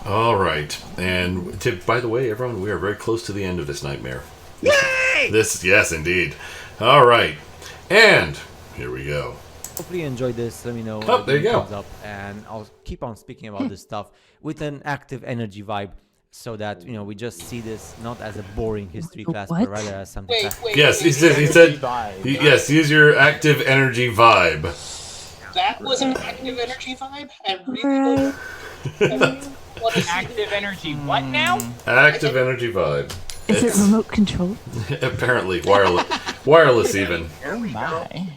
All right. And, by the way, everyone, we are very close to the end of this nightmare. Yay! Yes, indeed. All right. And here we go. hopefully you enjoyed this. Let me know. Oh, there you go. Thumbs up, and I'll keep on speaking about this stuff with an active energy vibe, so that we just see this not as a boring history class, but rather as something. Yes, he said. Yes, use your active energy vibe. That was an active energy vibe. I really want to see Active energy. What now? Active energy vibe. Is it remote control? Apparently, wireless even. Oh my!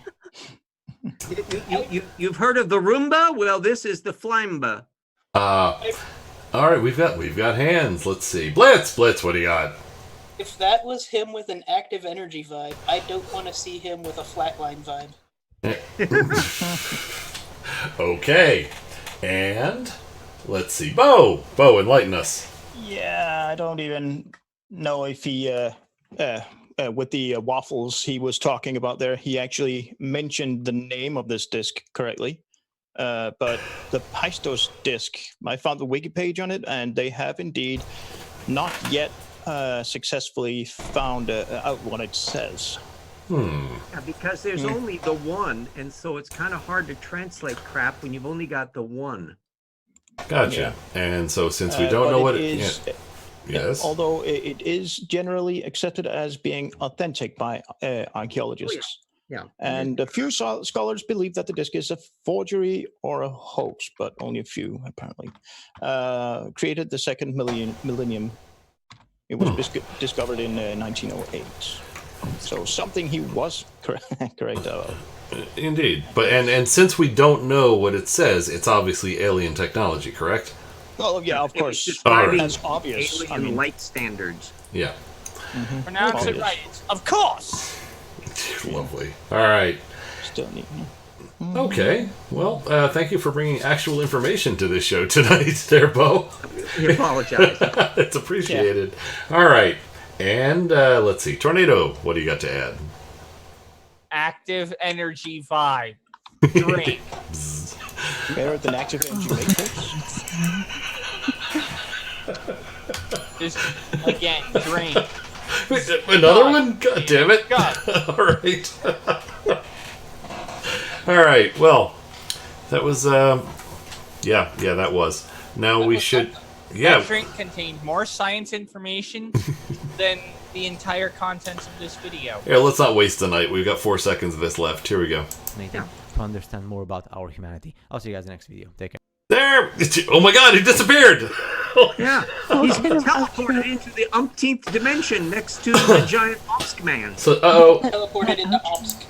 You've heard of the Roomba? Well, this is the Flimba. All right, we've got hands. Let's see, Blitz, what do you got? If that was him with an active energy vibe, I don't want to see him with a flatline vibe. Okay, and let's see, Bo, enlighten us. Yeah, I don't even know if he, with the waffles he was talking about there, he actually mentioned the name of this disc correctly. But the Phaistos disc, I found the wiki page on it, and they have indeed not yet successfully found out what it says. Yeah, because there's only the one, and so it's kind of hard to translate crap when you've only got the one. Gotcha. Yeah. And so since we don't know what it is, yes. Although it is generally accepted as being authentic by archaeologists. Yeah. And a few scholars believe that the disc is a forgery or a hoax, but only a few apparently. Created the second millennium. It was discovered in 1908. So something he was correct about. Indeed. But and since we don't know what it says, it's obviously alien technology, correct? Oh yeah, of course. Describing obvious. alien light standards. Yeah. Pronounce it right. Of course. Lovely. All right. Still neat. Okay. Well, thank you for bringing actual information to this show tonight, there, Bo. We apologize. It's appreciated. Yeah. All right. And let's see. Tornado, what do you got to add? Active energy vibe. Drink. Better than active energy matrix. Just, again, drink. Another one? God damn it. God. All right. All right. Well, that was, yeah, that was. Now we should, That drink contained more science information than the entire contents of this video. Yeah, let's not waste the night. We've got 4 seconds of this left. Here we go. Nathan, to understand more about our humanity. I'll see you guys in the next video. Take care. There! Oh my god, he disappeared! Yeah, he's been teleported into the umpteenth dimension next to the giant Omsk man. So, uh-oh. Teleported into Omsk.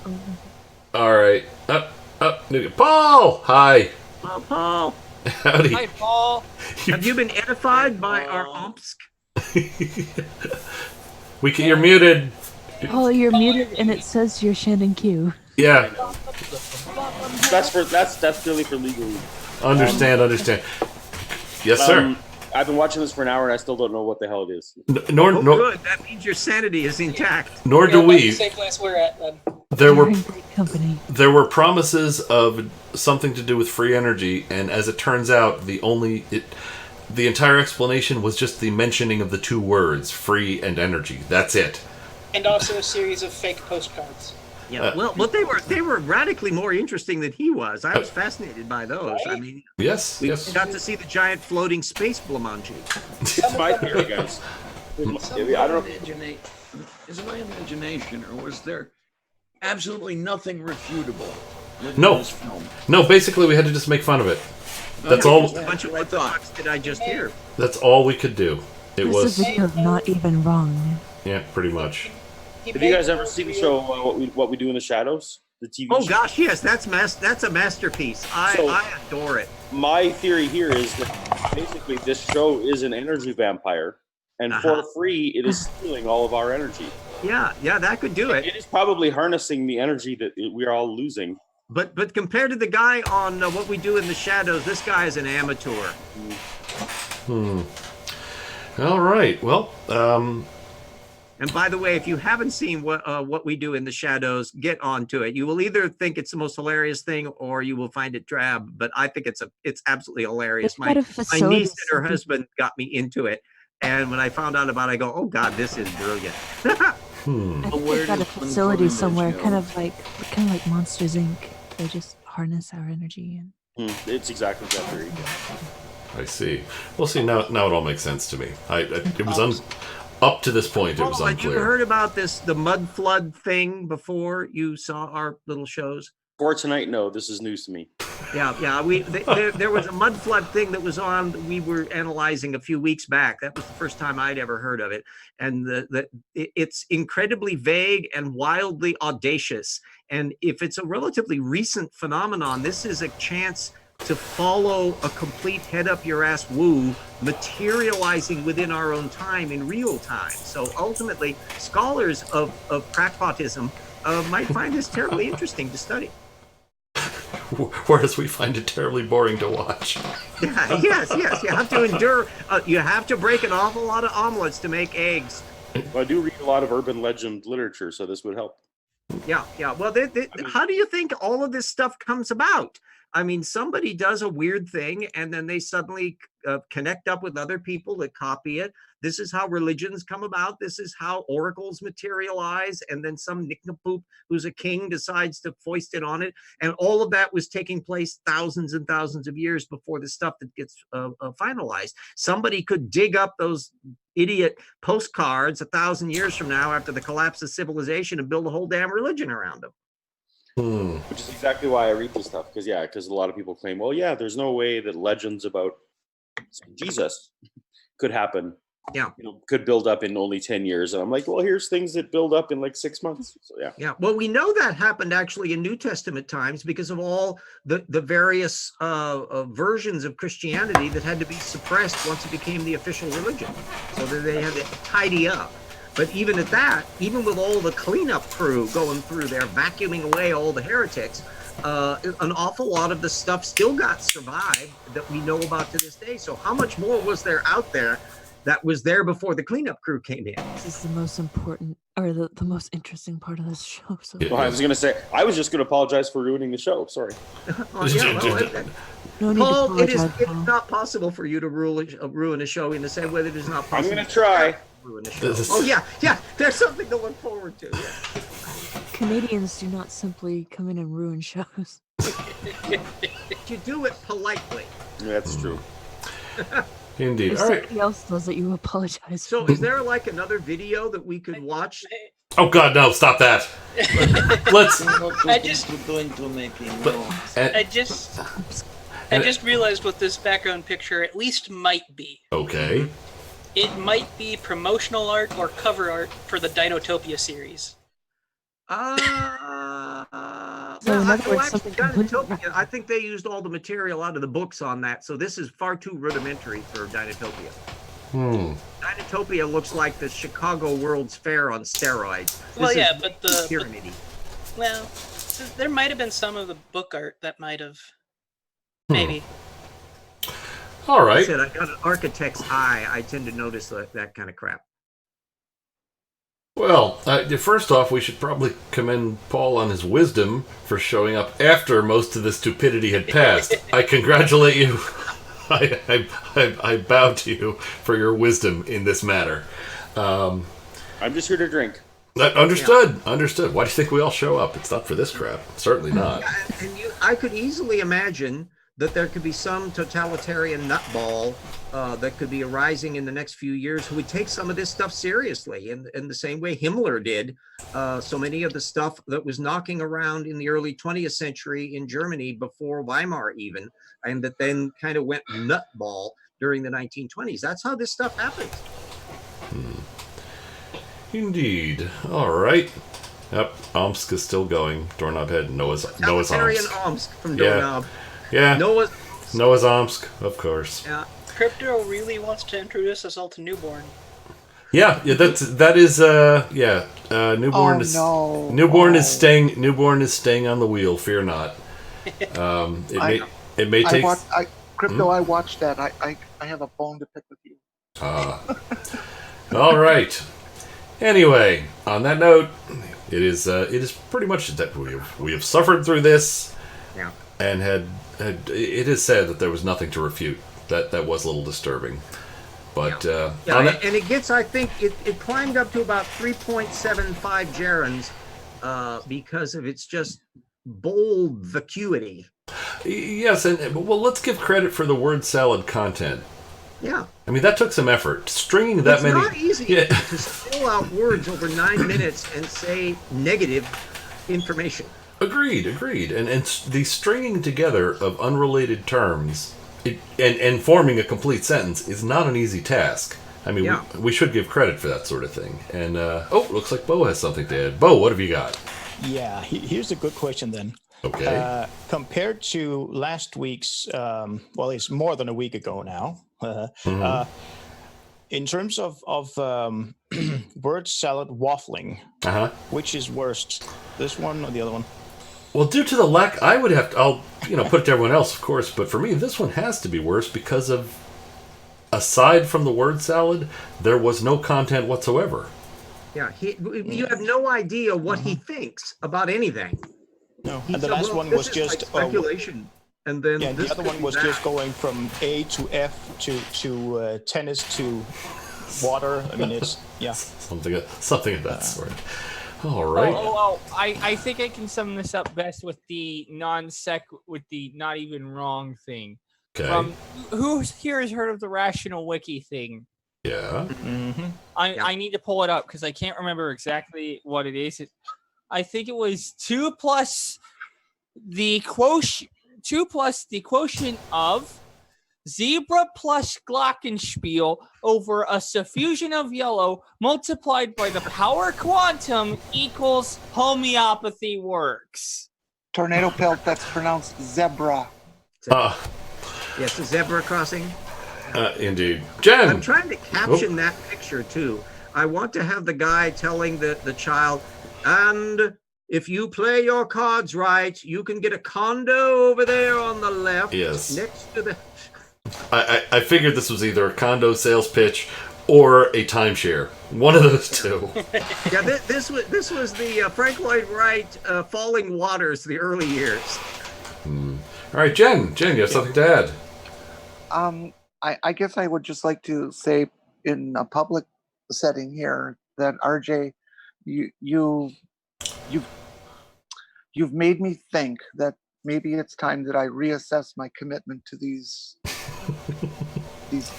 Alright. Up. Paul! Hi. Oh, Paul. Howdy. Hi, Paul. Have you been edified by our Omsk? You're muted. Oh, you're muted, and it says you're Shannon Q. Yeah. That's purely for legal. Understand. Yes, sir. I've been watching this for an hour and I still don't know what the hell it is. Nor Good. That means your sanity is intact. Nor do we. Same place we're at then. There You're were in great company. there were promises of something to do with free energy, and as it turns out, the entire explanation was just the mentioning of the two words, free and energy. That's it. And also a series of fake postcards. Yeah, well, they were radically more interesting than he was. I was fascinated by those. I mean, Yes. we got to see the giant floating space blancmangi. It's my theory, guys. I don't know. Is it my imagination, or was there absolutely nothing refutable with No. this film? No, basically we had to just make fun of it. That's all. A bunch of what the fuck did I just hear? That's all we could do. It This was is a video of not even wrong. yeah, pretty much. Have you guys ever seen the show What We Do in the Shadows? The TV Oh show? gosh, yes, that's a masterpiece. I adore it. My theory here is that basically this show is an energy vampire, and for free, it is stealing all of our energy. Yeah, that could do it. It is probably harnessing the energy that we are all losing. But compared to the guy on What We Do in the Shadows, this guy is an amateur. All right. Well, And by the way, if you haven't seen What We Do in the Shadows, get onto it. You will either think it's the most hilarious thing, or you will find it drab. But I think it's absolutely hilarious. It's My got a niece facility and her something- husband got me into it, and when I found out about it, I go, "Oh God, this is brilliant." I think they've got a facility somewhere, kind of like Monsters Inc. They just harness our energy. And It's exactly that theory. I see. Well, see now it all makes sense to me. It was up to this point it was Had you unclear. heard about the mud flood thing before you saw our little shows? For tonight, no, this is news to me. Yeah. There was a mud flood thing that was on. We were analyzing a few weeks back. That was the first time I'd ever heard of it, and it's incredibly vague and wildly audacious. And if it's a relatively recent phenomenon, this is a chance to follow a complete head-up-your-ass woo materializing within our own time in real time. So ultimately, scholars of crackpotism might find this terribly interesting to study. Whereas we find it terribly boring to watch. Yeah, yes. You have to endure. You have to break an awful lot of omelets to make eggs. Well, I do read a lot of urban legend literature, so this would help. Yeah. Well, how do you think all of this stuff comes about? I mean, somebody does a weird thing, and then they suddenly connect up with other people that copy it. This is how religions come about. This is how oracles materialize. And then some nincompoop who's a king decides to foist it on it. And all of that was taking place thousands and thousands of years before the stuff that gets finalized. Somebody could dig up those idiot postcards 1,000 years from now after the collapse of civilization and build a whole damn religion around them. Which is exactly why I read this stuff, because a lot of people claim, well, yeah, there's no way that legends about Jesus could happen. Yeah. Could build up in only 10 years. And I'm like, well, here's things that build up in like 6 months. So yeah. Yeah. Well, we know that happened actually in New Testament times because of all the various versions of Christianity that had to be suppressed once it became the official religion. So that they had to tidy up. But even at that, even with all the cleanup crew going through there, vacuuming away all the heretics, an awful lot of the stuff still got survived that we know about to this day. So how much more was there out there that was there before the cleanup crew came in? this is the most important, or the most interesting part of this show. So Well, I was going to say, I was just going to apologize for ruining the show. Sorry. No need Paul, Paul, it is not possible for you to ruin a show in the same way that it is not possible. I'm going to try. Ruin a show. Oh yeah. There's something to look forward to. Yeah. Canadians do not simply come in and ruin shows. You do it politely. Yeah, that's true. Indeed. If All right. somebody else does it, you apologize. So is there like another video that we could watch? Oh God, no! Stop that. Let's. I just realized what this background picture at least might be. Okay. It might be promotional art or cover art for the Dinotopia series. So in other words, something Dinotopia, I think they used all the material out of the books on that, so this is far too rudimentary for Dinotopia. Dinotopia looks like the Chicago World's Fair on steroids. Well, yeah, but well, there might have been some of the book art that might have, maybe. All right. I said I got an architect's eye. I tend to notice that kind of crap. Well, first off, we should probably commend Paul on his wisdom for showing up after most of the stupidity had passed. I congratulate you. I bow to you for your wisdom in this matter. I'm just here to drink. Understood. Understood. Why do you think we all show up? It's not for this crap. Certainly not. And I could easily imagine that there could be some totalitarian nutball that could be arising in the next few years who would take some of this stuff seriously in the same way Himmler did. So many of the stuff that was knocking around in the early 20th century in Germany before Weimar even, and that then kind of went nutball during the 1920s. That's how this stuff happens. Indeed. All right. Yep. Omsk is still going. Doorknob head. Noah's Omsk. Omsk from Doorknob. Yeah. Noah's Omsk, of course. Yeah. Crypto really wants to introduce us all to Newborn. Yeah. That is Newborn is Newborn is staying on the wheel. Fear not. It may take. Crypto. I watched that. I have a bone to pick with you. All right. Anyway, on that note, it is pretty much that we have suffered through this, and it is said that there was nothing to refute. That was a little disturbing, but and it gets, I think it climbed up to about 3.75 gerons because of its just bold vacuity. Yes, well, let's give credit for the word salad content. Yeah. I mean, that took some effort. Stringing that many. It's not easy to spill out words over 9 minutes and say negative information. Agreed. And the stringing together of unrelated terms and forming a complete sentence is not an easy task. I mean, we should give credit for that sort of thing. And, looks like Bo has something to add. Bo, what have you got? Yeah, here's a good question then. Okay. Compared to last week's, it's more than a week ago now. In terms of word salad waffling, which is worst, this one or the other one? Well, due to the lack, I'll put it to everyone else, of course, but for me, this one has to be worse because of, aside from the word salad, there was no content whatsoever. Yeah, you have no idea what he thinks about anything. No, and the last one was just speculation. And then the other one was just going from A to F to tennis to water. I mean, it's something of that sort. All right. I think I can sum this up best with the with the not even wrong thing. Okay. Who here has heard of the rational wiki thing? Yeah. Mm-hmm. I need to pull it up because I can't remember exactly what it is. I think it was 2 plus the quotient of zebra plus glockenspiel over a suffusion of yellow multiplied by the power quantum equals homeopathy works. Tornado pelt, that's pronounced zebra. Yes, a zebra crossing. Indeed. Jen! I'm trying to caption that picture too. I want to have the guy telling the child, and if you play your cards right, you can get a condo over there on the left. Yes. Next to the... I figured this was either a condo sales pitch or a timeshare. One of those two. Yeah, this was the Frank Lloyd Wright Falling Waters, the early years. All right, Jen, you have something to add? I guess I would just like to say in a public setting here that RJ, you've made me think that maybe it's time that I reassess my commitment to these these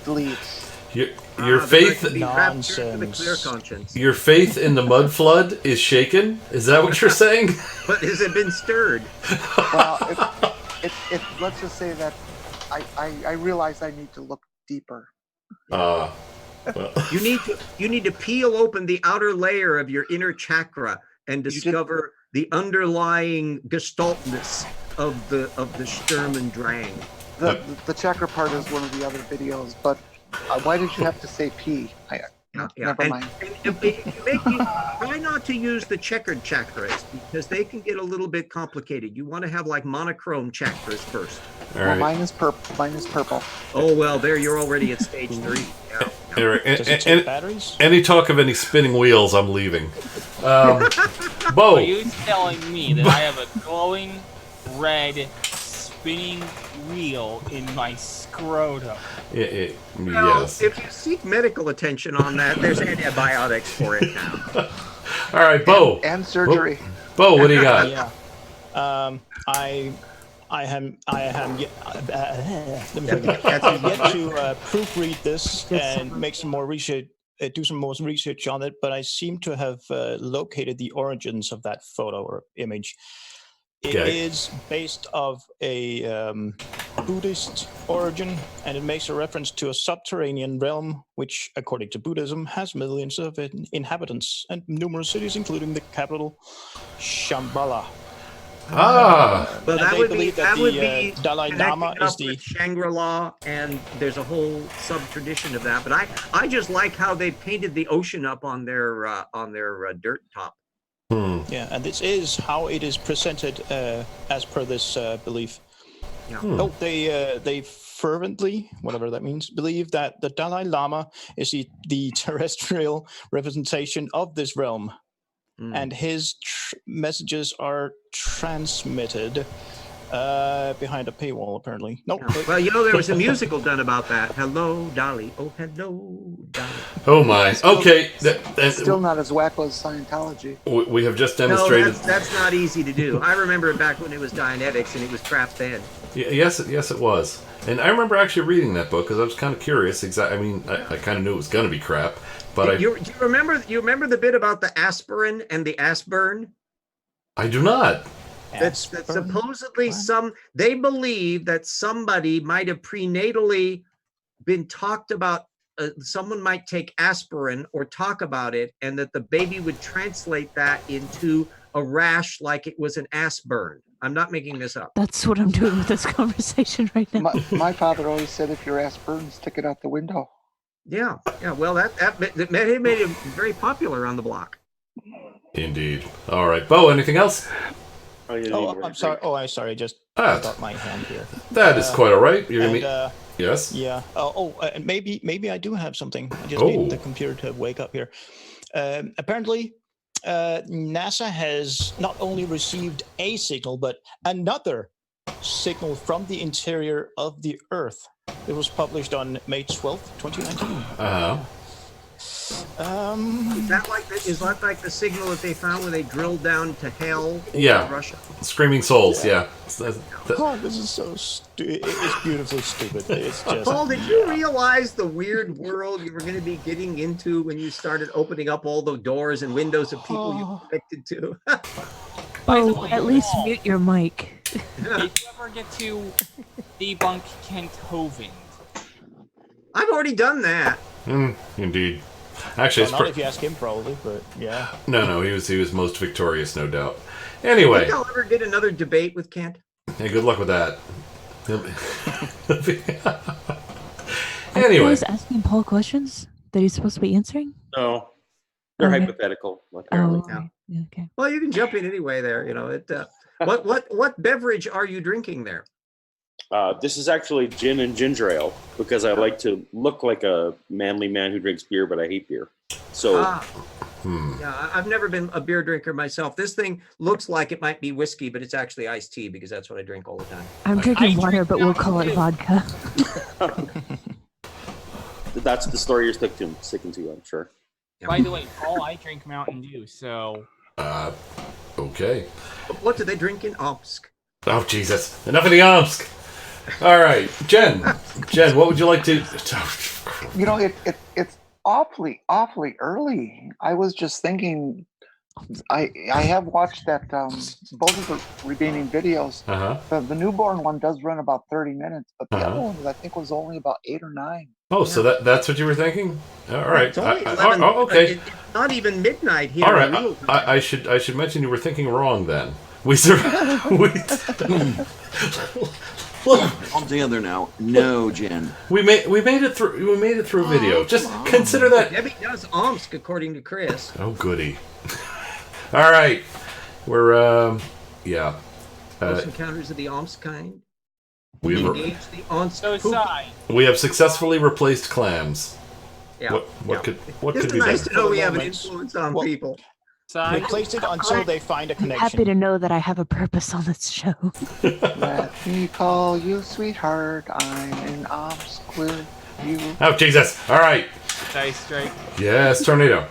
deletes. Your faith, nonsense. Your faith in the mud flood is shaken. Is that what you're saying? But has it been stirred? Well, let's just say that I realize I need to look deeper. Well. You need to peel open the outer layer of your inner chakra and discover the underlying gestaltness of the Sturm und Drang. The chakra part is one of the other videos, but why did you have to say P? Never mind. Try not to use the checkered chakras because they can get a little bit complicated. You want to have like monochrome chakras first. Well, mine is purple. Oh well, there you're already at stage 3. Yeah. Eric, Does it take batteries? Any talk of any spinning wheels, I'm leaving. Bo. Are you telling me that I have a glowing red spinning wheel in my scrotum? Yes. If you seek medical attention on that, there's antibiotics for it now. All right, Bo. And surgery. Bo, what do you got? Yeah. I am yet to proofread this and make some more research, do some more research on it. But I seem to have located the origins of that photo or image. It is based of a Buddhist origin, and it makes a reference to a subterranean realm, which, according to Buddhism, has millions of inhabitants and numerous cities, including the capital, Shambhala. But that would be Dalai Lama is the Shangri-La, and there's a whole sub-tradition of that. But I just like how they painted the ocean up on their dirt top. Yeah, and this is how it is presented as per this belief. Yeah. Oh, they fervently, whatever that means, believe that the Dalai Lama is the terrestrial representation of this realm, and his messages are transmitted behind a paywall, apparently. Nope. Yeah. Well, there was a musical done about that. Hello, Dolly. Oh, hello, Dolly. Oh my. Okay. Still not as wacko as Scientology. We have just demonstrated. No, that's not easy to do. I remember it back when it was Dianetics and it was crap then. Yes, it was. And I remember actually reading that book because I was kind of curious. I mean, I kind of knew it was going to be crap, but you remember the bit about the aspirin and the Asburn? I do not. That's supposedly they believe that somebody might have prenatally been talked about. Someone might take aspirin or talk about it, and that the baby would translate that into a rash like it was an ass burn. I'm not making this up. That's what I'm doing with this conversation right now. My father always said, if your ass burns, stick it out the window. Yeah. Well, that made him very popular on the block. Indeed. All right, Bo. Anything else? Oh, I'm sorry. Oh, I'm sorry. I just got my hand here. That is quite all right. You're gonna meet. Yes. Yeah. Maybe I do have something. I just need the computer to wake up here. Apparently, NASA has not only received a signal, but another signal from the interior of the Earth. It was published on May 12th, 2019. Is that like the signal that they found when they drilled down to hell? Yeah, Russia. Screaming Souls. Yeah. Oh, this is so stupid. It's beautifully stupid. It's just. Paul, did you realize the weird world you were going to be getting into when you started opening up all the doors and windows of people you connected to? Oh, at least mute your mic. Did you ever get to debunk Kent Hovind? I've already done that. Indeed. Actually, not if you ask him, probably, but yeah. No, he was most victorious, no doubt. Anyway, think I'll ever get another debate with Kent? Hey, good luck with that. Are you guys asking Paul questions that he's supposed to be answering? No, they're hypothetical. Apparently. Okay. Well, you can jump in anyway. There, what beverage are you drinking there? This is actually gin and ginger ale because I like to look like a manly man who drinks beer, but I hate beer. So, yeah, I've never been a beer drinker myself. This thing looks like it might be whiskey, but it's actually iced tea because that's what I drink all the time. I'm drinking water, but we'll call it vodka. That's the story you're sticking to, I'm sure. By the way, Paul, I drink Mountain Dew, so. Okay. What do they drink in Omsk? Oh, Jesus. Enough of the Omsk. All right, Jen, what would you like to? You know, it's awfully early. I was just thinking, I have watched that both of the remaining videos. The newborn one does run about 30 minutes, but the other one I think was only about 8 or 9. Oh, so that's what you were thinking? All right. It's only 11. Okay. It's not even midnight here. All in right. real time. I should mention you were thinking wrong then. We survived. All together now. No, Jen. We made it through. We made it through video. Just consider that. Debbie does Omsk, according to Chris. Oh, goody. All right. We're yeah. Close encounters of the Omsk kind. We engage the Omsk. We have successfully replaced clams. Yeah. What could It's be nice better? to know we have an influence on people. Replace it until they find a I'm connection. happy to know that I have a purpose on this show. Let me call you sweetheart. I'm in Omsk with you. Oh, Jesus. All right. Dice strike. Yes, Tornado.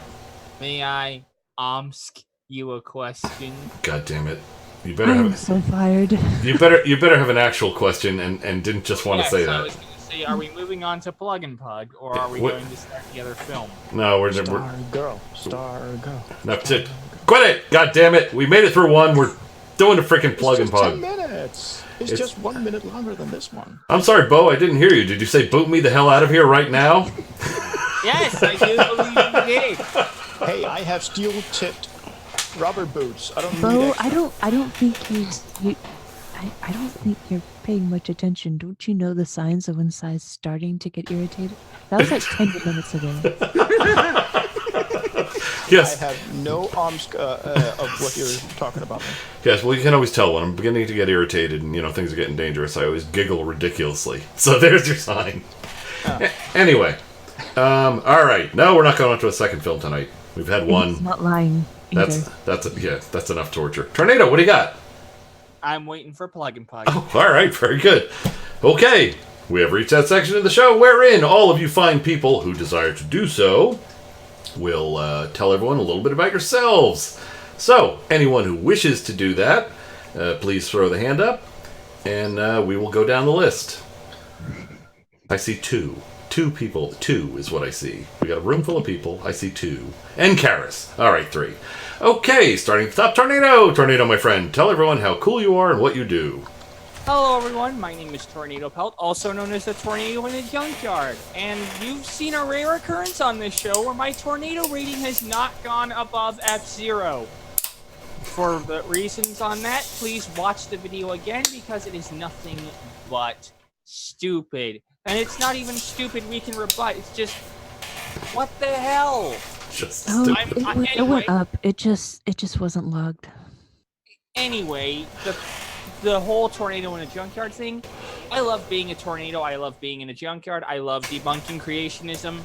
May I Omsk you a question? God damn it. You better I'm have so fired. you better have an actual question and didn't just want to say I that. was going to say, are we moving on to Plug and Pug, or are we going to start the other film? No, we're Star girl. That's it. Quit it! God damn it! We made it through one. We're doing a freaking Plug and It's just Pug. 10 minutes. It's just 1 minute longer than this one. I'm sorry, Bo. I didn't hear you. Did you say boot me the hell out of here right now? Yes, I do believe you did. Hey, I have steel-tipped rubber boots. I don't need Bo, extra. I don't think I don't think you're paying much attention. Don't you know the signs of when Sai's starting to get irritated? That was like 10 minutes ago. Yes. I have no Omsk of what you're talking about. Yes, well, you can always tell when I'm beginning to get irritated and, things are getting dangerous. I always giggle ridiculously. So there's your sign. Anyway. All right. No, we're not going on to a second film tonight. We've had one. He's not lying either. That's enough torture. Tornado, what do you got? I'm waiting for Plug and Pug. Oh, all right, very good. Okay, we have reached that section of the show wherein all of you fine people who desire to do so will tell everyone a little bit about yourselves. So, anyone who wishes to do that, please throw the hand up, and we will go down the list. I see two. 2 people. 2 is what I see. We got a room full of people. I see 2. And Karis. All right, 3. Okay, starting at the top, Tornado. Tornado, my friend, tell everyone how cool you are and what you do. Hello, everyone. My name is Tornado Pelt, also known as the Tornado in the Junkyard. And you've seen a rare occurrence on this show where my tornado rating has not gone above F0. For the reasons on that, please watch the video again because it is nothing but stupid. And it's not even stupid we can rebut. It's just, what the hell? Just It went up. It just wasn't logged. Anyway, the whole tornado in a junkyard thing, I love being a tornado. I love being in a junkyard. I love debunking creationism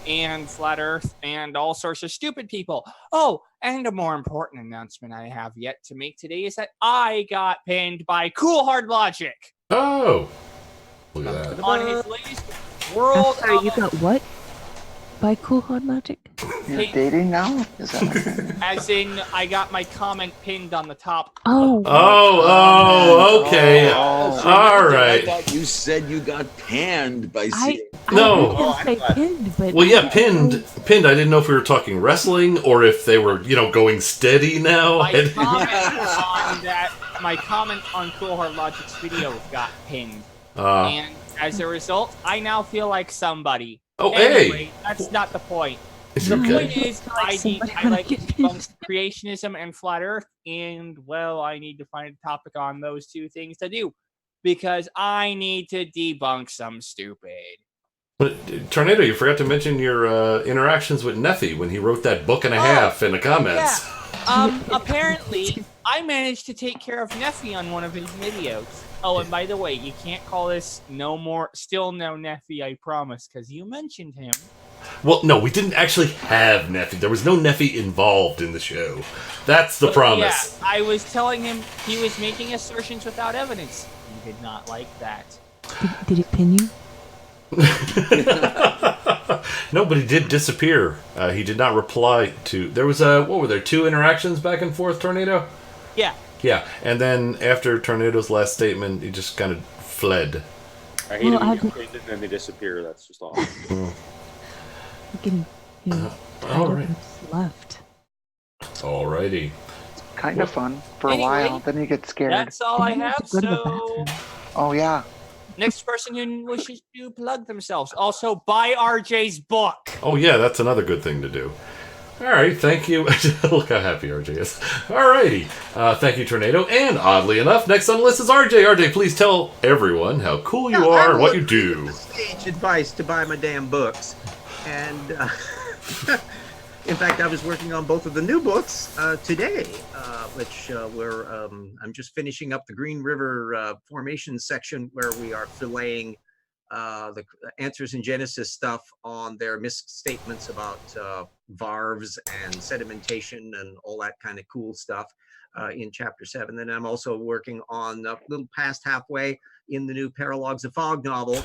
and flat earth and all sorts of stupid people. Oh, and a more important announcement I have yet to make today is that I got pinned by Cool Hard Logic. Oh. Look at that. On his latest World I'm sorry, you of... got what? By Cool Hard Logic? You're dating now? Is that As in, I got my comment pinned on the top. Oh. Okay. All right. I thought you said you got panned by I No. was gonna say pinned, but Well, yeah, pinned. I didn't know if we were talking wrestling or if they were, going steady now. My comment on Cool Hard Logic's video got pinned. Uh, And as a result, I now feel like somebody. Oh, anyway, hey! that's not the point. Is The it point okay? is, I like debunks creationism and flat Earth, and well, I need to find a topic on those 2 things to do because I need to debunk some stupid. But, Tornado, you forgot to mention your interactions with Nephy when he wrote that book and a half in the comments. Yeah. Apparently, I managed to take care of Nephy on one of his videos. Oh, and by the way, you can't call this still no Nephy, I promise, because you mentioned him. Well, no, we didn't actually have Nephy. There was no Nephy involved in the show. That's the promise. Yeah, I was telling him he was making assertions without evidence. He did not like that. Did it pin you? No, but he did disappear. He did not reply to... There was, what were there, 2 interactions back and forth, Tornado? Yeah. Yeah, and then after Tornado's last statement, he just kind of fled. I hate it when I've you get acquainted and then they disappear. That's just awful. getting All right. left. Alrighty. Kind of fun for a Anyway, while. Then you get scared. That's all I have. Go to the So bathroom. Oh yeah. next person who wishes to plug themselves. Also, buy RJ's book. Oh yeah, that's another good thing to do. All right, thank you. Look how happy RJ is. All righty. Thank you, Tornado. And oddly enough, next on the list is RJ. RJ, please tell everyone how cool you are and what you do. Stage advice to buy my damn books. And in fact, I was working on both of the new books today, which I'm just finishing up the Green River Formation section where we are filleting the Answers in Genesis stuff on their misstatements about varves and sedimentation and all that kind of cool stuff in chapter 7. Then I'm also working on a little past halfway in the new Paralogs of Fog novel,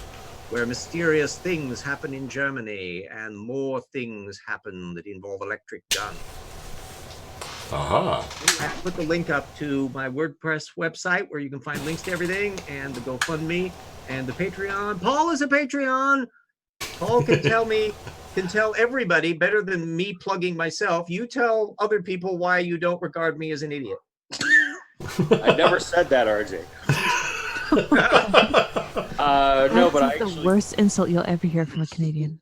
where mysterious things happen in Germany and more things happen that involve electric gun. Aha. I put the link up to my WordPress website where you can find links to everything, and the GoFundMe and the Patreon. Paul is a Patreon. Paul can tell everybody better than me plugging myself. You tell other people why you don't regard me as an idiot. I never said that, RJ. No, but I the actually, worst insult you'll ever hear from a Canadian.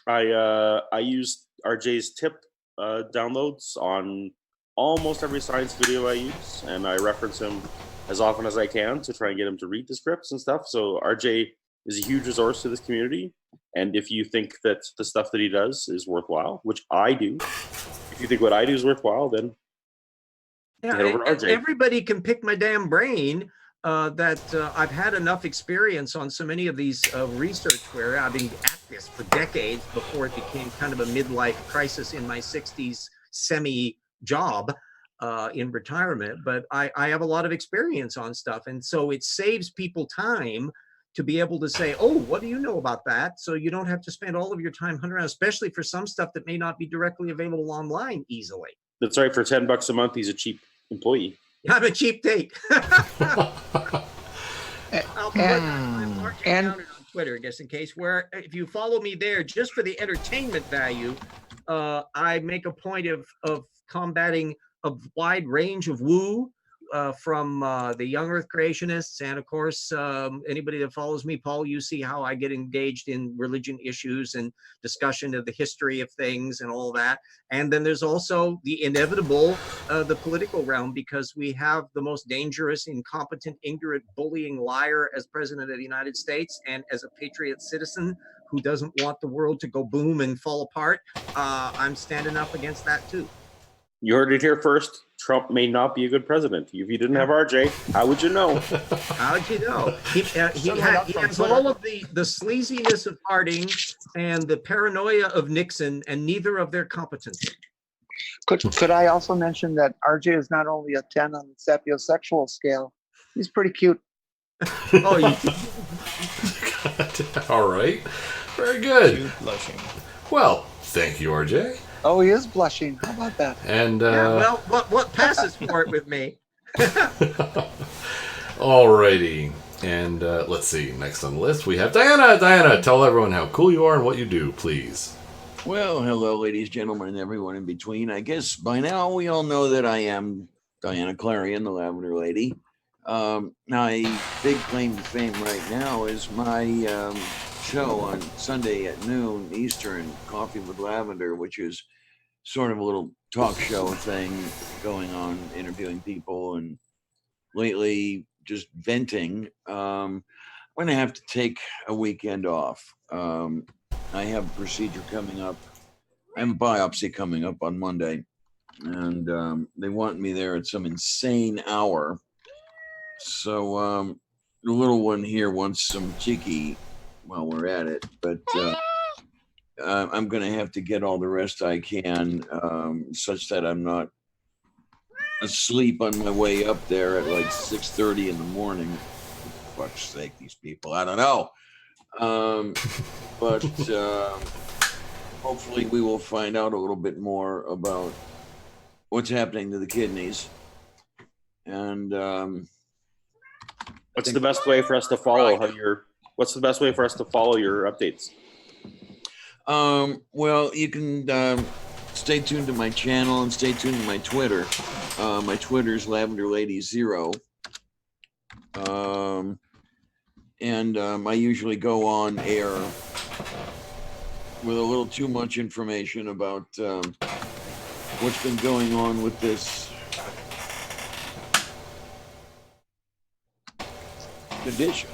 I use RJ's tip downloads on almost every science video I use, and I reference him as often as I can to try and get him to read the scripts and stuff. So RJ is a huge resource to this community, and if you think that the stuff that he does is worthwhile, which I do, if you think what I do is worthwhile, then head over to RJ. Everybody can pick my damn brain. I've had enough experience on so many of these research where I've been at this for decades before it became kind of a midlife crisis in my 60s semi-job in retirement. But I have a lot of experience on stuff. And so it saves people time to be able to say, oh, what do you know about that? So you don't have to spend all of your time hunting around, especially for some stuff that may not be directly available online easily. That's right. For $10 a month, he's a cheap employee. I'm a cheap date. I'll put my down on Twitter just in case. Where if you follow me there, just for the entertainment value, I make a point of combating a wide range of woo from the young Earth creationists, and of course anybody that follows me, Paul, you see how I get engaged in religion issues and discussion of the history of things and all that. And then there's also the inevitable the political realm, because we have the most dangerous, incompetent, ignorant, bullying liar as president of the United States, and as a patriot citizen who doesn't want the world to go boom and fall apart, I'm standing up against that too. You heard it here first. Trump may not be a good president. If you didn't have RJ, how would you know? How'd you know? He has all of the sleaziness of Harding and the paranoia of Nixon, and neither of their competence. Could I also mention that RJ is not only a 10 on the sapiosexual scale, he's pretty cute. Oh, you All right. Very good. Cute blushing. Well, thank you, RJ. Oh, he is blushing. How about that? And yeah, well, what passes for it with me? Alrighty. And let's see. Next on the list, we have Diana. Diana, tell everyone how cool you are and what you do, please. Well, hello, ladies, gentlemen, and everyone in between. I guess by now we all know that I am Diana Clarion, the Lavender Lady. My big claim to fame right now is my show on Sunday at noon Eastern, Coffee with Lavender, which is sort of a little talk show thing going on, interviewing people, and lately just venting. I'm going to have to take a weekend off. I have a procedure coming up. I have a biopsy coming up on Monday, and they want me there at some insane hour. So the little one here wants some cheeky while we're at it, but I'm going to have to get all the rest I can, such that I'm not asleep on my way up there at like 6:30 in the morning. For fuck's sake, these people, I don't know. But hopefully we will find out a little bit more about what's happening to the kidneys. And What's the best way for us to follow What's the best way for us to follow your updates? Well, you can stay tuned to my channel and stay tuned to my Twitter. My Twitter is LavenderLady0. I usually go on air with a little too much information about what's been going on with this condition.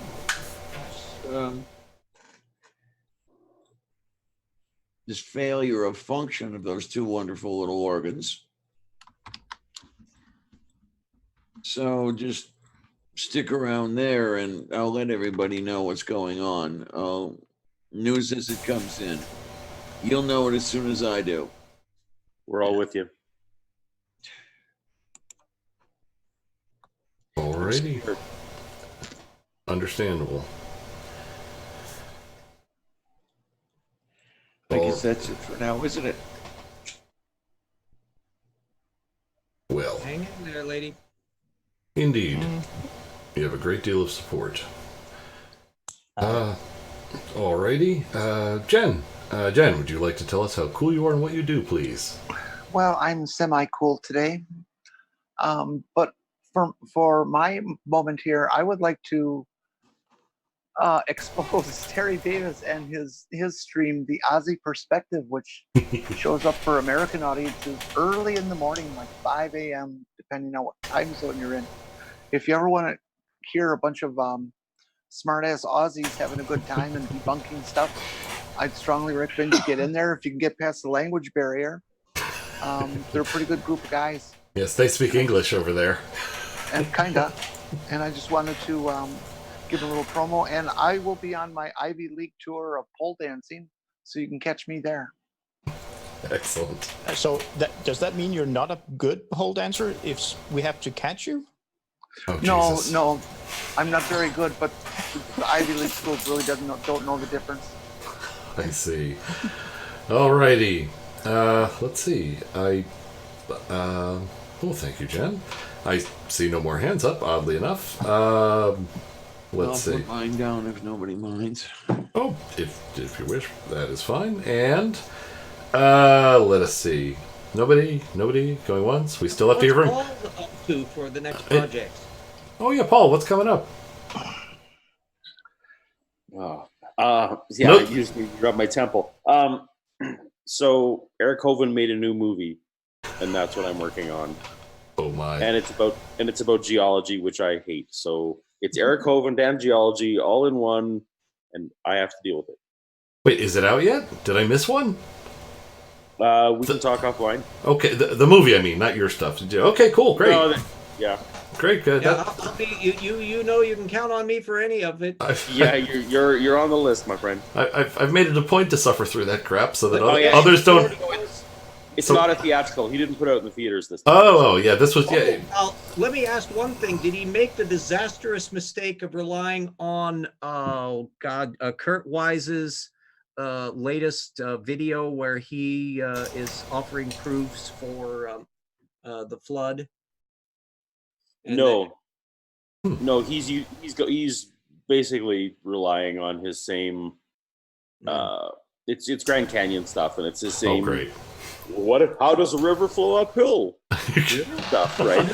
This failure of function of those two wonderful little organs. So just stick around there and I'll let everybody know what's going on. News as it comes in. You'll know it as soon as I do. We're all with you. Alrighty. Understandable. I guess that's it for now, isn't it? Well, Hang in there, lady. indeed. You have a great deal of support. Alrighty. Jen, would you like to tell us how cool you are and what you do, please? Well, I'm semi-cool today. But for my moment here, I would like to expose Terry Davis and his stream, The Aussie Perspective, which shows up for American audiences early in the morning, like 5 a.m., depending on what time zone you're in. If you ever want to hear a bunch of smart-ass Aussies having a good time and debunking stuff, I'd strongly recommend you get in there if you can get past the language barrier. They're a pretty good group of guys. Yes, they speak English over there. And kinda. And I just wanted to give a little promo. And I will be on my Ivy League tour of pole dancing, so you can catch me there. Excellent. So does that mean you're not a good pole dancer if we have to catch you? Oh, No, Jesus. no, I'm not very good, but the Ivy League schools really don't know the difference. I see. Alrighty. Let's see. Well, thank you, Jen. I see no more hands up, oddly enough. Let's see. I'll put mine down if nobody minds. Oh, if you wish, that is fine. And let us see. Nobody going once. We still have to hear from. What's Paul up to for the next project? Oh yeah, Paul. What's coming up? Yeah, Nope. I usually rub my temple. So Eric Hovind made a new movie, and that's what I'm working on. Oh my! And it's about geology, which I hate. So it's Eric Hovind and geology all in one, and I have to deal with it. Wait, is it out yet? Did I miss one? We can talk offline. Okay, the movie. I mean, not your stuff. Okay, cool, great. No, yeah. Great, good. Yeah, I'll be, you know you can count on me for any of it. Yeah, you're on the list, my friend. I've made it a point to suffer through that crap so that yeah, others don't. It's not a theatrical. He didn't put it out in the theaters this time. Oh yeah, this was yeah. Let me ask one thing: did he make the disastrous mistake of relying on Kurt Wise's latest video where he is offering proofs for the flood? No, he's basically relying on his same. It's Grand Canyon stuff, and it's the same. Oh, great. How does a river flow uphill? Stuff, right?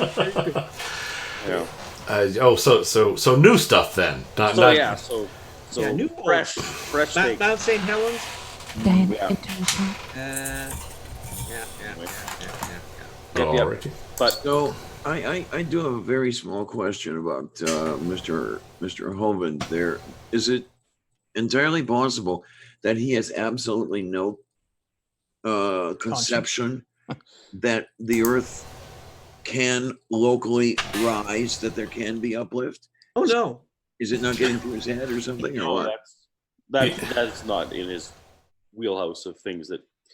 Yeah. So new stuff then. Not New fresh take. Mount St. Helens. Then Yeah. international. Alrighty. But So I do have a very small question about Mr. Hovind. There is it entirely possible that he has absolutely no conception that the Earth can locally rise, that there can be uplift? Oh no! Is it not getting through his head or something, or no, what? that's not in his wheelhouse of things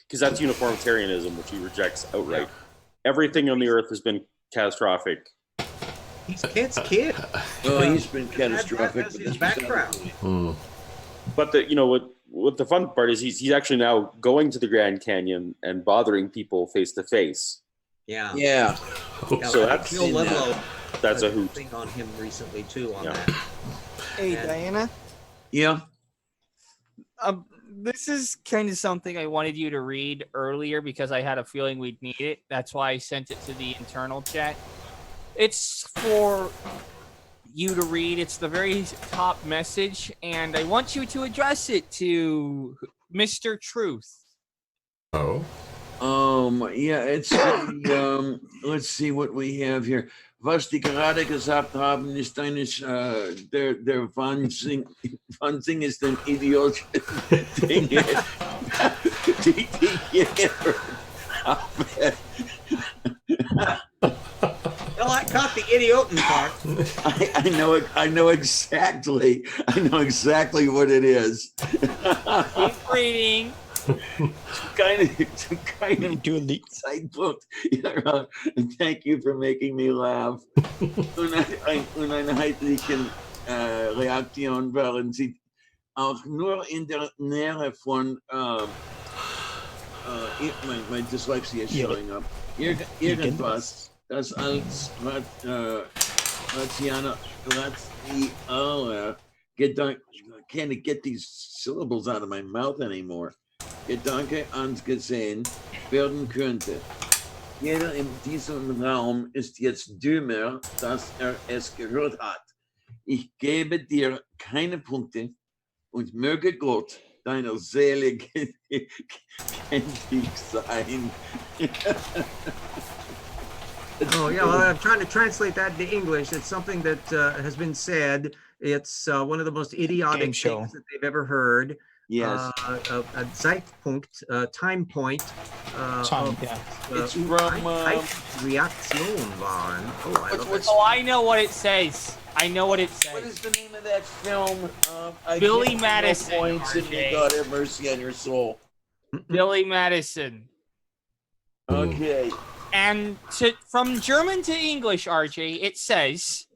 because that's uniformitarianism, which he rejects outright. Everything on the Earth has been catastrophic. He's Kent's kid. Oh, he's been catastrophic. That's his background. But what the fun part is he's actually now going to the Grand Canyon and bothering people face to face. Yeah. Yeah. So that's Kill Ludlow. That's a hoot. thing on him recently too on Yeah. that. Hey, And- Diana. Yeah. This is kind of something I wanted you to read earlier because I had a feeling we'd need it. That's why I sent it to the internal chat. It's for you to read. It's the very top message, and I want you to address it to Mr. Truth. Oh. Yeah, it's the, let's see what we have here. Was die gerade gesagt haben, ist der Wahnsinn ist ein Idiot. Dinge, die jeder habe. Well, I caught the idiotin part. I know it. I know exactly what it is. Keep reading. kind of Zeitpunkt. Ja, thank you for making me laugh. Uneinheitlichen Reaktion waren sie auch nur in der Nähe von my dyslexia is showing up. Irgendwas, das als rationale can't get these syllables out of my mouth anymore. Gedanke angesehen werden könnte. Jeder in diesem Raum ist jetzt dümmer, dass es gehört hat. Ich gebe dir keine Punkte und möge Gott deiner Seele gnädig sein. Oh yeah, well, I'm trying to translate that into English. It's something that has been said. It's one of the most idiotic things that they've ever heard. Yes. A Zeitpunkt, time point. It's from Reaktion waren. Oh, I love it. Oh, I know what it says. I know what it says. What is the name of that film? Billy Madison. Points and may God have mercy on your soul. Billy Madison. Okay. And from German to English, RJ, it says,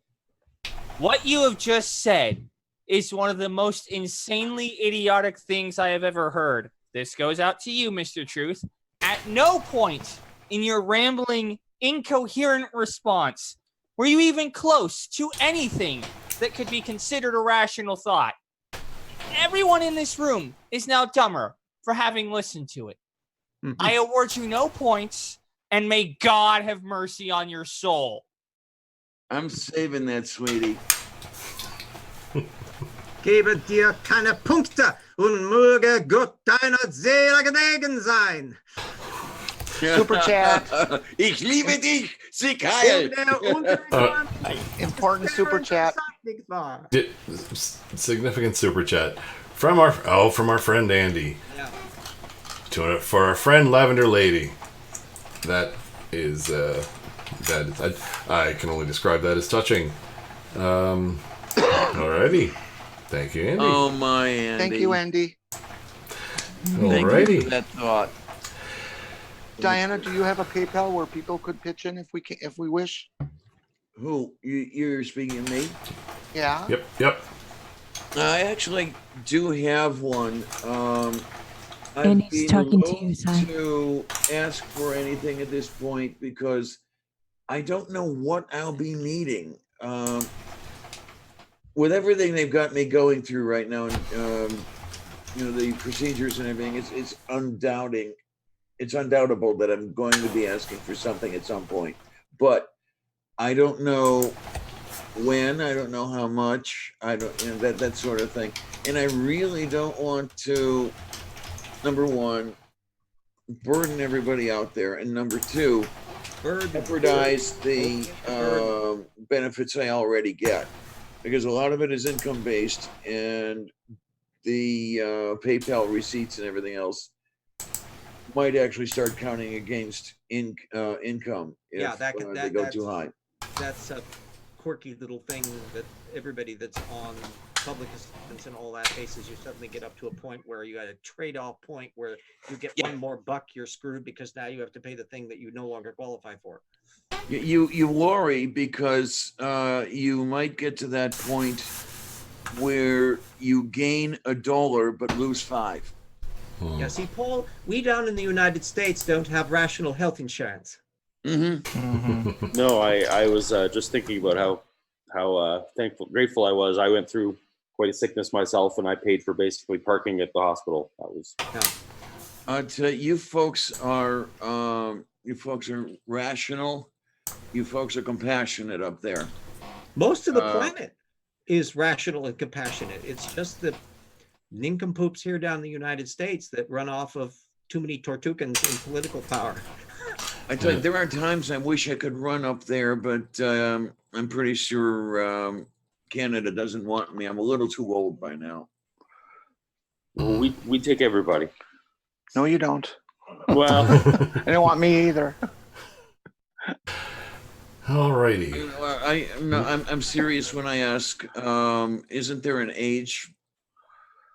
what you have just said is one of the most insanely idiotic things I have ever heard. This goes out to you, Mr. Truth. At no point in your rambling, incoherent response were you even close to anything that could be considered a rational thought. Everyone in this room is now dumber for having listened to it. I award you no points, and may God have mercy on your soul. I'm saving that, sweetie. Gebe dir keine Punkte und möge Gott deiner Seele gnädig sein. Super chat. Ich liebe dich, Sikael. Important super chat. Significant super chat from our friend Andy. Yeah. For our friend Lavender Lady. That is I can only describe that as touching. Alrighty. Thank you, Andy. Oh my Andy. Thank you, Andy. Alrighty. Thank you for that thought. Diana, do you have a PayPal where people could pitch in if we wish? Who? You're speaking to me? Yeah. Yep. I actually do have one. Andy's talking to you, Si. To ask for anything at this point because I don't know what I'll be needing. With everything they've got me going through right now, and the procedures and everything, it's undoubtable that I'm going to be asking for something at some point. But I don't know when. I don't know how much. I don't, that sort of thing. And I really don't want to. Number one, burden everybody out there, and number two, jeopardize the benefits I already get, because a lot of it is income based, and the PayPal receipts and everything else might actually start counting against income if they go too high. That's a quirky little thing that everybody that's on public assistance and all that faces. You suddenly get up to a point where you got a trade-off point where you get one more buck, you're screwed because now you have to pay the thing that you no longer qualify for. You worry because you might get to that point where you gain $1 but lose $5. Yeah, see, Paul, we down in the United States don't have rational health insurance. No, I was just thinking about how grateful I was. I went through quite a sickness myself, and I paid for basically parking at the hospital. That was You folks are rational. You folks are compassionate up there. Most of the planet is rational and compassionate. It's just the nincompoops here down in the United States that run off of too many Tortukans in political power. I tell you, there are times I wish I could run up there, but I'm pretty sure Canada doesn't want me. I'm a little too old by now. well, we take everybody. No, you don't. Well, They don't want me either. Alrighty. I'm serious when I ask. Isn't there an age?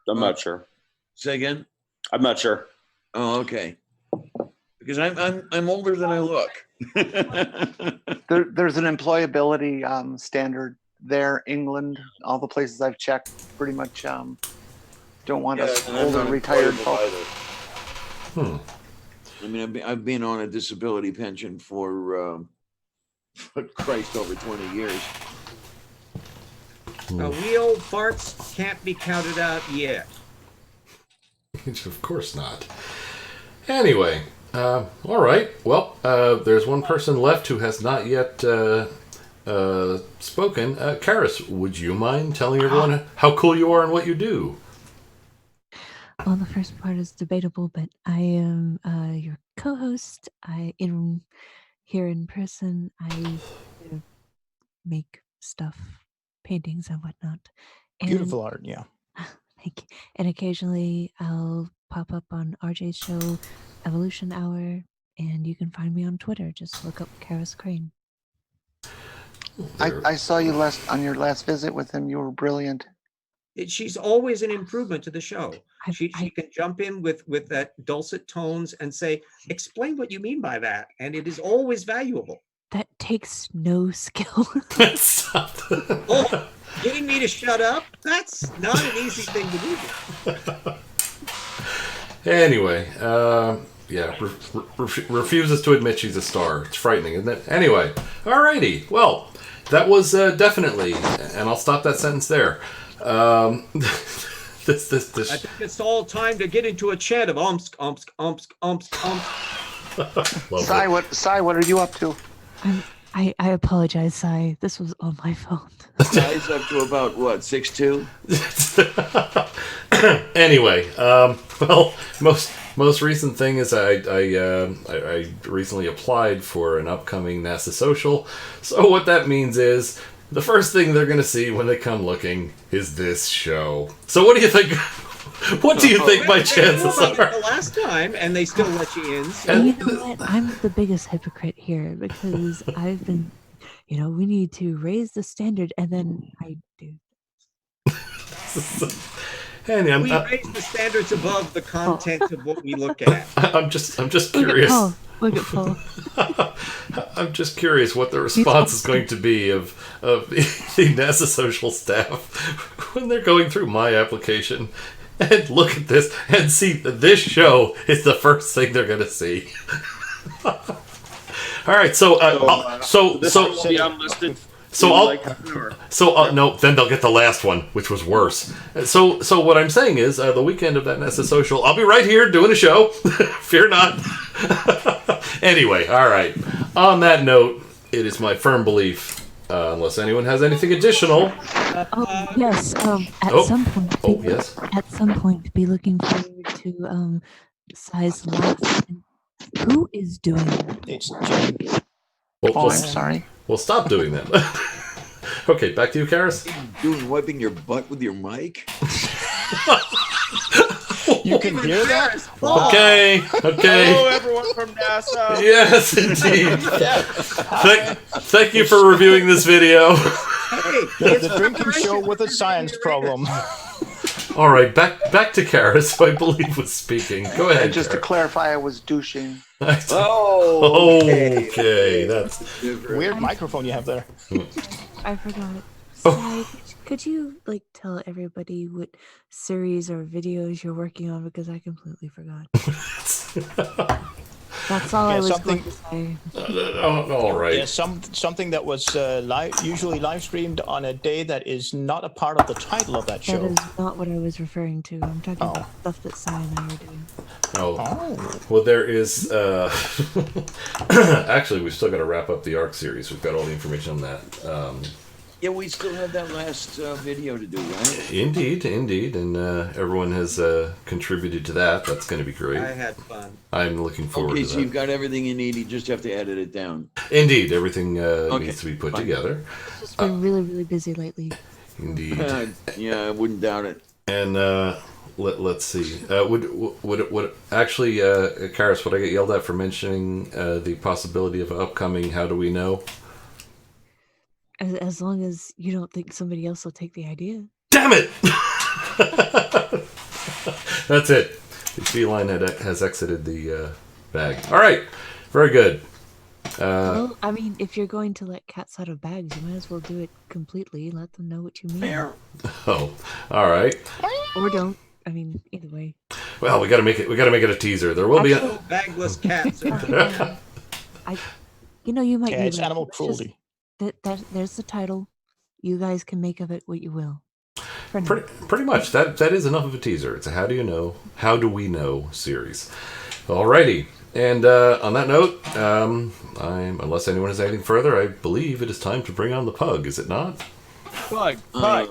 I'm not sure. Say again. I'm not sure. Oh, okay. Because I'm older than I look. There's an employability standard there. England, all the places I've checked, pretty much don't want us older retired folks. I mean, I've been on a disability pension for Christ, over 20 years. We old farts can't be counted out yet. Of course not. Anyway, all right. Well, there's one person left who has not yet spoken. Karis, would you mind telling everyone how cool you are and what you do? Well, the first part is debatable, but I am your co-host. Here in person. I make stuff, paintings and whatnot. And, Beautiful art, yeah. Thank you. And occasionally I'll pop up on RJ's show, Evolution Hour, and you can find me on Twitter. Just look up Karis Crane. I saw you on your last visit with him. You were brilliant. She's always an improvement to the show. She can jump in with that dulcet tones and say, explain what you mean by that. And it is always valuable. That takes no skill. Oh, getting me to shut up? That's not an easy thing to do. Anyway, refuses to admit she's a star. It's frightening, isn't it? Anyway, alrighty. Well, that was definitely, and I'll stop that sentence there. This. I think it's all time to get into a chant of umsk. Sai, what are you up to? I apologize, Sai. This was on my phone. Sai's up to about what, 6'2"? Anyway, well, most recent thing is I recently applied for an upcoming NASA social. So what that means is the first thing they're going to see when they come looking is this show. So what do you think? What do you think my chances are? The last time, and they still let you in. So. And you know what? I'm the biggest hypocrite here because I've been, we need to raise the standard, and then I do. We raise the standards above the content of what we look at. I'm just curious. Look at Paul. I'm just curious what the response is going to be of the NASA social staff when they're going through my application and look at this and see that this show is the first thing they're going to see. All right, no, then they'll get the last one, which was worse. So what I'm saying is, the weekend of that NASA social, I'll be right here doing a show. Fear not. Anyway, all right. On that note, it is my firm belief, unless anyone has anything additional. Yes. Some point. Yes. At some point, be looking forward to Sai's last. Who is doing that? It's Jane. I'm sorry. Well, stop doing that. Okay, back to you, Karis. Doing wiping your butt with your mic? You can hear that? Okay. Hello, everyone from NASA. Yes, indeed. Thank you for reviewing this video. Hey, the drinking show with a science problem. All right, back to Karis, who I believe was speaking. Go ahead. And just to clarify, I was douching. Okay, that's weird microphone you have there. I forgot. Sai, could you tell everybody what series or videos you're working on, because I completely forgot. That's all I was something- going to say. All right. Yeah, something that was usually live streamed on a day that is not a part of the title of that That show. is not what I was referring to. I'm talking about stuff that Sai and I are doing. Oh. Well, there is. Actually, we've still got to wrap up the ARC series. We've got all the information on that. Yeah, we still have that last video to do, right? Indeed, and everyone has contributed to that. That's going to be great. I had fun. I'm looking forward Okay, to so that. you've got everything you need. You just have to edit it down. Indeed, everything needs to be put fine. together. It's just been really, really busy lately. Indeed. Yeah, I wouldn't doubt it. And let's see. Would actually, Karis, would I get yelled at for mentioning the possibility of upcoming How Do We Know? As long as you don't think somebody else will take the idea. Damn it! That's it. The feline has exited the bag. All right. Very good. Well, I mean, if you're going to let cats out of bags, you might as well do it completely. Let them know what you mean. Oh, all right. Or don't. I mean, either way. Well, we got to make it. We got to make it a teaser. There will be. Bagless cats. You might. Yeah, be it's right. animal Let's cruelty. There's the title. You guys can make of it what you will. For now. Pretty much. That is enough of a teaser. It's a How Do We Know series. Alrighty. And on that note, unless anyone has anything further, I believe it is time to bring on the pug. Is it not? Pug. Let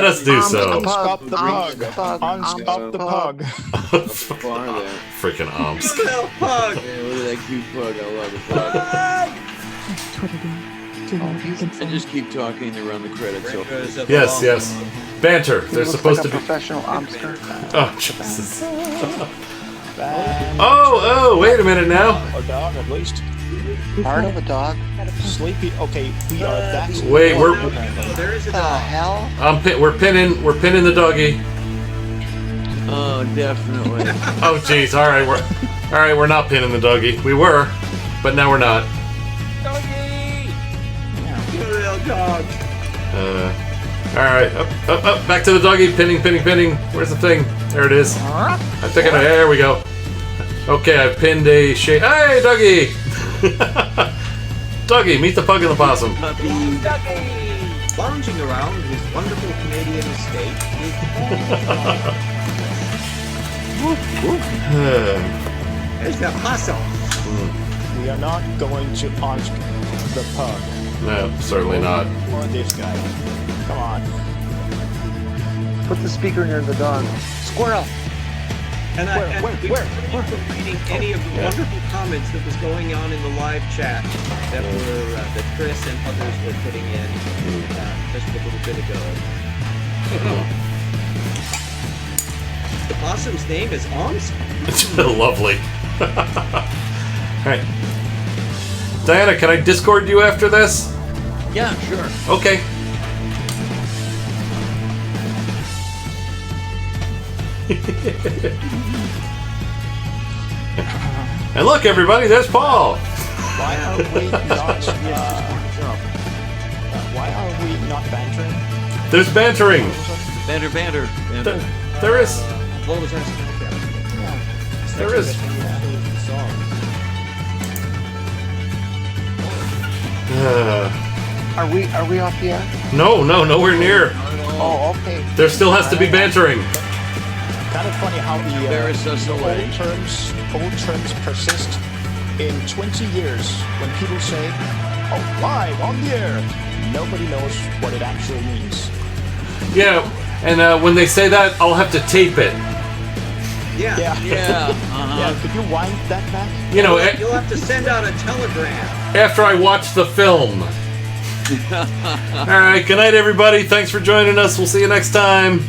us do so. Unstop the pug. Unstop the pug. Far there. Freaking Omsk. Little pug. Yeah, look at that cute pug. I love the pug. Twitter game. I just keep talking around the credits. So. Yes. Banter. There's Looks supposed like a to be. professional omster. Oh, Jesus. Oh, wait a minute now. A dog, at least. Part of a dog. Sleepy. Okay, we are that. Wait, we're. There is a What the dog. hell? We're pinning the doggy. Oh, definitely. Oh, jeez. All right. We're not pinning the doggy. We were, but now we're not. Doggy! You little dog. All right. Up. Back to the doggy. Pinning. Where's the thing? There it is. I think there we go. Okay, I pinned a shade. Hey, doggy. Doggy, meet the pug and the possum. Puppy. Lounging around his wonderful Canadian estate. There's the possum. We are not going to ask the pug. No, certainly not. Or this guy. Come on. Put the speaker near the dog. Squirrel. And we were reading any of the wonderful comments that was going on in the live chat that were that Chris and others were putting in just a little bit ago. The possum's name is Omsk. Lovely. All right. Diana, can I Discord you after this? Yeah, sure. Okay. And look, everybody, there's Paul. Why are we not? Why are we not bantering? There's bantering. Banter. There is. What was that? There is. Are we off the air? No, nowhere near. Oh, okay. There still has to be bantering. Kind of funny how Embarrass us the away. old terms persist. In 20 years, when people say, "Oh, live on the air," nobody knows what it actually means. Yeah, and when they say that, I'll have to tape it. Yeah. Yeah. Could you wind that back? You know, You'll have to send out a telegram. after I watch the film. All right, good night, everybody. Thanks for joining us. We'll see you next time.